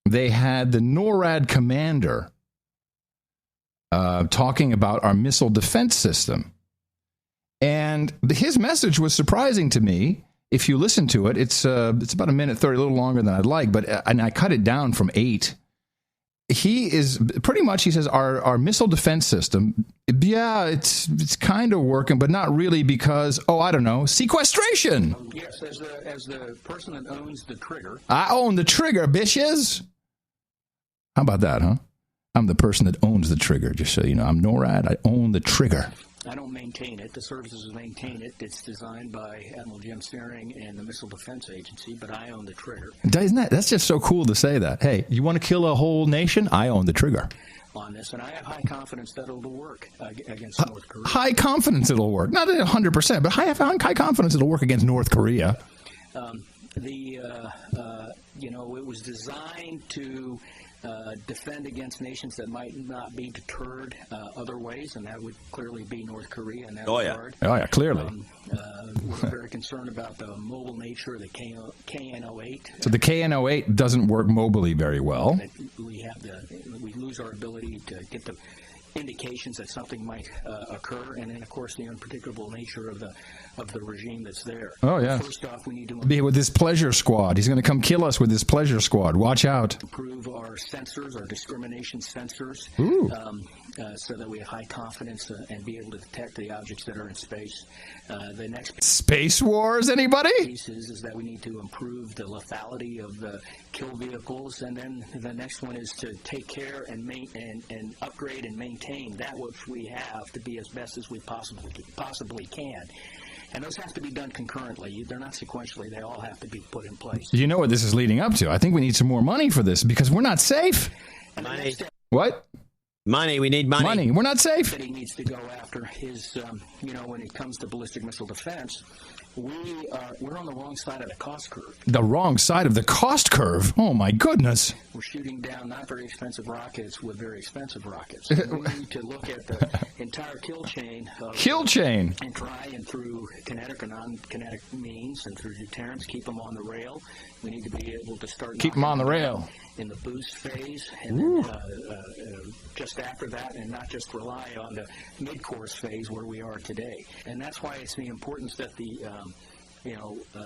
they had the NORAD commander talking about our missile defense system. And his message was surprising to me. If you listen to it, it's about a minute 30, a little longer than I'd like, and I cut it down from 8. He is pretty much, he says, our missile defense system, yeah, it's kind of working, but not really because, I don't know, sequestration. Yes, as the person that owns the trigger. I own the trigger, bitches. How about that, huh? I'm the person that owns the trigger, just so you know. I'm NORAD. I own the trigger. I don't maintain it. The services maintain it. It's designed by Admiral Jim Steering and the Missile Defense Agency, but I own the trigger. That's just so cool to say that. Hey, you want to kill a whole nation? I own the trigger. On this, and I have high confidence that it'll work against North Korea. High confidence it'll work. Not 100%, but high confidence it'll work against North Korea. It was designed to defend against nations that might not be deterred other ways, and that would clearly be North Korea in that regard. Oh, yeah, clearly. We're very concerned about the mobile nature of the KN-08. So the KN-08 doesn't work mobily very well. We lose our ability to get the indications that something might occur, and then, of course, the unpredictable nature of the regime that's there. Oh, yeah. First off, we need to be with this pleasure squad. He's going to come kill us with this pleasure squad. Watch out. Improve our sensors, our discrimination sensors, so that we have high confidence and be able to detect the objects that are in space. The next Space Wars, anybody? piece is that we need to improve the lethality of the kill vehicles, and then the next one is to take care and upgrade and maintain that which we have to be as best as we possibly can. And those have to be done concurrently. They're not sequentially. They all have to be put in place. You know what this is leading up to. I think we need some more money for this because we're not safe. Money. What? Money. We need money. We're not safe. That he needs to go after his, when it comes to ballistic missile defense, we're on the wrong side of the cost curve. The wrong side of the cost curve? Oh, my goodness. We're shooting down not very expensive rockets with very expensive rockets. We need to look at the entire kill chain. And try and through kinetic or non-kinetic means and through deterrence, keep them on the rail. We need to be able to start keep them on the rail in the boost phase, and then just after that, and not just rely on the mid-course phase where we are today. And that's why it's the importance that the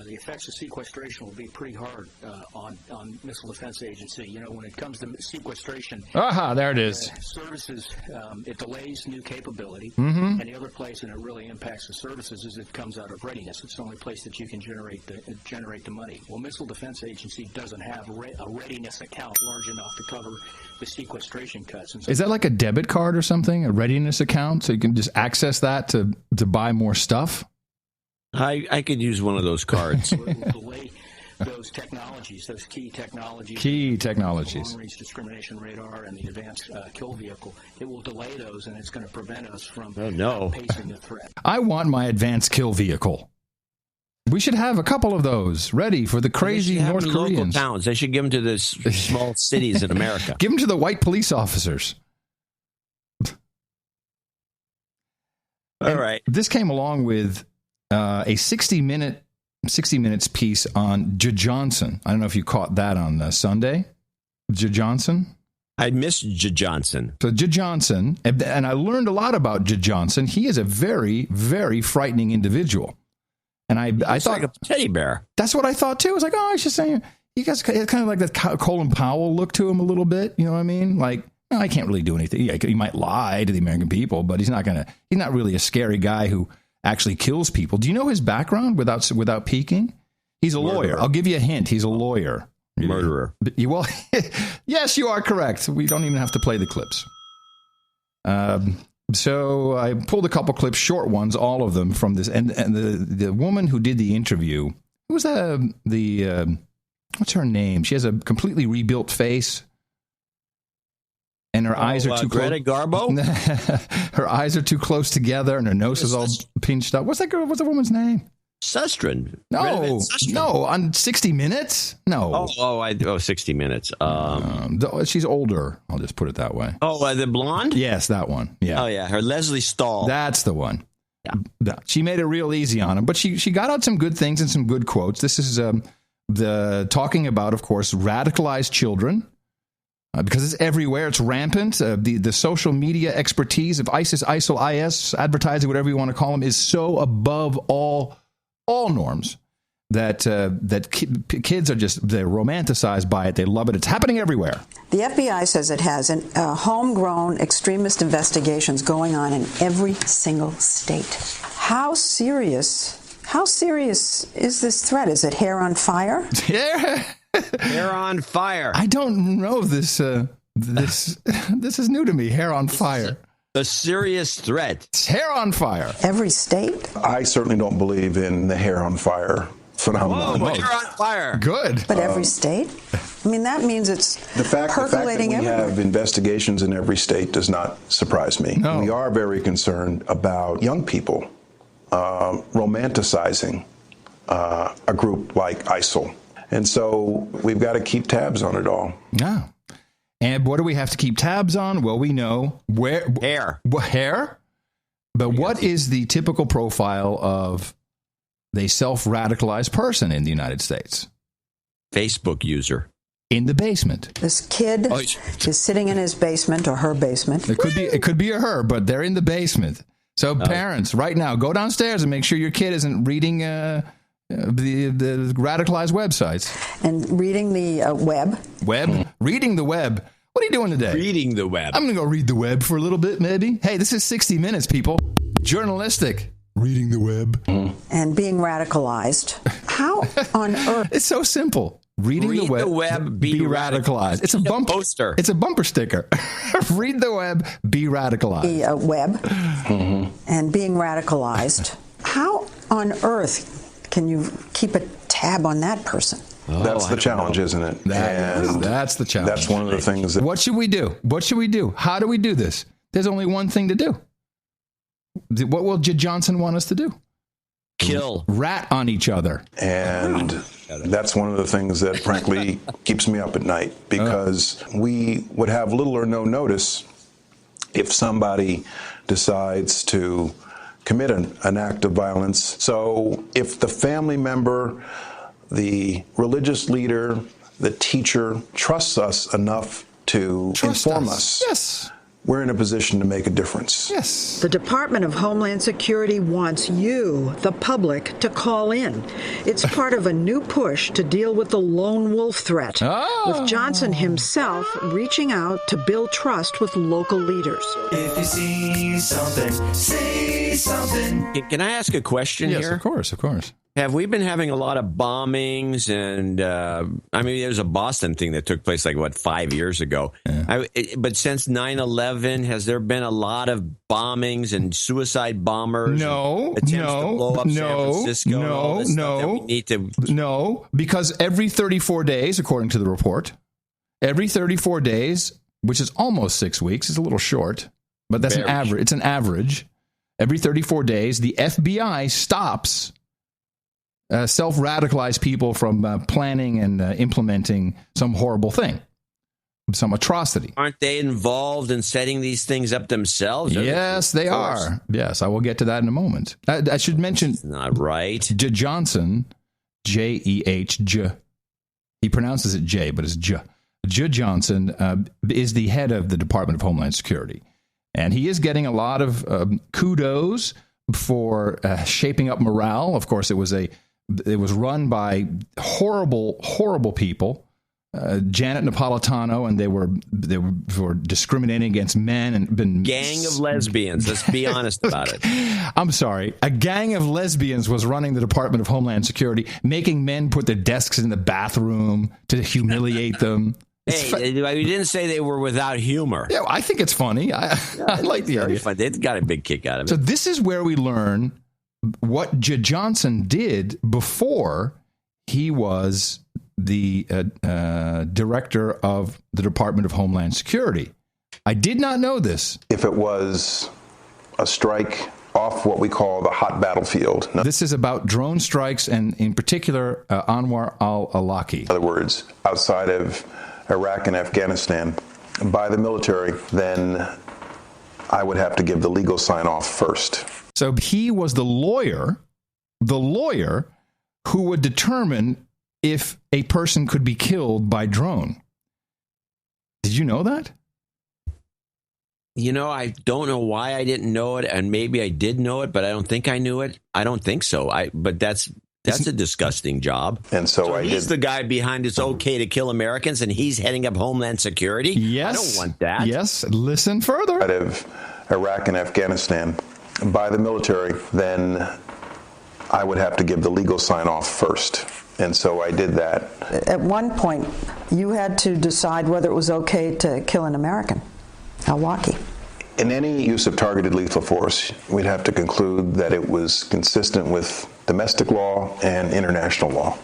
effects of sequestration will be pretty hard on Missile Defense Agency. When it comes to sequestration, there it is. Services, it delays new capability, Mm-hmm. and the other place, and it really impacts the services, is it comes out of readiness. It's the only place that you can generate the money. Well, Missile Defense Agency doesn't have a readiness account large enough to cover the sequestration cuts. And so is that like a debit card or something, a readiness account, so you can just access that to buy more stuff? I could use one of those cards. It will delay those technologies, those key technologies. Long-range discrimination radar and the advanced kill vehicle. It will delay those, and it's going to prevent us from outpacing the threat. I want my advanced kill vehicle. We should have a couple of those ready for the crazy North Koreans. Local towns. They should give them to the small cities in America. Give them to the white police officers. All right. This came along with a 60 Minutes piece on J. Johnson. I don't know if you caught that on Sunday. J. Johnson? I missed J. Johnson. So J. Johnson, and I learned a lot about J. Johnson. He is a very, very frightening individual. And I thought, like a teddy bear. That's what I thought too. I was like, I was just saying, you guys kind of like that Colin Powell look to him a little bit. You know what I mean? Like, I can't really do anything. Yeah, he might lie to the American people, but he's not really a scary guy who actually kills people. Do you know his background without peeking? He's a lawyer. I'll give you a hint. He's a lawyer. Murderer. Yes, you are correct. We don't even have to play the clips. So I pulled a couple clips, short ones, all of them from this. And the woman who did the interview, who was what's her name? She has a completely rebuilt face. And her eyes are too Greta Garbo? Her eyes are too close together, and her nose is all pinched up. What's that girl? What's the woman's name? Susteren. No, on 60 Minutes? No. 60 Minutes. She's older. I'll just put it that way. The blonde? Yes, that one. Yeah. Oh, yeah. Her Leslie Stahl. That's the one. Yeah. She made it real easy on him, but she got out some good things and some good quotes. This is the talking about, of course, radicalized children. Because it's everywhere, it's rampant. The social media expertise of ISIS, ISIL, IS, advertising, whatever you want to call them, is so above all norms that kids are they're romanticized by it. They love it. It's happening everywhere. The FBI says it has homegrown extremist investigations going on in every single state. How serious is this threat? Is it hair on fire? Yeah. Hair on fire. I don't know this. This is new to me. Hair on fire. A serious threat. It's hair on fire. Every state? I certainly don't believe in the hair on fire phenomenon. Whoa, hair on fire. Good. But every state? I mean, that means it's percolating everywhere. The fact that we have investigations in every state does not surprise me. No. We are very concerned about young people romanticizing a group like ISIL. And so we've got to keep tabs on it all. Yeah. And what do we have to keep tabs on? Well, we know hair. Hair? But what is the typical profile of a self-radicalized person in the United States? Facebook user. In the basement. This kid is sitting in his basement or her basement. It could be a her, but they're in the basement. So parents, right now, go downstairs and make sure your kid isn't reading the radicalized websites. And reading the web. Reading the web. What are you doing today? Reading the web. I'm going to go read the web for a little bit, maybe. Hey, this is 60 Minutes, people. Journalistic. Reading the web. And being radicalized. How on earth? It's so simple. Read the web, be radicalized. It's a bumper poster. It's a bumper sticker. Read the web, be radicalized. The web and being radicalized. How on earth can you keep a tab on that person? That's the challenge, isn't it? That's the challenge. That's one of the things. What should we do? How do we do this? There's only one thing to do. What will J. Johnson want us to do? Kill. Rat on each other. And that's one of the things that, frankly, keeps me up at night, because we would have little or no notice if somebody decides to commit an act of violence. So if the family member, the religious leader, the teacher trusts us enough to inform us, yes, we're in a position to make a difference. Yes. The Department of Homeland Security wants you, the public, to call in. It's part of a new push to deal with the lone wolf threat, with Johnson himself reaching out to build trust with local leaders. If you see something, say something. Can I ask a question here? Yes, of course. Have we been having a lot of bombings? And there's a Boston thing that took place 5 years ago. Yeah. But since 9/11, has there been a lot of bombings and suicide bombers? Attempts to blow up San Francisco? No, because every 34 days, according to the report, every 34 days, which is almost 6 weeks, is a little short, but that's an average. It's an average. Every 34 days, the FBI stops self-radicalized people from planning and implementing some horrible thing, some atrocity. Aren't they involved in setting these things up themselves? Yes, they are. Yes, I will get to that in a moment. I should mention... That's not right. J. Johnson, J-E-H, J. He pronounces it J, but it's J. J. Johnson is the head of the Department of Homeland Security. And he is getting a lot of kudos for shaping up morale. Of course, it was run by horrible people, Janet Napolitano, and they were discriminating against men and been gang of lesbians. Let's be honest about it. I'm sorry, a gang of lesbians was running the Department of Homeland Security, making men put their desks in the bathroom to humiliate them. Hey, you didn't say they were without humor. Yeah, I think it's funny. I like the idea. Fun. They got a big kick out of it. So this is where we learn what Johnson did before he was the director of the Department of Homeland Security. I did not know this. If it was a strike off what we call the hot battlefield. This is about drone strikes and, in particular, Anwar al-Awlaki. In other words, outside of Iraq and Afghanistan, by the military, then I would have to give the legal sign-off first. So he was the lawyer who would determine if a person could be killed by drone. Did you know that? You know, I don't know why I didn't know it, and maybe I did know it, but I don't think I knew it. I don't think so. But that's a disgusting job. And so he's the guy behind it's okay to kill Americans, and he's heading up Homeland Security? Yes. I don't want that. Yes. Listen further. Out of Iraq and Afghanistan, by the military, then I would have to give the legal sign-off first. And so I did that. At one point, you had to decide whether it was okay to kill an American, al-Awlaki. In any use of targeted lethal force, we'd have to conclude that it was consistent with domestic law and international law.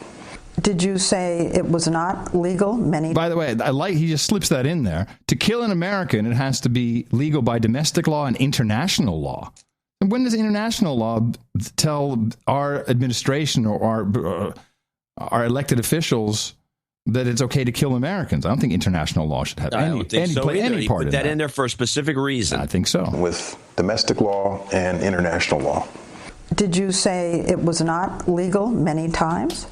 Did you say it was not legal? By the way, he just slips that in there. To kill an American, it has to be legal by domestic law and international law. And when does international law tell our administration or our elected officials that it's okay to kill Americans? I don't think international law should have any part put in that in there for a specific reason. I think so. With domestic law and international law. Did you say it was not legal many times?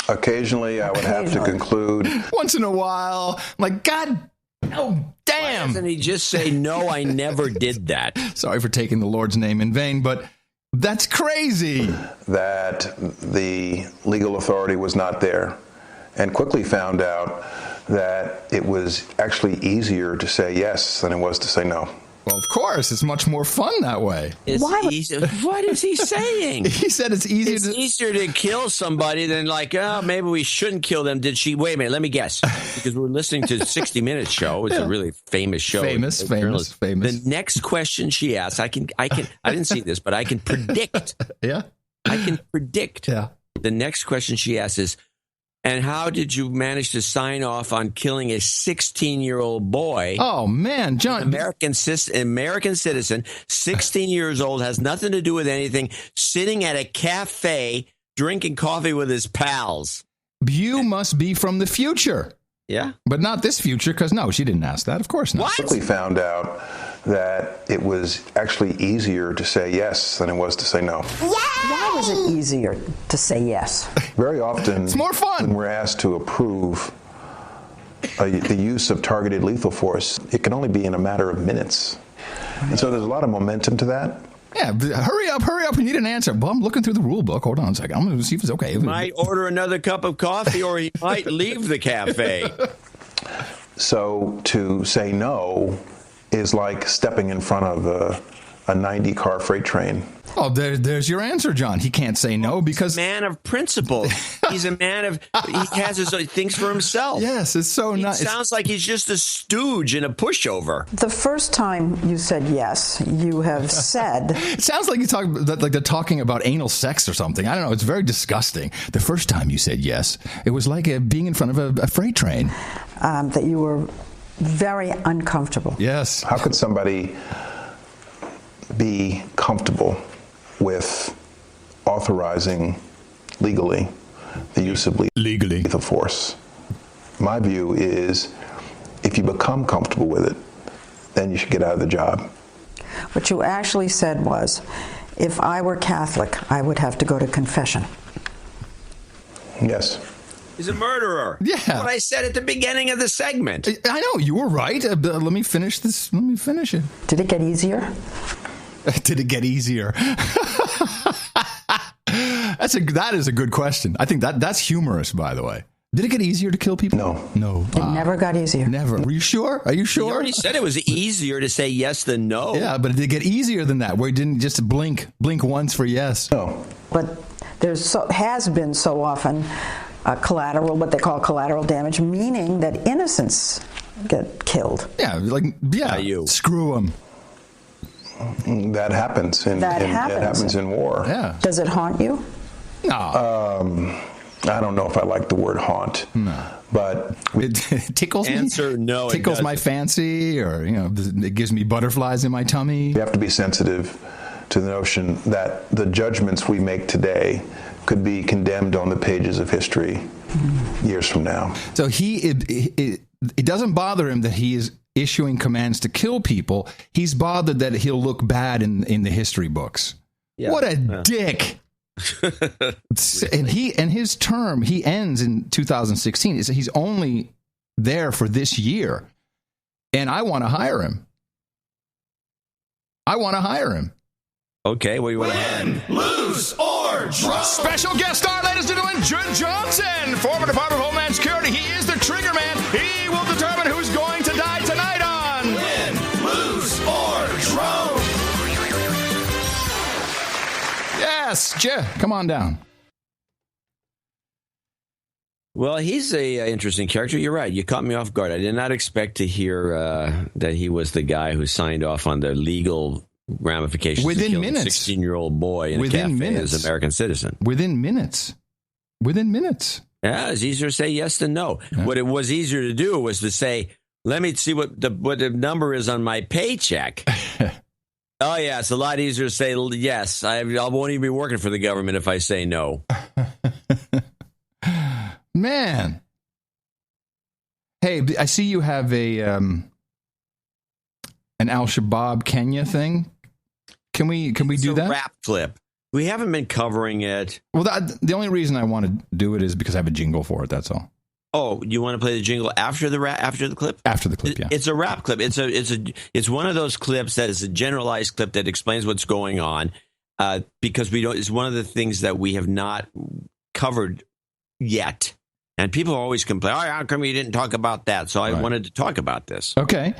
Occasionally, I would have to conclude. Once in a while, like, God, oh, damn. Why doesn't he just say, no, I never did that? Sorry for taking the Lord's name in vain, but that's crazy. That the legal authority was not there, and quickly found out that it was actually easier to say yes than it was to say no. Well, of course, it's much more fun that way. What is he saying? He said it's easier to kill somebody than maybe we shouldn't kill them. Wait a minute, let me guess. Because we're listening to the 60 Minutes show. It's a really famous show. Famous. The next question she asked, I didn't see this, but I can predict. Yeah. I can predict. Yeah. The next question she asks is, and how did you manage to sign off on killing a 16-year-old boy? Oh, man, John. American citizen, 16 years old, has nothing to do with anything, sitting at a cafe, drinking coffee with his pals. You must be from the future. Yeah. But not this future, because, no, she didn't ask that. Of course not. What? Quickly found out that it was actually easier to say yes than it was to say no. Yay! Why was it easier to say yes? Very often, it's more fun. When we're asked to approve the use of targeted lethal force, it can only be in a matter of minutes. And so there's a lot of momentum to that. Yeah, hurry up. We need an answer. Well, I'm looking through the rule book. Hold on a second. I'm going to see if it's okay. He might order another cup of coffee, or he might leave the cafe. So to say no is like stepping in front of a 90-car freight train. Oh, there's your answer, John. He can't say no because... He's a man of principle. He's a man of... He has his thinks for himself. Yes, it's so nice. It sounds like he's just a stooge and a pushover. The first time you said yes, you have said... It sounds like they're talking about anal sex or something. I don't know. It's very disgusting. The first time you said yes, it was like being in front of a freight train. That you were very uncomfortable. Yes. How could somebody be comfortable with authorizing legally the use of lethal force? My view is if you become comfortable with it, then you should get out of the job. What you actually said was, if I were Catholic, I would have to go to confession. Yes. He's a murderer. Yeah. That's what I said at the beginning of the segment. I know, you were right. Let me finish this. Let me finish it. Did it get easier? Did it get easier? That is a good question. I think that's humorous, by the way. Did it get easier to kill people? No. It never got easier. Never. Are you sure? Are you sure? You already said it was easier to say yes than no. Yeah, but it did get easier than that, where you didn't just blink once for yes. No. But has been so often collateral, what they call collateral damage, meaning that innocents get killed. Yeah, screw them. That happens. It happens in war. Yeah. Does it haunt you? No. I don't know if I like the word haunt. No. But it tickles Answer me. no. Tickles my fancy, or it gives me butterflies in my tummy. You have to be sensitive to the notion that the judgments we make today could be condemned on the pages of history years from now. So it doesn't bother him that he is issuing commands to kill people. He's bothered that he'll look bad in the history books. Yeah. What a dick. And his term, he ends in 2016. He's only there for this year. And I want to hire him. Okay, what do you want to hire? Lose or draw. Special guest star, ladies and gentlemen, Jim Johnson, former Department of Homeland Security. He is the trigger man. He will determine who's going to die tonight on Win, Lose, or Draw. Yes, Jim, come on down. Well, he's a interesting character. You're right. You caught me off guard. I did not expect to hear that he was the guy who signed off on the legal ramifications within of minutes. A 16-year-old boy in a cafe as an American citizen. Within minutes. Yeah, it's easier to say yes than no. Yeah. What it was easier to do was to say, let me see what the number is on my paycheck. Oh, yeah, it's a lot easier to say yes. I won't even be working for the government if I say no. Man. Hey, I see you have an Al-Shabaab Kenya thing. Can we do that? It's a rap clip. We haven't been covering it. Well, the only reason I want to do it is because I have a jingle for it. That's all. Oh, you want to play the jingle after the clip? After the clip, yeah. It's a rap clip. It's one of those clips that is a generalized clip that explains what's going on. Because it's one of the things that we have not covered yet. And people always complain, how come you didn't talk about that? So I wanted to talk about this. Okay.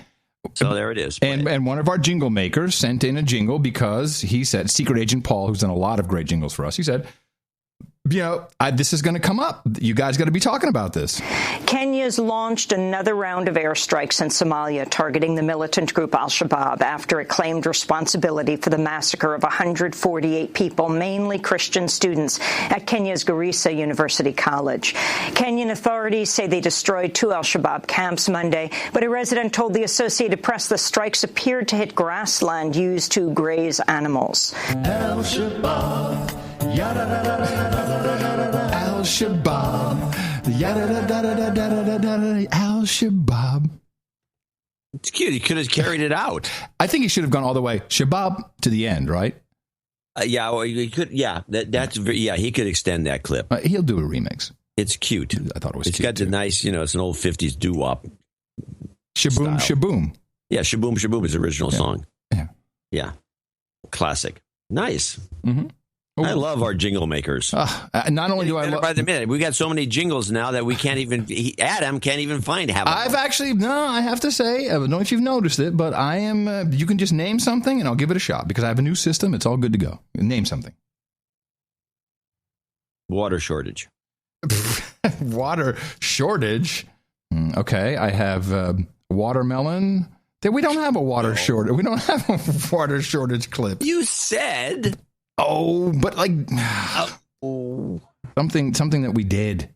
So there it is. And one of our jingle makers sent in a jingle because he said, Secret Agent Paul, who's done a lot of great jingles for us, he said, this is going to come up. You guys got to be talking about this. Kenya's launched another round of airstrikes in Somalia targeting the militant group Al-Shabaab after it claimed responsibility for the massacre of 148 people, mainly Christian students, at Kenya's Garissa University College. Kenyan authorities say they destroyed 2 Al-Shabaab camps Monday, but a resident told the Associated Press the strikes appeared to hit grassland used to graze animals. Al-Shabaab. Al-Shabaab. Al-Shabaab. It's cute. He could have carried it out. I think he should have gone all the way Shabab to the end, right? Yeah, well, he could. Yeah, he could extend that clip. He'll do a remix. It's cute. I thought it was. It's got the nice, it's an old 50s doo-wop. Shaboom, style. Shaboom. Yeah, Shaboom, Shaboom is the original song. Yeah. Classic. Nice. Mm-hmm. I love our jingle makers. Not only do I love... By the minute, we got so many jingles now that we can't even... Adam can't even find half of them. I have to say, I don't know if you've noticed it, but I am... you can just name something and I'll give it a shot because I have a new system. It's all good to go. Name something. Water shortage. Water shortage? Okay, I have watermelon. We don't have a water shortage. We don't have a water shortage clip. You said... Oh, but something that we did.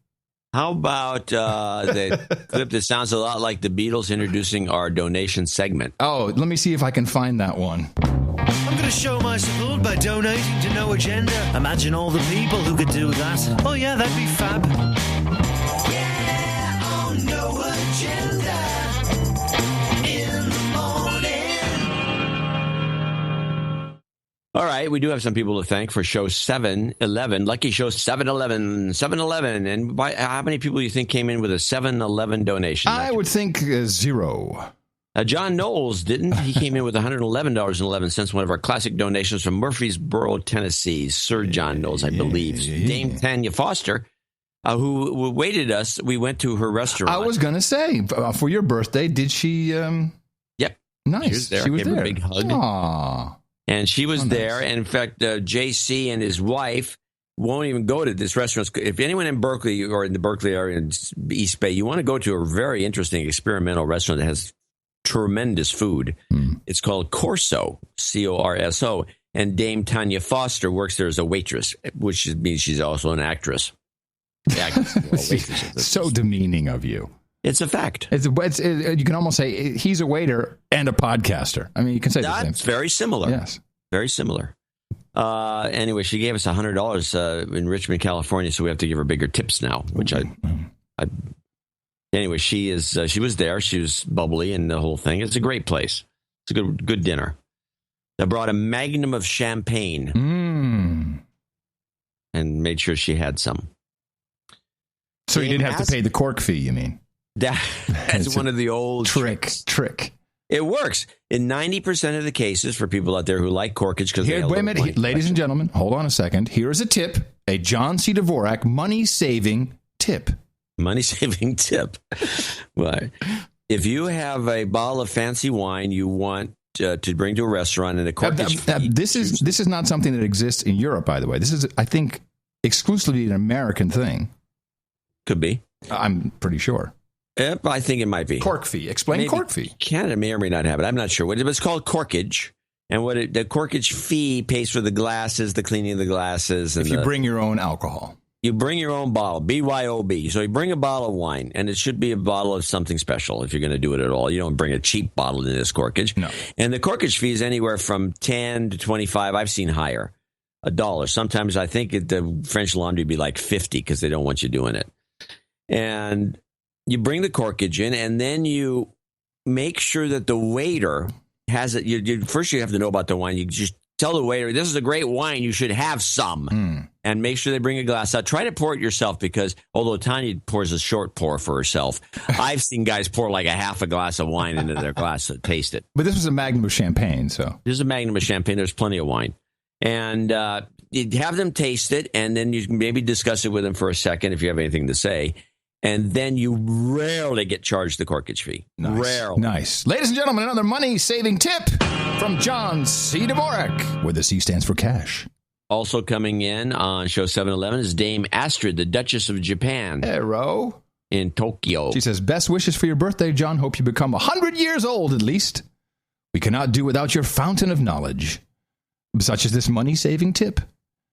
How about the clip that sounds a lot like the Beatles introducing our donation segment? Oh, let me see if I can find that one. I'm going to show my support by donating to No Agenda. Imagine all the people who could do that. Oh, yeah, that'd be fab. Yeah, on No Agenda. In the morning. All right, we do have some people to thank for show 711. Lucky show 711. And how many people do you think came in with a 711 donation? I would think 0. John Knowles didn't. He came in with $111.11, one of our classic donations from Murfreesboro, Tennessee. Sir John Knowles, I believe. Dame Tanya Foster, who waited us. We went to her restaurant. I was going to say, for your birthday, did she... Yep. Nice. She was there. A big hug. Aww. And she was there. And in fact, JC and his wife won't even go to this restaurant. If anyone in Berkeley or in the Berkeley area in East Bay, you want to go to a very interesting experimental restaurant that has tremendous food. It's called Corso, Corso, and Dame Tanya Foster works there as a waitress, which means she's also an actress. So demeaning of you. It's a fact. You can almost say he's a waiter and a podcaster. I mean, you can say the same. That's very similar. Yes. Very similar. Anyway, she gave us $100 in Richmond, California, so we have to give her bigger tips now, which anyway, she was there. She was bubbly and the whole thing. It's a great place. It's a good dinner. I brought a magnum of champagne and made sure she had some. So you didn't have to pay the cork fee, you mean? That's one of the old trick. It works in 90% of the cases for people out there who like corkage. Because wait a minute, ladies and gentlemen, hold on a second. Here is a tip, a John C. Dvorak money-saving tip. Money-saving tip. Well, if you have a bottle of fancy wine you want to bring to a restaurant and a corkage this is not something that exists in Europe, by the way. This is, I think, exclusively an American thing. Could be. I'm pretty sure. Yep, I think it might be. Cork fee. Explain cork fee. Canada may or may not have it. I'm not sure. It's called corkage. And the corkage fee pays for the glasses, the cleaning of the glasses. And if you bring your own alcohol. You bring your own bottle, BYOB. So you bring a bottle of wine, and it should be a bottle of something special if you're going to do it at all. You don't bring a cheap bottle in this corkage. No. And the corkage fee is anywhere from $10 to $25. I've seen higher. $1. Sometimes I think at the French Laundry would be like $50 because they don't want you doing it. And you bring the corkage in, and then you make sure that the waiter has it. First, you have to know about the wine. You just tell the waiter, this is a great wine. You should have some. And make sure they bring a glass out. Try to pour it yourself because although Tanya pours a short pour for herself, I've seen guys pour like a half a glass of wine into their glass to taste it. But this was a magnum of champagne, so. This is a magnum of champagne. There's plenty of wine. And you have them taste it, and then you can maybe discuss it with them for a second if you have anything to say. And then you rarely get charged the corkage fee. Rarely. Nice. Ladies and gentlemen, another money-saving tip from John C. Dvorak, where the C stands for cash. Also coming in on Show 711 is Dame Astrid, the Duchess of Japan. Hello. In Tokyo. She says, best wishes for your birthday, John. Hope you become 100 years old at least. We cannot do without your fountain of knowledge, such as this money-saving tip.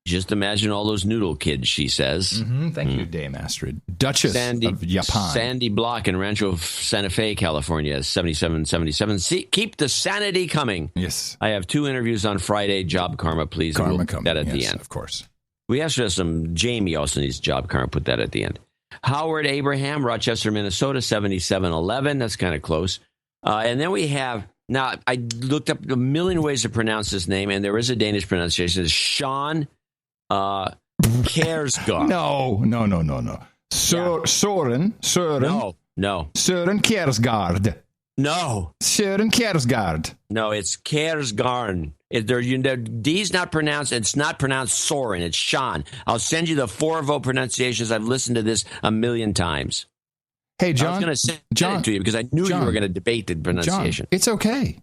Just imagine all those noodle kids, she says. Thank you, Dame Astrid. Duchess of Japan. Sandy Block in Rancho Santa Fe, California, 7777. Keep the sanity coming. Yes. I have 2 interviews on Friday. Job Karma, please. Karma coming. That at the end. Of course. We actually have some. Jamie also needs Job Karma. Put that at the end. Howard Abraham, Rochester, Minnesota, 7711. That's kind of close. And then we have. Now, I looked up a million ways to pronounce this name, and there is a Danish pronunciation. It's Sean Kjærsgaard. No. Søren. No. Søren Kjærsgaard. No. Søren Kjærsgaard. No, it's Kjærsgaard. D's not pronounced. It's not pronounced Soren. It's Sean. I'll send you the 4-vote pronunciations. I've listened to this a million times. Hey, John. I was going to send it to you because I knew you were going to debate the pronunciation. John, it's okay.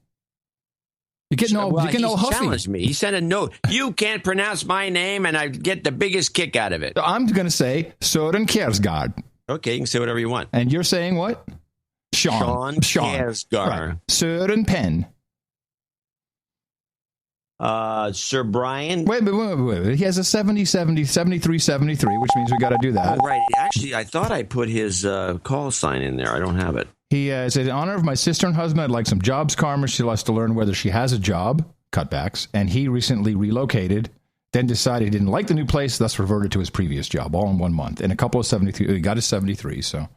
You're getting all huffy. He challenged me. He sent a note. You can't pronounce my name, and I get the biggest kick out of it. I'm going to say Søren Kjærsgaard. Okay, you can say whatever you want. And you're saying what? Sean Kjærsgaard. Right. Søren Penn. Sir Brian. Wait. He has a 73-73, which means we got to do that. Oh, right. Actually, I thought I put his call sign in there. I don't have it. He said, in honor of my sister and husband, I'd like some jobs karma. She likes to learn whether she has a job, cutbacks, and he recently relocated, then decided he didn't like the new place, thus reverted to his previous job, all in 1 month. And a couple of 73, he got his 73, so.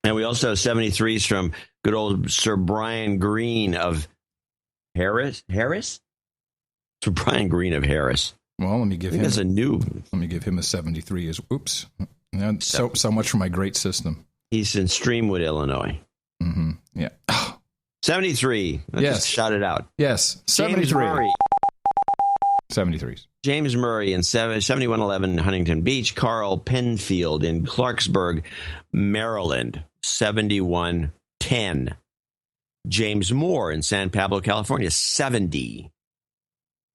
And we also have 73s from good old Sir Brian Green of Harris? Sir Brian Green of Harris. Well, let me give him. That's a new. Let me give him a 73. Oops. So much for my great system. He's in Streamwood, Illinois. Mm-hmm. Yeah. 73. Let's just shout it out. Yes. 73. 73s. James Murray in 7111 Huntington Beach. Carl Penfield in Clarksburg, Maryland, 7110. James Moore in San Pablo, California, 70.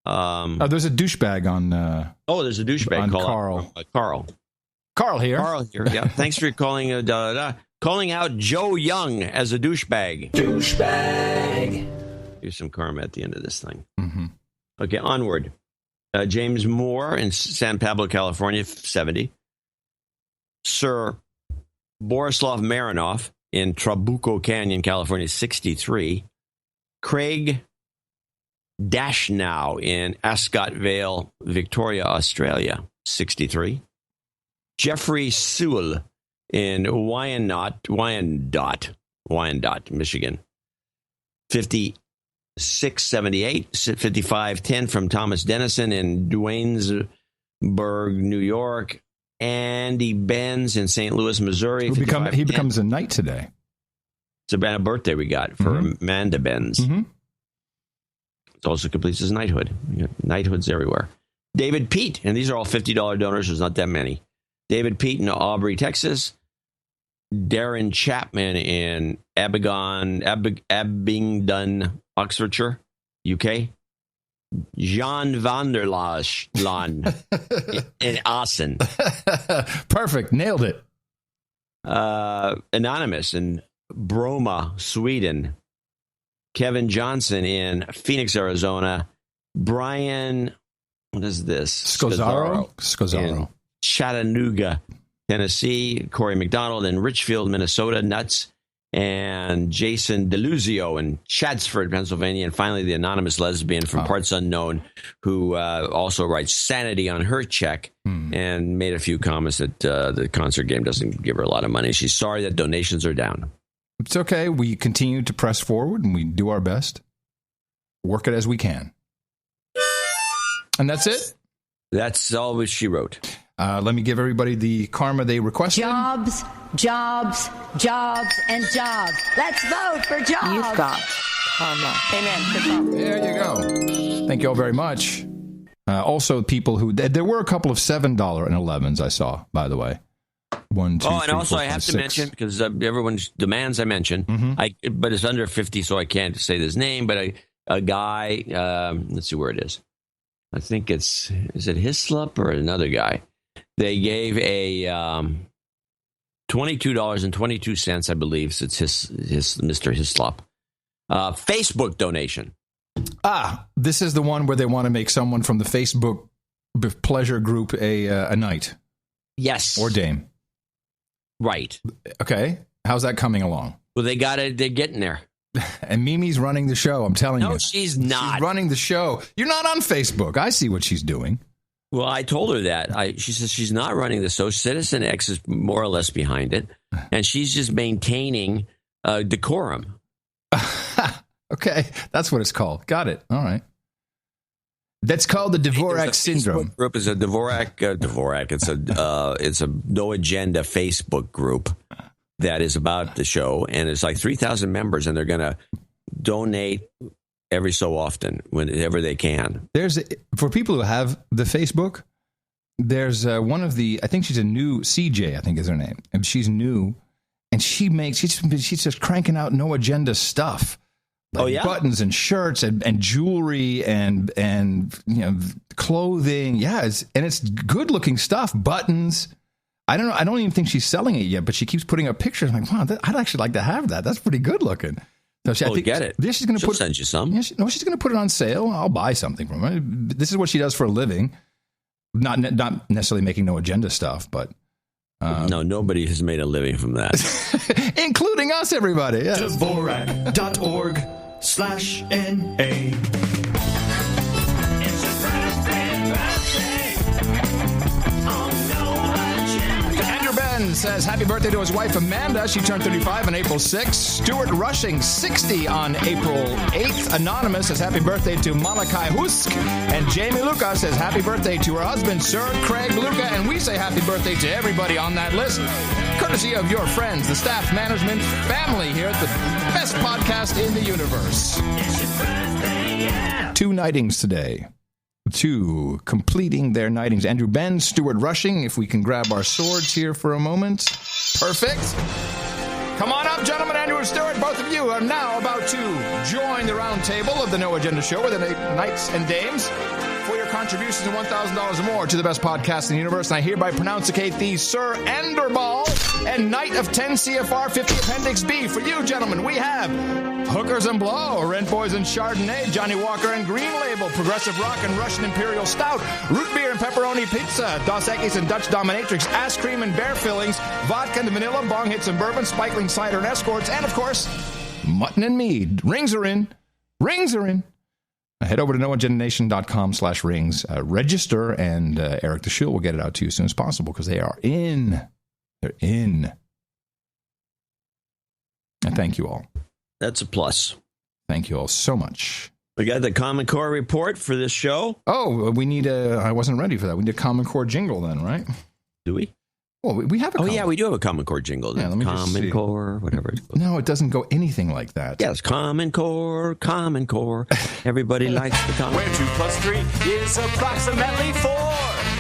There's a douchebag on. There's a douchebag on called Carl. Carl here. Carl here. Yeah. Thanks for calling. Calling out Joe Young as a douchebag. Douchebag. Here's some karma at the end of this thing. Mm-hmm. Okay, onward. James Moore in San Pablo, California, 70. Sir Borislav Marinov in Trabuco Canyon, California, 63. Craig Dashnow in Ascot Vale, Victoria, Australia, 63. Jeffrey Sewell in Wyandotte, Michigan, 5678. 5510 from Thomas Dennison in Duanesburg, New York. Andy Benz in St. Louis, Missouri. He becomes a knight today. It's a birthday we got for Amanda Benz. Mm-hmm. It also completes his knighthood. You got knighthoods everywhere. David Pete, and these are all $50 donors. There's not that many. David Pete in Aubrey, Texas. Darren Chapman in Abingdon, Oxfordshire, UK. Jean van der Laan in Assen. Perfect. Nailed it. Anonymous in Bromma, Sweden. Kevin Johnson in Phoenix, Arizona. Brian, what is this? Scozzaro. In Chattanooga, Tennessee. Corey McDonald in Richfield, Minnesota. Nuts. And Jason DeLuzio in Chatsford, Pennsylvania. And finally, the anonymous lesbian from Parts Unknown, who also writes sanity on her check and made a few comments that the concert game doesn't give her a lot of money. She's sorry that donations are down. It's okay. We continue to press forward and we do our best. Work it as we can. And that's it? That's all she wrote. Let me give everybody the karma they requested. Jobs, jobs, jobs, and jobs. Let's vote for jobs. You've got karma. Amen. There you go. Thank you all very much. Also, people who... There were a couple of $7.11s I saw, by the way. 1, 2, 3, and also 4, 5, I have 6. to mention, because everyone's demands I mention, but it's under 50, so I can't say this name, but a guy, let's see where it is. I think is it Hislop or another guy? They gave a $22.22, I believe. So it's his Mr. Hislop. Facebook donation. This is the one where they want to make someone from the Facebook pleasure group a knight. Yes. Or dame. Right. Okay. How's that coming along? Well, they're getting there. And Mimi's running the show, I'm telling you. No, she's not. She's running the show. You're not on Facebook. I see what she's doing. Well, I told her that. She says she's not running the show. Citizen X is more or less behind it. And she's just maintaining decorum. Okay. That's what it's called. Got it. All right. That's called the Dvorak syndrome. Facebook group is a Dvorak. It's a no agenda Facebook group that is about the show, and it's like 3,000 members, and they're going to donate every so often, whenever they can. For people who have the Facebook, there's one of the, I think she's a new, CJ, I think is her name, and she's new, and she's just cranking out no agenda stuff. Like buttons and shirts and jewelry and clothing. Yeah, it's good looking stuff. Buttons. I don't know. I don't even think she's selling it yet, but she keeps putting up pictures. I'm like, wow, I'd actually like to have that. That's pretty good looking. So I think get it. She's going to send you some. Yeah, she's going to put it on sale. I'll buy something from her. This is what she does for a living. Not necessarily making no agenda stuff, but no, nobody has made a living from that, including us. Everybody. Yes. Dvorak.org/NA. Says happy birthday to his wife Amanda. She turned 35 on April 6th. Stuart Rushing, 60 on April 8th. Anonymous says happy birthday to Malachi Husk. And Jamie Luca says happy birthday to her husband, Sir Craig Luca. And we say happy birthday to everybody on that list, courtesy of your friends, the staff, management, family here at the best podcast in the universe. It's your birthday, yeah. 2 knightings today. 2 completing their knightings. Andrew Ben, Stuart Rushing. If we can grab our swords here for a moment. Perfect. Come on up, gentlemen. Andrew and Stuart, both of you are now about to join the round table of the No Agenda Show with the knights and dames for your contributions of $1,000 or more to the best podcast in the universe. And I hereby pronounceate these Sir Enderball and Knight of 10 CFR 50 Appendix B. For you, gentlemen, we have Hookers and Blow, Rent Boys and Chardonnay, Johnny Walker and Green Label, Progressive Rock and Russian Imperial Stout, Root Beer and Pepperoni Pizza, Dos Equis and Dutch Dominatrix, Ass Cream and Bear Fillings, Vodka and Vanilla, Bong Hits and Bourbon, Spikeling Cider and Escorts, and, of course, Mutton and Mead. Rings are in. Rings are in. Head over to noagendanation.com/rings. Register, and Eric the Shield will get it out to you as soon as possible because they are in. They're in. And thank you all. That's a plus. Thank you all so much. We got the Common Core report for this show. Oh, we need I wasn't ready for that. We need a Common Core jingle then, right? Do we? Well, we have a yeah, we do have a Common Core jingle. Yeah, let me just see. Common Core, whatever it's called. No, it doesn't go anything like that. Yes, Common Core, Common Core. Everybody likes the Common Core. Where 2 plus 3 is approximately 4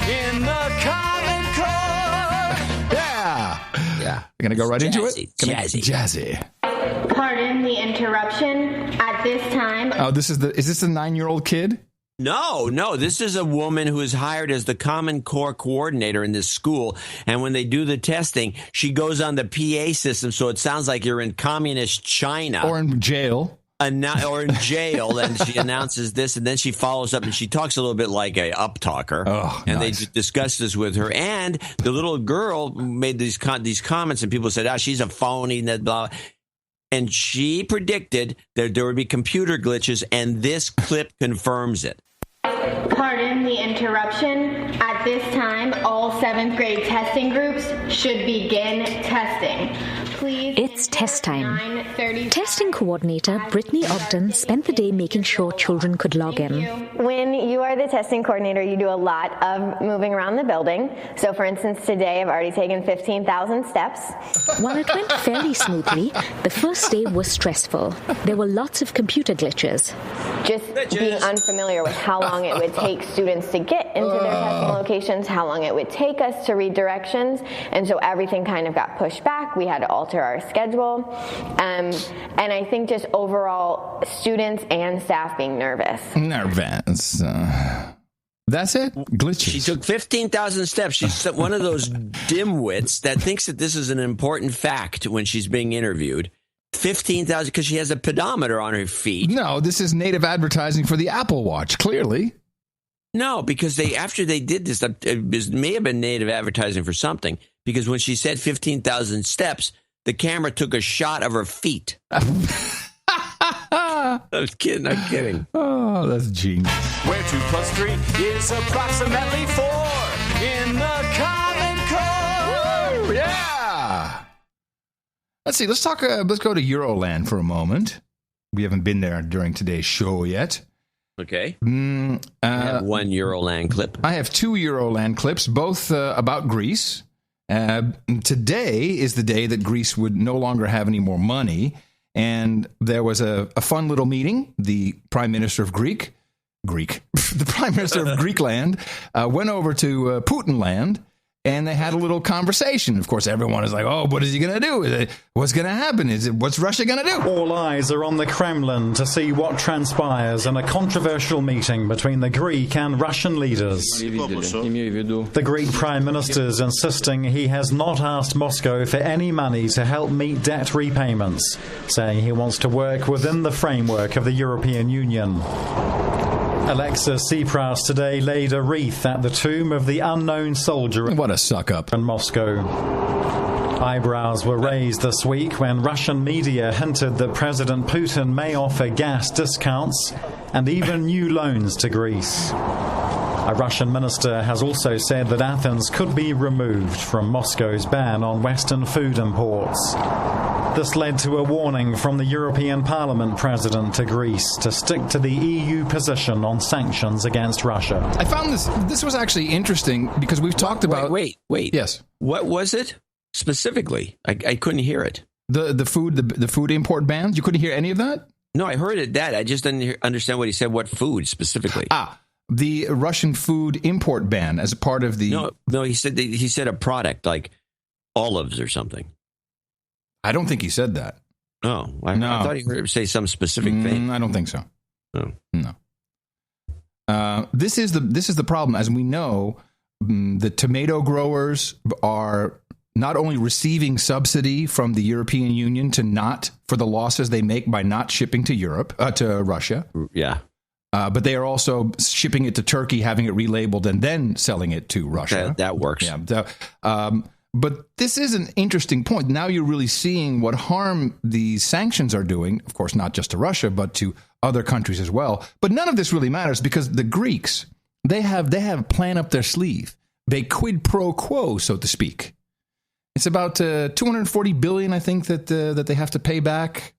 in the Common Core. Yeah. Yeah. We're going to go right into it? Jazzy. Pardon the interruption. At this time... Oh, is this the 9-year-old kid? No. This is a woman who is hired as the Common Core coordinator in this school. And when they do the testing, she goes on the PA system, so it sounds like you're in communist China. Or in jail. Or in jail, and she announces this, and then she follows up, and she talks a little bit like a uptalker. Oh, and nice. they discuss this with her. And the little girl made these comments, and people said, she's a phony, and blah. And she predicted that there would be computer glitches, and this clip confirms it. Pardon the interruption. At this time, all 7th grade testing groups should begin testing. Please. It's test time. Testing coordinator Brittany Ogden spent the day making sure children could log in. When you are the testing coordinator, you do a lot of moving around the building. So, for instance, today I've already taken 15,000 steps. While it went fairly smoothly, the first day was stressful. There were lots of computer glitches. Just being unfamiliar with how long it would take students to get into their testing locations, how long it would take us to read directions, and so everything kind of got pushed back. We had to alter our schedule, and I think just overall students and staff being nervous. That's it? Glitches. She took 15,000 steps. She's one of those dimwits that thinks that this is an important fact when she's being interviewed. 15,000 because she has a pedometer on her feet. No, this is native advertising for the Apple Watch, clearly. No, because after they did this, it may have been native advertising for something, because when she said 15,000 steps, the camera took a shot of her feet. I'm kidding. I'm kidding. Oh, that's genius. Where 2 plus 3 is approximately 4 in the Common Core. Woo, yeah. Let's see. Let's go to Euroland for a moment. We haven't been there during today's show yet. Okay. I have one Euroland clip. I have 2 Euroland clips, both about Greece. Today is the day that Greece would no longer have any more money. And there was a fun little meeting. The Prime Minister of the Prime Minister of Greekland went over to Putinland, and they had a little conversation. Of course, everyone is like, oh, what is he going to do? What's going to happen? What's Russia going to do? All eyes are on the Kremlin to see what transpires in a controversial meeting between the Greek and Russian leaders. The Greek Prime Minister is insisting he has not asked Moscow for any money to help meet debt repayments, saying he wants to work within the framework of the European Union. Alexis Tsipras today laid a wreath at the tomb of the unknown soldier. What a suck-up. In Moscow. Eyebrows were raised this week when Russian media hinted that President Putin may offer gas discounts and even new loans to Greece. A Russian minister has also said that Athens could be removed from Moscow's ban on Western food imports. This led to a warning from the European Parliament president to Greece to stick to the EU position on sanctions against Russia. I found this was actually interesting because we've talked about... Wait. Yes. What was it specifically? I couldn't hear it. The food import bans? You couldn't hear any of that? No, I heard it. I just didn't understand what he said. What food specifically? The Russian food import ban as a part of the... No, he said a product like olives or something. I don't think he said that. Oh, I thought he heard him say some specific thing. I don't think so. Oh. No. This is the problem. As we know, the tomato growers are not only receiving subsidy from the European Union for the losses they make by not shipping to Russia. Yeah. But they are also shipping it to Turkey, having it relabeled, and then selling it to Russia. That works. Yeah. But this is an interesting point. Now you're really seeing what harm these sanctions are doing, of course, not just to Russia, but to other countries as well. But none of this really matters because the Greeks, they have a plan up their sleeve. They quid pro quo, so to speak. It's about $240 billion, I think, that they have to pay back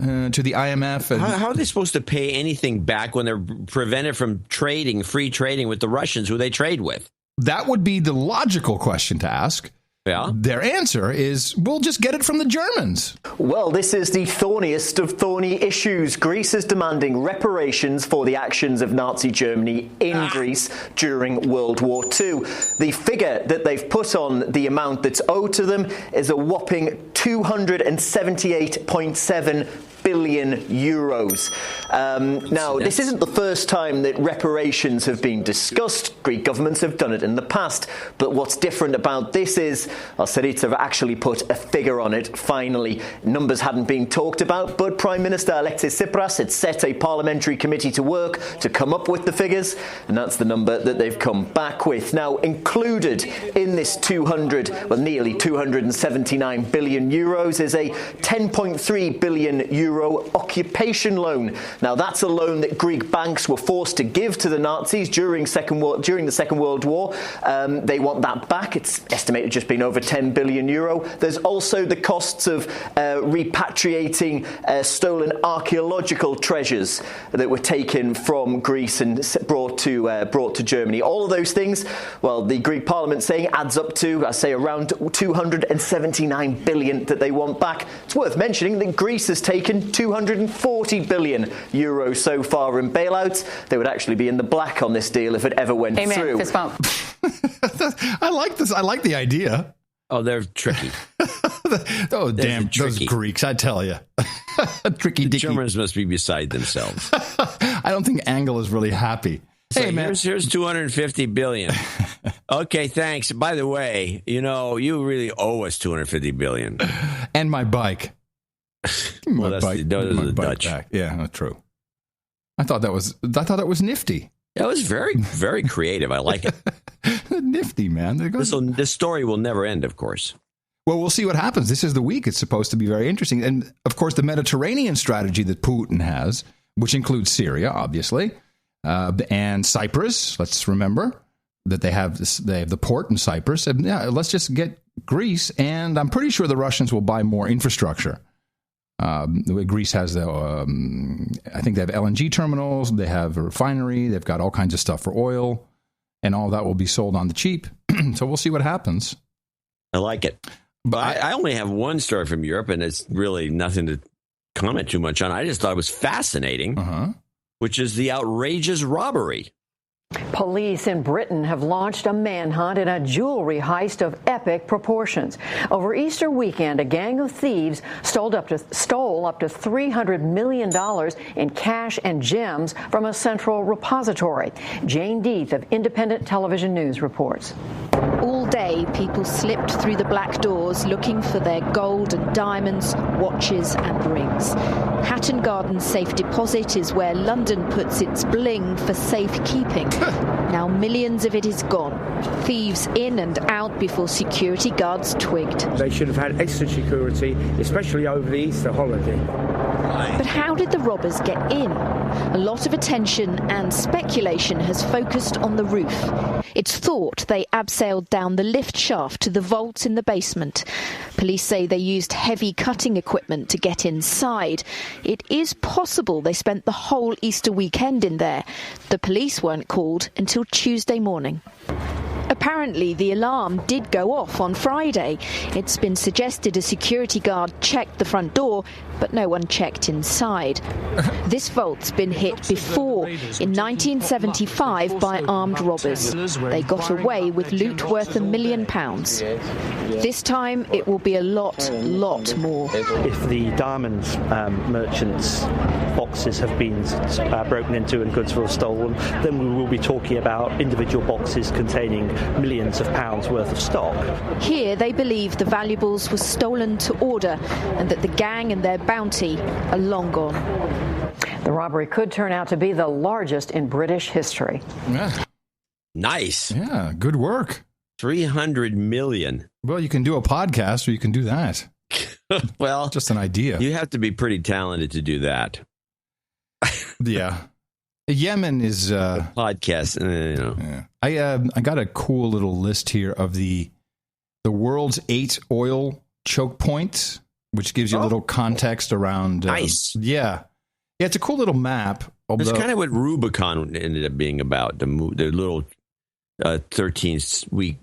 to the IMF. And how are they supposed to pay anything back when they're prevented from free trading with the Russians, who they trade with? That would be the logical question to ask. Yeah. Their answer is, we'll just get it from the Germans. Well, this is the thorniest of thorny issues. Greece is demanding reparations for the actions of Nazi Germany in Greece during World War II. The figure that they've put on the amount that's owed to them is a whopping 278.7 billion euros. Now, this isn't the first time that reparations have been discussed. Greek governments have done it in the past. But what's different about this is Syriza have actually put a figure on it, finally. Numbers hadn't been talked about, but Prime Minister Alexis Tsipras had set a parliamentary committee to work to come up with the figures, and that's the number that they've come back with. Now, included in this nearly 279 billion euros is a 10.3 billion euro occupation loan. Now, that's a loan that Greek banks were forced to give to the Nazis during the Second World War. They want that back. It's estimated just being over 10 billion euro. There's also the costs of repatriating stolen archaeological treasures that were taken from Greece and brought to Germany. All of those things, well, the Greek Parliament saying adds up to, around 279 billion that they want back. It's worth mentioning that Greece has taken 240 billion euros so far in bailouts. They would actually be in the black on this deal if it ever went through. Fist bump. I like this. I like the idea. Oh, they're tricky. Damn, those Greeks, I tell you. Tricky dicky. Germans must be beside themselves. I don't think Angela is really happy. So hey, man. Here's 250 billion. Okay, thanks. By the way, you really owe us 250 billion. And my bike. Well, those are the Dutch. Back. Yeah, that's true. I thought that was nifty. That was very, very creative. I like it. Nifty, man. This story will never end, of course. Well, we'll see what happens. This is the week. It's supposed to be very interesting. And, of course, the Mediterranean strategy that Putin has, which includes Syria, obviously, and Cyprus. Let's remember that they have the port in Cyprus. And, let's just get Greece, and I'm pretty sure the Russians will buy more infrastructure. Greece has I think they have LNG terminals, they have a refinery, they've got all kinds of stuff for oil, and all that will be sold on the cheap. So we'll see what happens. I like it. But I only have one story from Europe, and it's really nothing to comment too much on. I just thought it was fascinating, which is the outrageous robbery. Police in Britain have launched a manhunt in a jewelry heist of epic proportions. Over Easter weekend, a gang of thieves stole up to $300 million in cash and gems from a central repository. Jane Deeth of Independent Television News reports. All day, people slipped through the black doors looking for their gold and diamonds, watches and rings. Hatton Garden Safe Deposit is where London puts its bling for safekeeping. Now millions of it is gone. Thieves in and out before security guards twigged. They should have had extra security, especially over the Easter holiday. But how did the robbers get in? A lot of attention and speculation has focused on the roof. It's thought they abseiled down the lift shaft to the vault in the basement. Police say they used heavy cutting equipment to get inside. It is possible they spent the whole Easter weekend in there. The police weren't called until Tuesday morning. A Apparently, the alarm did go off on Friday. It's been suggested a security guard checked the front door, but no one checked inside. This vault's been hit before, in 1975, by armed robbers. They got away with loot worth £1 million. This time, it will be a lot more. If the diamonds merchants' boxes have been broken into and goods were stolen, then we will be talking about individual boxes containing millions of pounds worth of stock. Here, they believe the valuables were stolen to order and that the gang and their bounty are long gone. The robbery could turn out to be the largest in British history. Yeah. Nice. Yeah, good work. 300 million. Well, you can do a podcast or you can do that. Well, just an idea. You have to be pretty talented to do that. Yeah. Yemen is podcast. Yeah. I got a cool little list here of the world's 8 oil choke points, which gives you a little context around. Nice. Yeah, it's a cool little map. It's kind of what Rubicon ended up being about. The little 13-week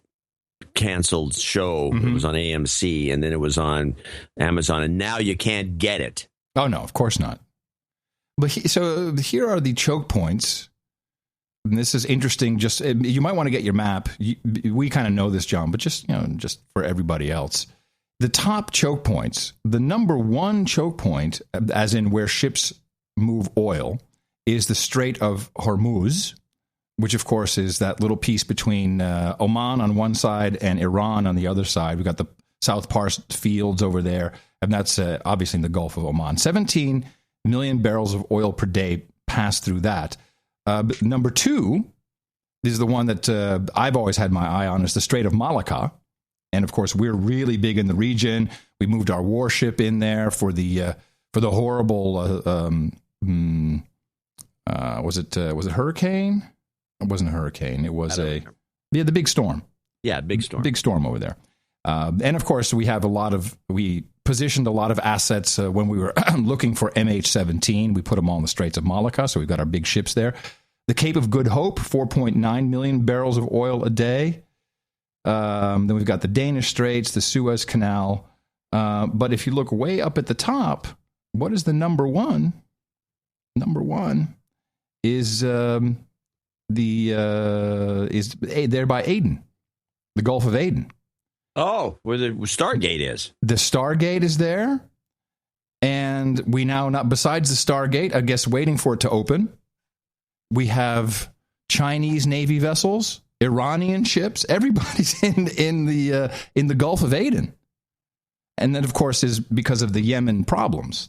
canceled show. Mm-hmm. It was on AMC, and then it was on Amazon, and now you can't get it. Oh no, of course not. But so here are the choke points. And this is interesting. Just you might want to get your map. We kind of know this, John, but just for everybody else, the top choke points. The number one choke point, as in where ships move oil, is the Strait of Hormuz, which of course is that little piece between Oman on one side and Iran on the other side. We've got the South Pars fields over there, and that's obviously in the Gulf of Oman. 17 million barrels of oil per day pass through that. But number two is the one that I've always had my eye on, is the Strait of Malacca. And of course, we're really big in the region. We moved our warship in there for the horrible. Was it hurricane? It wasn't a hurricane. It was the big storm. Yeah, big storm. Big storm over there. And of course, we positioned a lot of assets when we were looking for MH17. We put them all in the Straits of Malacca, so we've got our big ships there. The Cape of Good Hope, 4.9 million barrels of oil a day. Then we've got the Danish Straits, the Suez Canal. But if you look way up at the top, what is the number one? Number one is there by Aden, the Gulf of Aden. Oh, where the Stargate is. The Stargate is there. And we now, not besides the Stargate, I guess waiting for it to open, we have Chinese Navy vessels, Iranian ships. Everybody's in the Gulf of Aden. And then, of course, is because of the Yemeni problems.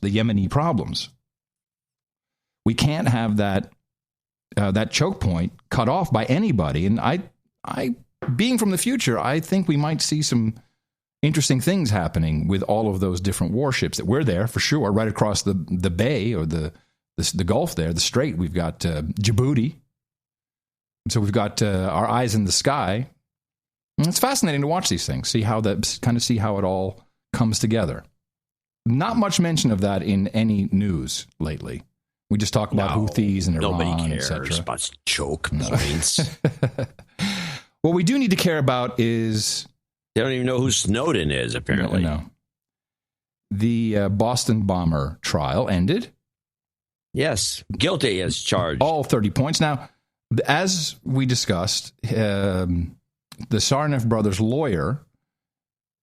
We can't have that choke point cut off by anybody. And I being from the future, I think we might see some interesting things happening with all of those different warships that we're there for sure. Right across the bay or the Gulf there, the Strait, we've got Djibouti. So we've got our eyes in the sky. And it's fascinating to watch these things, see how it all comes together. Not much mention of that in any news lately. We just talk about Houthis and Iran, nobody cares about choke points. What we do need to care about is... They don't even know who Snowden is, apparently. No. The Boston bomber trial ended. Yes, guilty as charged. All 30 points. Now, as we discussed, the Tsarnaev brothers' lawyer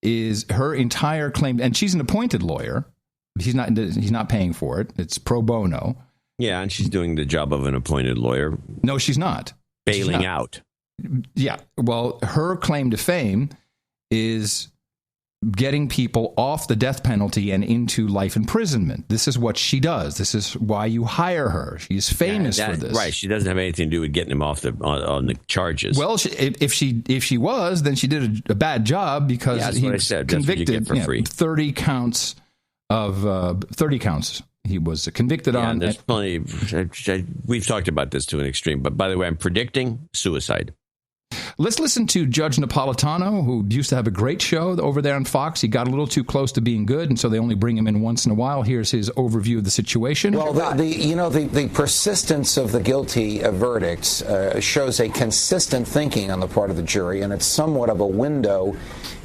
is her entire claim, and she's an appointed lawyer. He's not paying for it. It's pro bono. Yeah, and she's doing the job of an appointed lawyer. No, she's not. Bailing out. Yeah. Well, her claim to fame is getting people off the death penalty and into life imprisonment. This is what she does. This is why you hire her. She's famous for this. Right. She doesn't have anything to do with getting him off on the charges. Well, if she was, then she did a bad job because he was convicted for free. 30 counts of 30 counts. He was convicted on. There's plenty. We've talked about this to an extreme. But by the way, I'm predicting suicide. let's listen to Judge Napolitano, who used to have a great show over there on Fox. He got a little too close to being good, and so they only bring him in once in a while. Here's his overview of the situation. Well, the persistence of the guilty verdicts shows a consistent thinking on the part of the jury, and it's somewhat of a window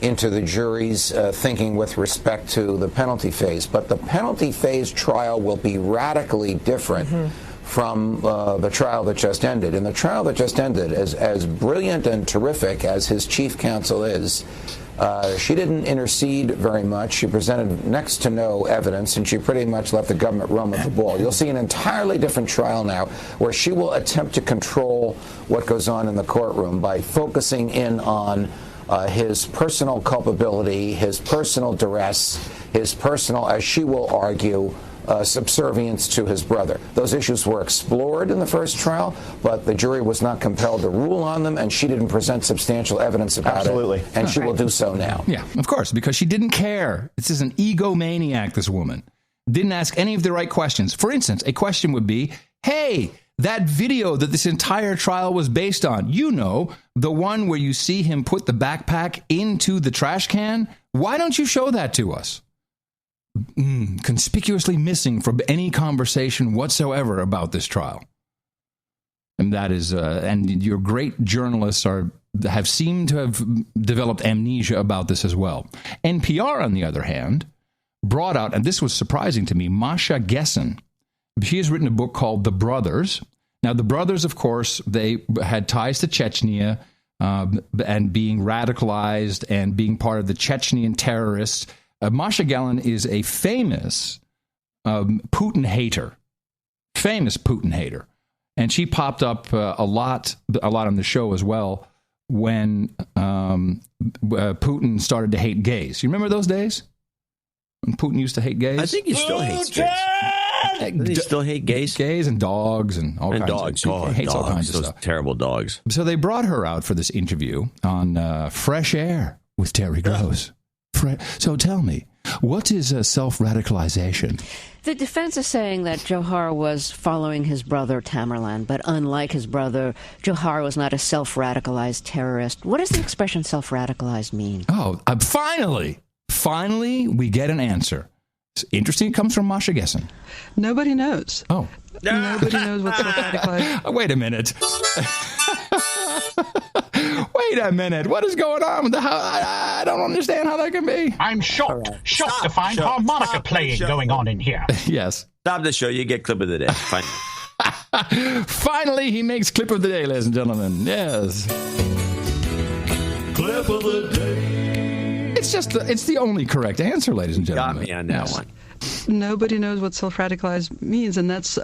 into the jury's thinking with respect to the penalty phase. But the penalty phase trial will be radically different from the trial that just ended. In the trial that just ended, as brilliant and terrific as his chief counsel is, she didn't intercede very much. She presented next to no evidence, and she pretty much let the government run with the ball. You'll see an entirely different trial now where she will attempt to control what goes on in the courtroom by focusing in on his personal culpability, his personal duress, his personal, as she will argue, subservience to his brother. Those issues were explored in the first trial, but the jury was not compelled to rule on them, and she didn't present substantial evidence about it. And she will do so now. Yeah, of course, because she didn't care. This is an egomaniac, this woman. Didn't ask any of the right questions. For instance, a question would be, hey, that video that this entire trial was based on, you know, the one where you see him put the backpack into the trash can, why don't you show that to us? Conspicuously missing from any conversation whatsoever about this trial. And that is, and your great journalists have seemed to have developed amnesia about this as well. NPR, on the other hand, brought out, and this was surprising to me, Masha Gessen. She has written a book called The Brothers. Now, the brothers, of course, they had ties to Chechnya and being radicalized and being part of the Chechnyan terrorists. Masha Gessen is a famous Putin hater, and she popped up a lot on the show as well when Putin started to hate gays. You remember those days when Putin used to hate gays? I think he still hates gays. Does he still hate gays? Gays and dogs and all kinds dogs. of stuff. He hates all kinds of those stuff. Terrible dogs. So they brought her out for this interview on Fresh Air with Terry Gross. So tell me, what is self-radicalization? The defense is saying that Johar was following his brother Tamerlan, but unlike his brother, Johar was not a self-radicalized terrorist. What does the expression self-radicalized mean? Oh, finally, we get an answer. It's interesting. It comes from Masha Gessen. Nobody knows. Oh. Nobody knows what self-radicalized. Wait a minute. Wait a minute. What is going on with I don't understand how that can be. I'm shocked. Shocked to find harmonica playing going on in here. Yes. Stop the show. You get clip of the day. Fine. Finally, he makes clip of the day, ladies and gentlemen. Yes. Clip of the day. It's the only correct answer, ladies and gentlemen. Got me on that one. Nobody knows what self-radicalized means, and that's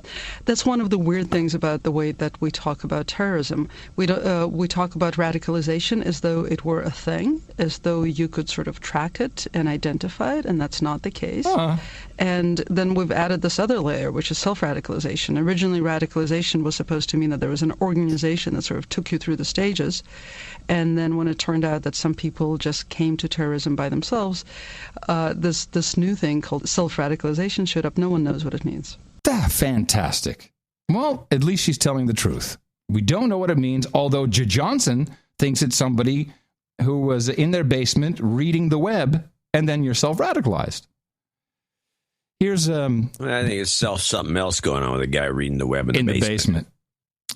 one of the weird things about the way that we talk about terrorism. We talk about radicalization as though it were a thing, as though you could sort of track it and identify it, and that's not the case. And then we've added this other layer, which is self-radicalization. Originally, radicalization was supposed to mean that there was an organization that sort of took you through the stages, and then when it turned out that some people just came to terrorism by themselves, this new thing called self-radicalization showed up. No one knows what it means. Fantastic. Well, at least she's telling the truth. We don't know what it means, although J. Johnson thinks it's somebody who was in their basement reading the web, and then you're self-radicalized. Here's I think it's something else going on with a guy reading the web in the basement.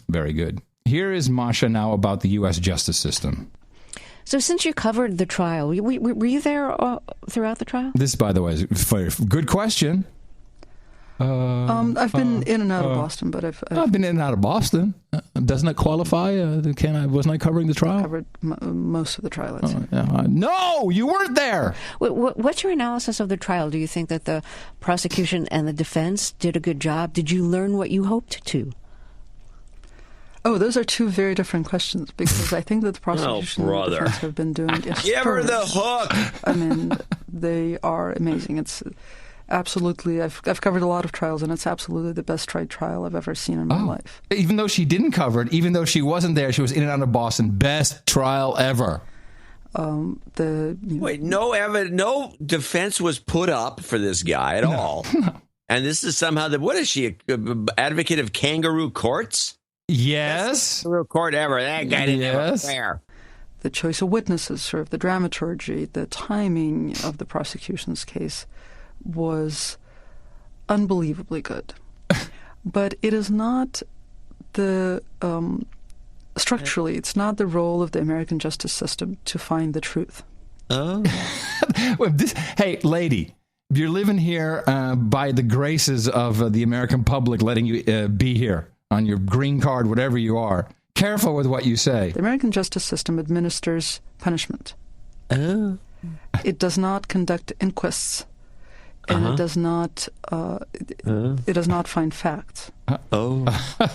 Very good. Here is Masha now about the U.S. justice system. So since you covered the trial, were you there throughout the trial? This, by the way, is a good question. I've been in and out of Boston, but I've been in and out of Boston. Doesn't that qualify? Wasn't I covering the trial? I covered most of the trial. No, you weren't there. What's your analysis of the trial? Do you think that the prosecution and the defense did a good job? Did you learn what you hoped to? Oh, those are two very different questions, because I think that the prosecution and the defense have been doing... Give her the hook! I mean, they are amazing. It's absolutely... I've covered a lot of trials, and it's absolutely the best trial I've ever seen in my life. Even though she didn't cover it, even though she wasn't there, she was in and out of Boston. Best trial ever. Wait, no defense was put up for this guy at all. No. And this is somehow... what is she, an advocate of kangaroo courts? Yes. Kangaroo court ever. That guy didn't have a fair. the choice of witnesses, sort of the dramaturgy, the timing of the prosecution's case was unbelievably good. But it is not the structurally, it's not the role of the American justice system to find the truth. Oh. Hey, lady, you're living here by the graces of the American public letting you be here on your green card, whatever you are. Careful with what you say. The American justice system administers punishment. Oh. It does not conduct inquests, and it does not. It does not find facts.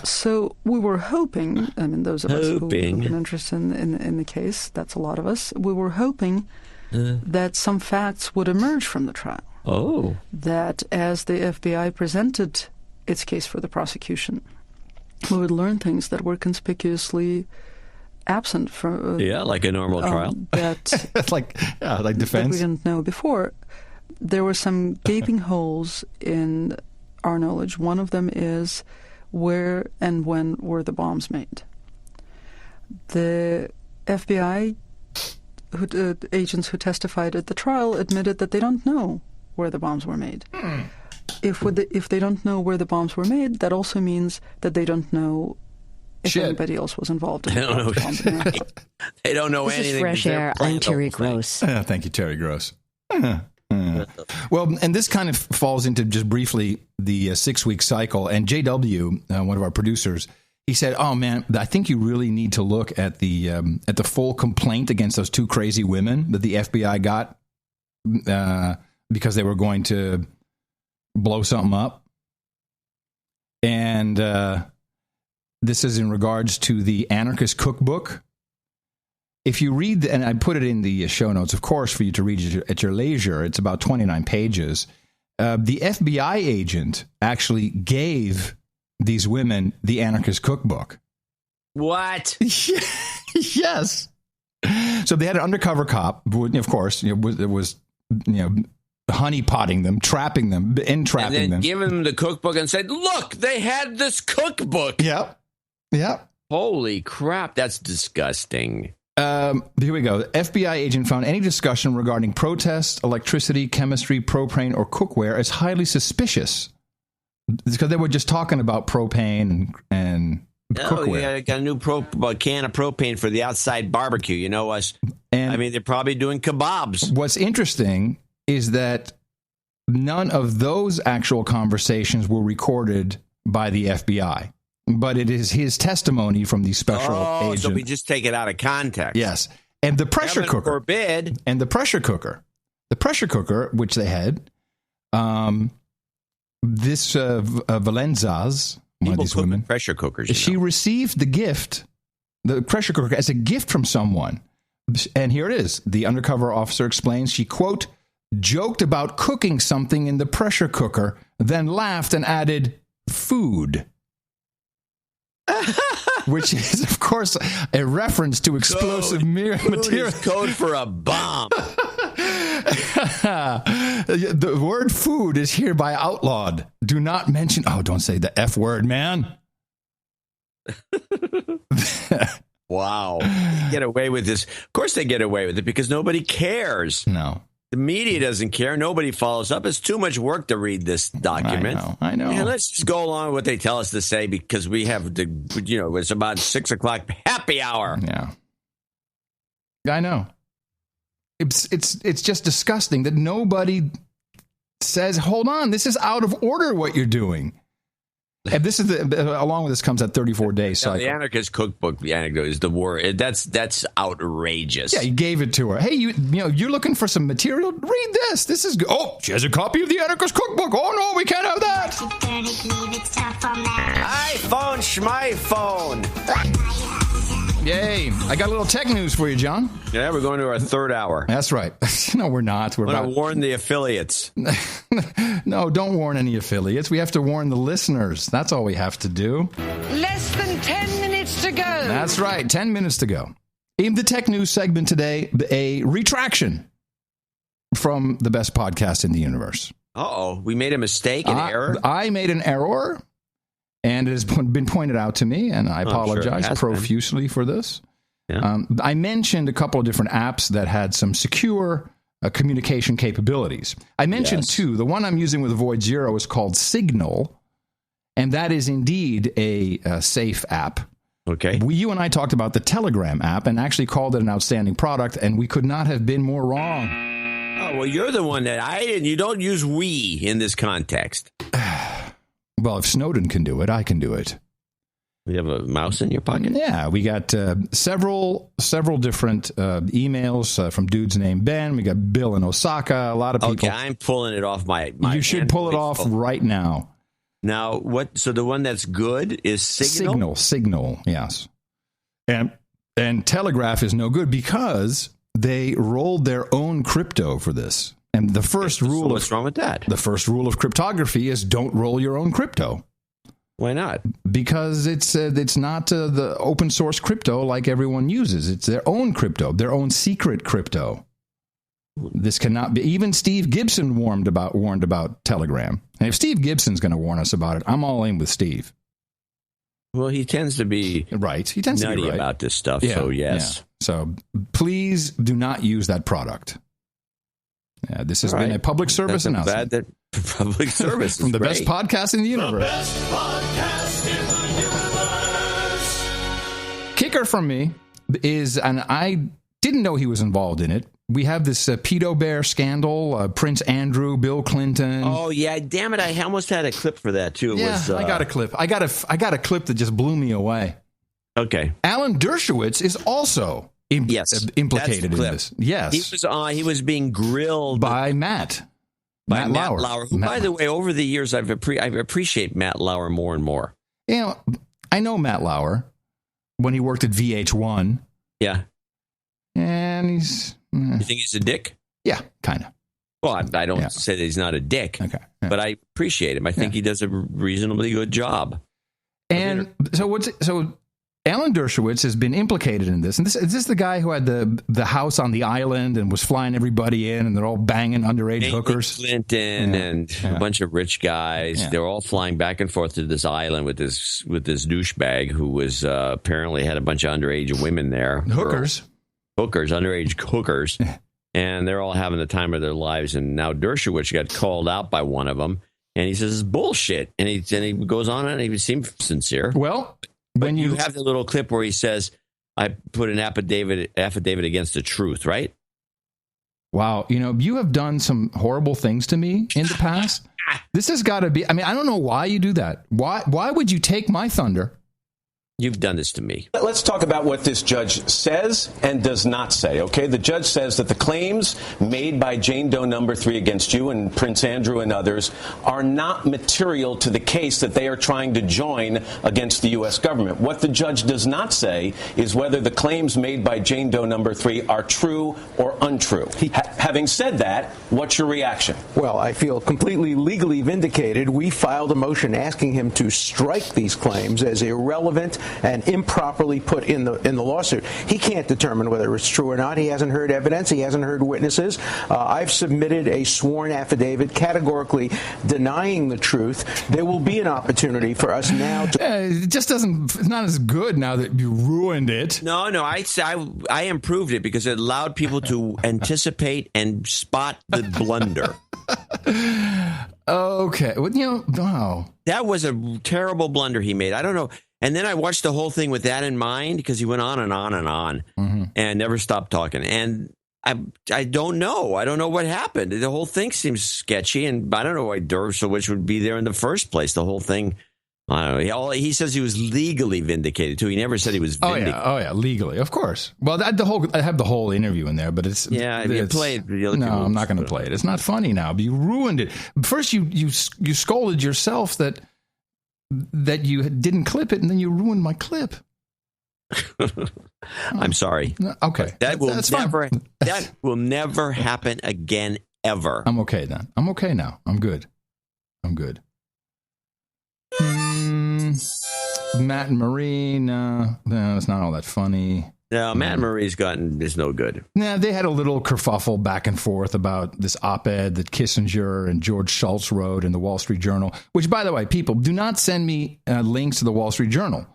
So we were hoping. I mean, those of us who have been interested in the case, that's a lot of us. We were hoping that some facts would emerge from the trial. Oh. That as the FBI presented its case for the prosecution, we would learn things that were conspicuously absent from like a normal trial. That like defense that we didn't know before. There were some gaping holes in our knowledge. One of them is where and when were the bombs made. The FBI agents who testified at the trial admitted that they don't know where the bombs were made. If they don't know where the bombs were made, that also means that they don't know if anybody else was involved in the bombs. They don't know this anything. This is Fresh Air. I'm Terry Gross. Thank you, Terry Gross. Well, and this kind of falls into just briefly the 6-week cycle. And JW, one of our producers, he said, "Oh man, I think you really need to look at the full complaint against those 2 crazy women that the FBI got because they were going to blow something up." And this is in regards to the Anarchist Cookbook. If you read, and I put it in the show notes, of course, for you to read at your leisure, it's about 29 pages. The FBI agent actually gave these women the Anarchist Cookbook. What? Yes. So they had an undercover cop, of course, it was honeypotting them, trapping them, entrapping them. And then giving them the cookbook and said, "Look, they had this cookbook." Yep. Holy crap, that's disgusting. Here we go. The FBI agent found any discussion regarding protests, electricity, chemistry, propane, or cookware as highly suspicious. It's because they were just talking about propane and cookware. Yeah, got a new can of propane for the outside barbecue. You know us. And I mean, they're probably doing kebabs. What's interesting is that none of those actual conversations were recorded by the FBI. But it is his testimony from the special agent. So we just take it out of context. Yes. And the pressure cooker. Forbid. And the pressure cooker. The pressure cooker, which they had, this Valenzas, one of these women. Pressure cookers. She received the pressure cooker, as a gift from someone. And here it is. The undercover officer explains she, quote, joked about cooking something in the pressure cooker, then laughed and added, food. Which is, of course, a reference to explosive material. Code for a bomb. The word food is hereby outlawed. Do not mention... Oh, don't say the F word, man. Wow. They get away with this. Of course they get away with it because nobody cares. No. The media doesn't care. Nobody follows up. It's too much work to read this document. I know. And let's just go along with what they tell us to say because we have it's about 6 o'clock happy hour. Yeah. I know. It's just disgusting that nobody says, hold on, this is out of order what you're doing. And this is along with this comes that 34-day cycle. The Anarchist Cookbook, the anecdote is the word. That's outrageous. Yeah, he gave it to her. Hey, you're looking for some material? Read this. This is good. Oh, she has a copy of the Anarchist Cookbook. Oh no, we can't have that. iPhone, schmyphone. Yay! I got a little tech news for you, John. Yeah, we're going to our 3rd hour. That's right. No, we're not. We're about to warn the affiliates. No, don't warn any affiliates. We have to warn the listeners. That's all we have to do. Less than 10 minutes to go. That's right. 10 minutes to go. In the tech news segment today, a retraction from the best podcast in the universe. Uh-oh. We made a mistake, an error? I made an error. And it has been pointed out to me, and I apologize profusely for this. I mentioned a couple of different apps that had some secure communication capabilities. I mentioned two. The one I'm using with Void Zero is called Signal, and that is indeed a safe app. Okay. You and I talked about the Telegram app and actually called it an outstanding product, and we could not have been more wrong. Oh, well, you're the one that I didn't. You don't use we in this context. Well, if Snowden can do it, I can do it. You have a mouse in your pocket? Yeah, we got several different emails from dudes named Ben. We got Bill in Osaka. A lot of people. Okay, I'm pulling it off my you should pull it off right now. Now, what? So the one that's good is Signal? Signal, yes. And Telegraph is no good because they rolled their own crypto for this. And the first rule what's wrong with that? The first rule of cryptography is don't roll your own crypto. Why not? Because it's not the open source crypto like everyone uses. It's their own crypto, their own secret crypto. This cannot be. Even Steve Gibson warned about Telegram. And if Steve Gibson's going to warn us about it, I'm all in with Steve. Well, he tends to be right. He tends nutty to be right about this stuff. Yeah, so yes. Yeah. So please do not use that product. Yeah, this has been a public service announcement. Public service from the best podcast in the universe. The best podcast in the universe. Kicker from me is, and I didn't know he was involved in it. We have this pedo bear scandal, Prince Andrew, Bill Clinton. Oh yeah, damn it! I almost had a clip for that too. I got a clip. I got a clip that just blew me away. Okay, Alan Dershowitz is also implicated in this. Yes, he was being grilled by Matt Lauer. Who, by the way, over the years I appreciate Matt Lauer more and more. You know, I know Matt Lauer when he worked at VH1. Yeah, and he's. You think he's a dick? Yeah, kind of. Well, I don't say that he's not a dick, but I appreciate him. I think he does a reasonably good job. And so Alan Dershowitz has been implicated in this. And is this the guy who had the house on the island and was flying everybody in, and they're all banging underage hookers? Clinton and a bunch of rich guys. Yeah. They're all flying back and forth to this island with this douchebag who was apparently had a bunch of underage women there. Underage hookers, and they're all having the time of their lives. And now Dershowitz got called out by one of them, and he says it's bullshit. And he goes on and he seems sincere. Well, when you have the little clip where he says, "I put an affidavit against the truth," right? Wow, you have done some horrible things to me in the past. This has got to be. I mean, I don't know why you do that. Why would you take my thunder? You've done this to me. Let's talk about what this judge says and does not say, okay? The judge says that the claims made by Jane Doe number 3 against you and Prince Andrew and others are not material to the case that they are trying to join against the U.S. government. What the judge does not say is whether the claims made by Jane Doe number 3 are true or untrue. Having said that, what's your reaction? Well, I feel completely legally vindicated. We filed a motion asking him to strike these claims as irrelevant and improperly put in the lawsuit. He can't determine whether it's true or not. He hasn't heard evidence. He hasn't heard witnesses. I've submitted a sworn affidavit categorically denying the truth. There will be an opportunity for us now to... It just doesn't... It's not as good now that you ruined it. No, I improved it because it allowed people to anticipate and spot the blunder. Okay. Well, wow. That was a terrible blunder he made. I don't know. And then I watched the whole thing with that in mind because he went on and on and on and never stopped talking. And I don't know. I don't know what happened. The whole thing seems sketchy, and I don't know why Dershowitz would be there in the first place. The whole thing, I don't know. He says he was legally vindicated too. He never said he was vindicated. Oh yeah, legally, of course. Well, I have the whole interview in there, but it's you played. No, I'm not going to play it. It's not funny now. But you ruined it. First, you scolded yourself that you didn't clip it, and then you ruined my clip. I'm sorry. Okay. That will never happen again, ever. I'm okay then. I'm okay now. I'm good. Matt and Marie, no, it's not all that funny. No, Matt and Marie's is no good. Yeah, they had a little kerfuffle back and forth about this op-ed that Kissinger and George Shultz wrote in the Wall Street Journal, which, by the way, people, do not send me links to the Wall Street Journal.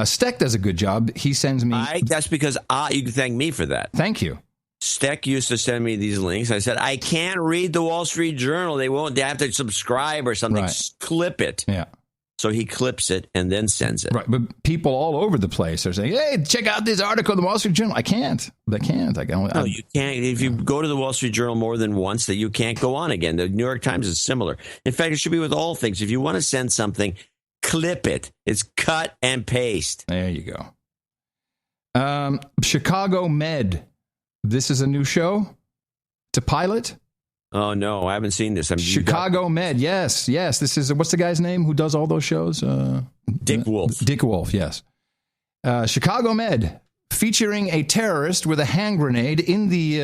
Steck does a good job. He sends me. That's because you can thank me for that. Thank you. Steck used to send me these links. I said, I can't read the Wall Street Journal. They have to subscribe or something. Right. Clip it. Yeah. So he clips it and then sends it. Right. But people all over the place are saying, hey, check out this article in the Wall Street Journal. I can't. No, you can't. If you go to the Wall Street Journal more than once, that you can't go on again. The New York Times is similar. In fact, it should be with all things. If you want to send something, clip it. It's cut and paste. There you go. Chicago Med. This is a new show. It's a pilot. Oh, no, I haven't seen this. Chicago Med, yes. This is, what's the guy's name who does all those shows? Dick Wolf. Dick Wolf, yes. Chicago Med, featuring a terrorist with a hand grenade in the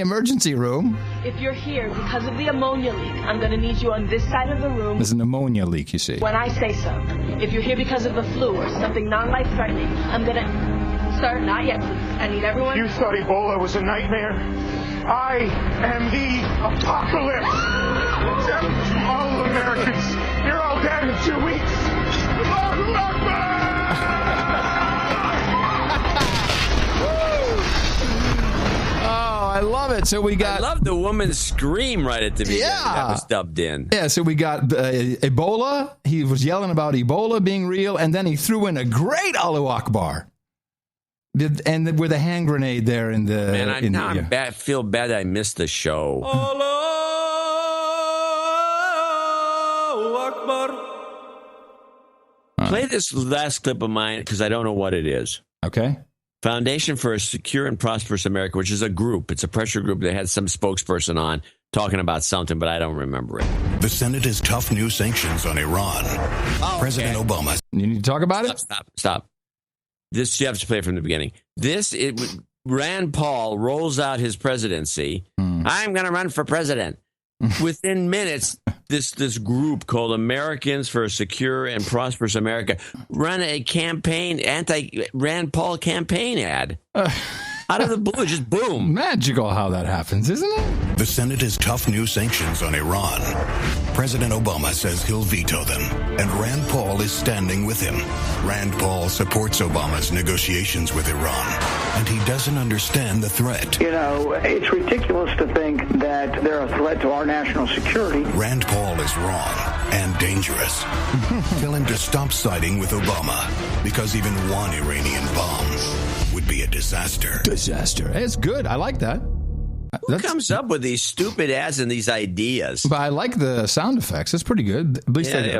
emergency room. If you're here because of the ammonia leak, I'm going to need you on this side of the room. There's an ammonia leak, you see. When I say so. If you're here because of the flu or something non-life-threatening, I'm going to... Sir, not yet, please. I need everyone... You thought Ebola was a nightmare? I am the apocalypse! All Americans, you're all dead in 2 weeks! Allahu Akbar! Oh, I love it. So we got... I love the woman's scream right at the beginning. Yeah. That was dubbed in. Yeah, so we got Ebola. He was yelling about Ebola being real, and then he threw in a great Allahu Akbar. And with a hand grenade there in the... Man, I feel bad I missed the show. Allahu Akbar. Play this last clip of mine because I don't know what it is. Okay. Foundation for a Secure and Prosperous America, which is a group. It's a pressure group that had some spokesperson on talking about something, but I don't remember it. The Senate has tough new sanctions on Iran. President Obama... You need to talk about it? Stop. This, you have to play from the beginning. Rand Paul rolls out his presidency. I'm going to run for president. Within minutes, this group called Americans for a Secure and Prosperous America run a campaign, anti-Rand Paul campaign ad. Out of the blue, just boom. Magical how that happens, isn't it? The Senate has tough new sanctions on Iran. President Obama says he'll veto them, and Rand Paul is standing with him. Rand Paul supports Obama's negotiations with Iran, and he doesn't understand the threat. You know, it's ridiculous to think that they're a threat to our national security. Rand Paul is wrong and dangerous. Tell him to stop siding with Obama, because even one Iranian bomb would be a disaster. It's good. I like that. Who comes up with these stupid ads and these ideas? But I like the sound effects. It's pretty good. At least they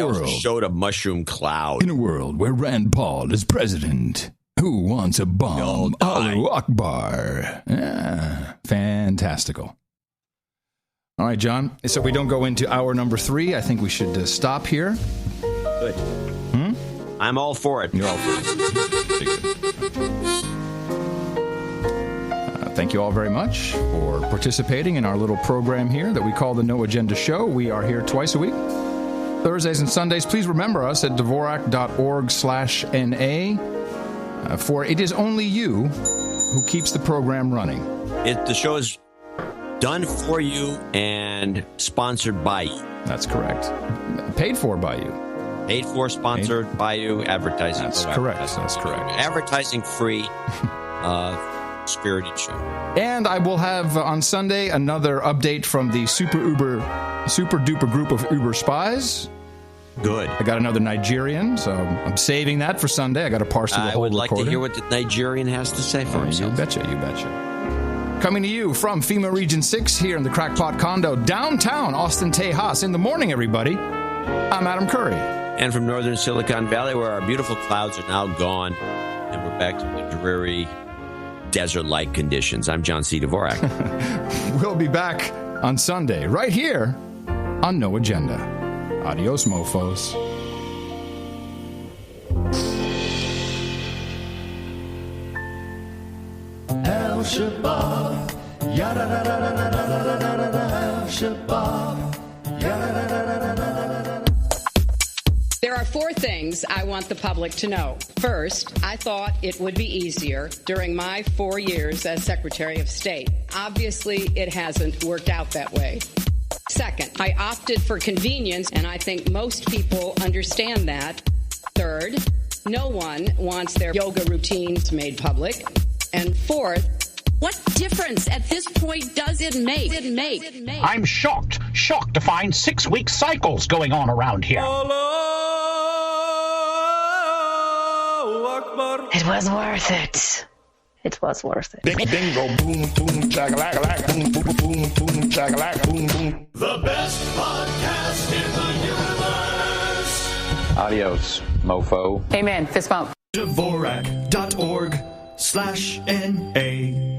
also showed a mushroom cloud. In a world where Rand Paul is president, who wants a bomb? Allahu Akbar. Yeah, fantastical. All right, John. So we don't go into hour number 3. I think we should stop here. Good. I'm all for it. You're all for it. Thank you all very much for participating in our little program here that we call the No Agenda Show. We are here twice a week, Thursdays and Sundays. Please remember us at Dvorak.org/NA, for it is only you who keeps the program running. The show is done for you and sponsored by you. That's correct. Paid for by you. Paid for, sponsored by you, advertising. That's correct. That's correct. Advertising free. Spirited show. And I will have on Sunday another update from the super duper group of Uber spies. Good. I got another Nigerian, so I'm saving that for Sunday. I got to parse through the whole recording. I would like to hear what the Nigerian has to say for himself. You betcha. Coming to you from FEMA Region 6 here in the Crackpot Condo, downtown Austin, Tejas. In the morning, everybody. I'm Adam Curry. And from northern Silicon Valley, where our beautiful clouds are now gone, and we're back to the dreary desert-like conditions. I'm John C. Dvorak. We'll be back on Sunday, right here on No Agenda. Adios, mofos. Al-Shabaab, Al-Shabaab, There are 4 things I want the public to know. First, I thought it would be easier during my 4 years as Secretary of State. Obviously, it hasn't worked out that way. Second, I opted for convenience, and I think most people understand that. Third, no one wants their yoga routines made public. And fourth, what difference at this point does it make? I'm shocked to find 6-week cycles going on around here. It was worth it. It was worth it. Bingo, boom, boom, chaka-laka-laka, boom, boom, boom, boom, chaka-laka, boom, boom. The best podcast in the universe. Adios, mofo. Amen. Fist bump. Dvorak.org/NA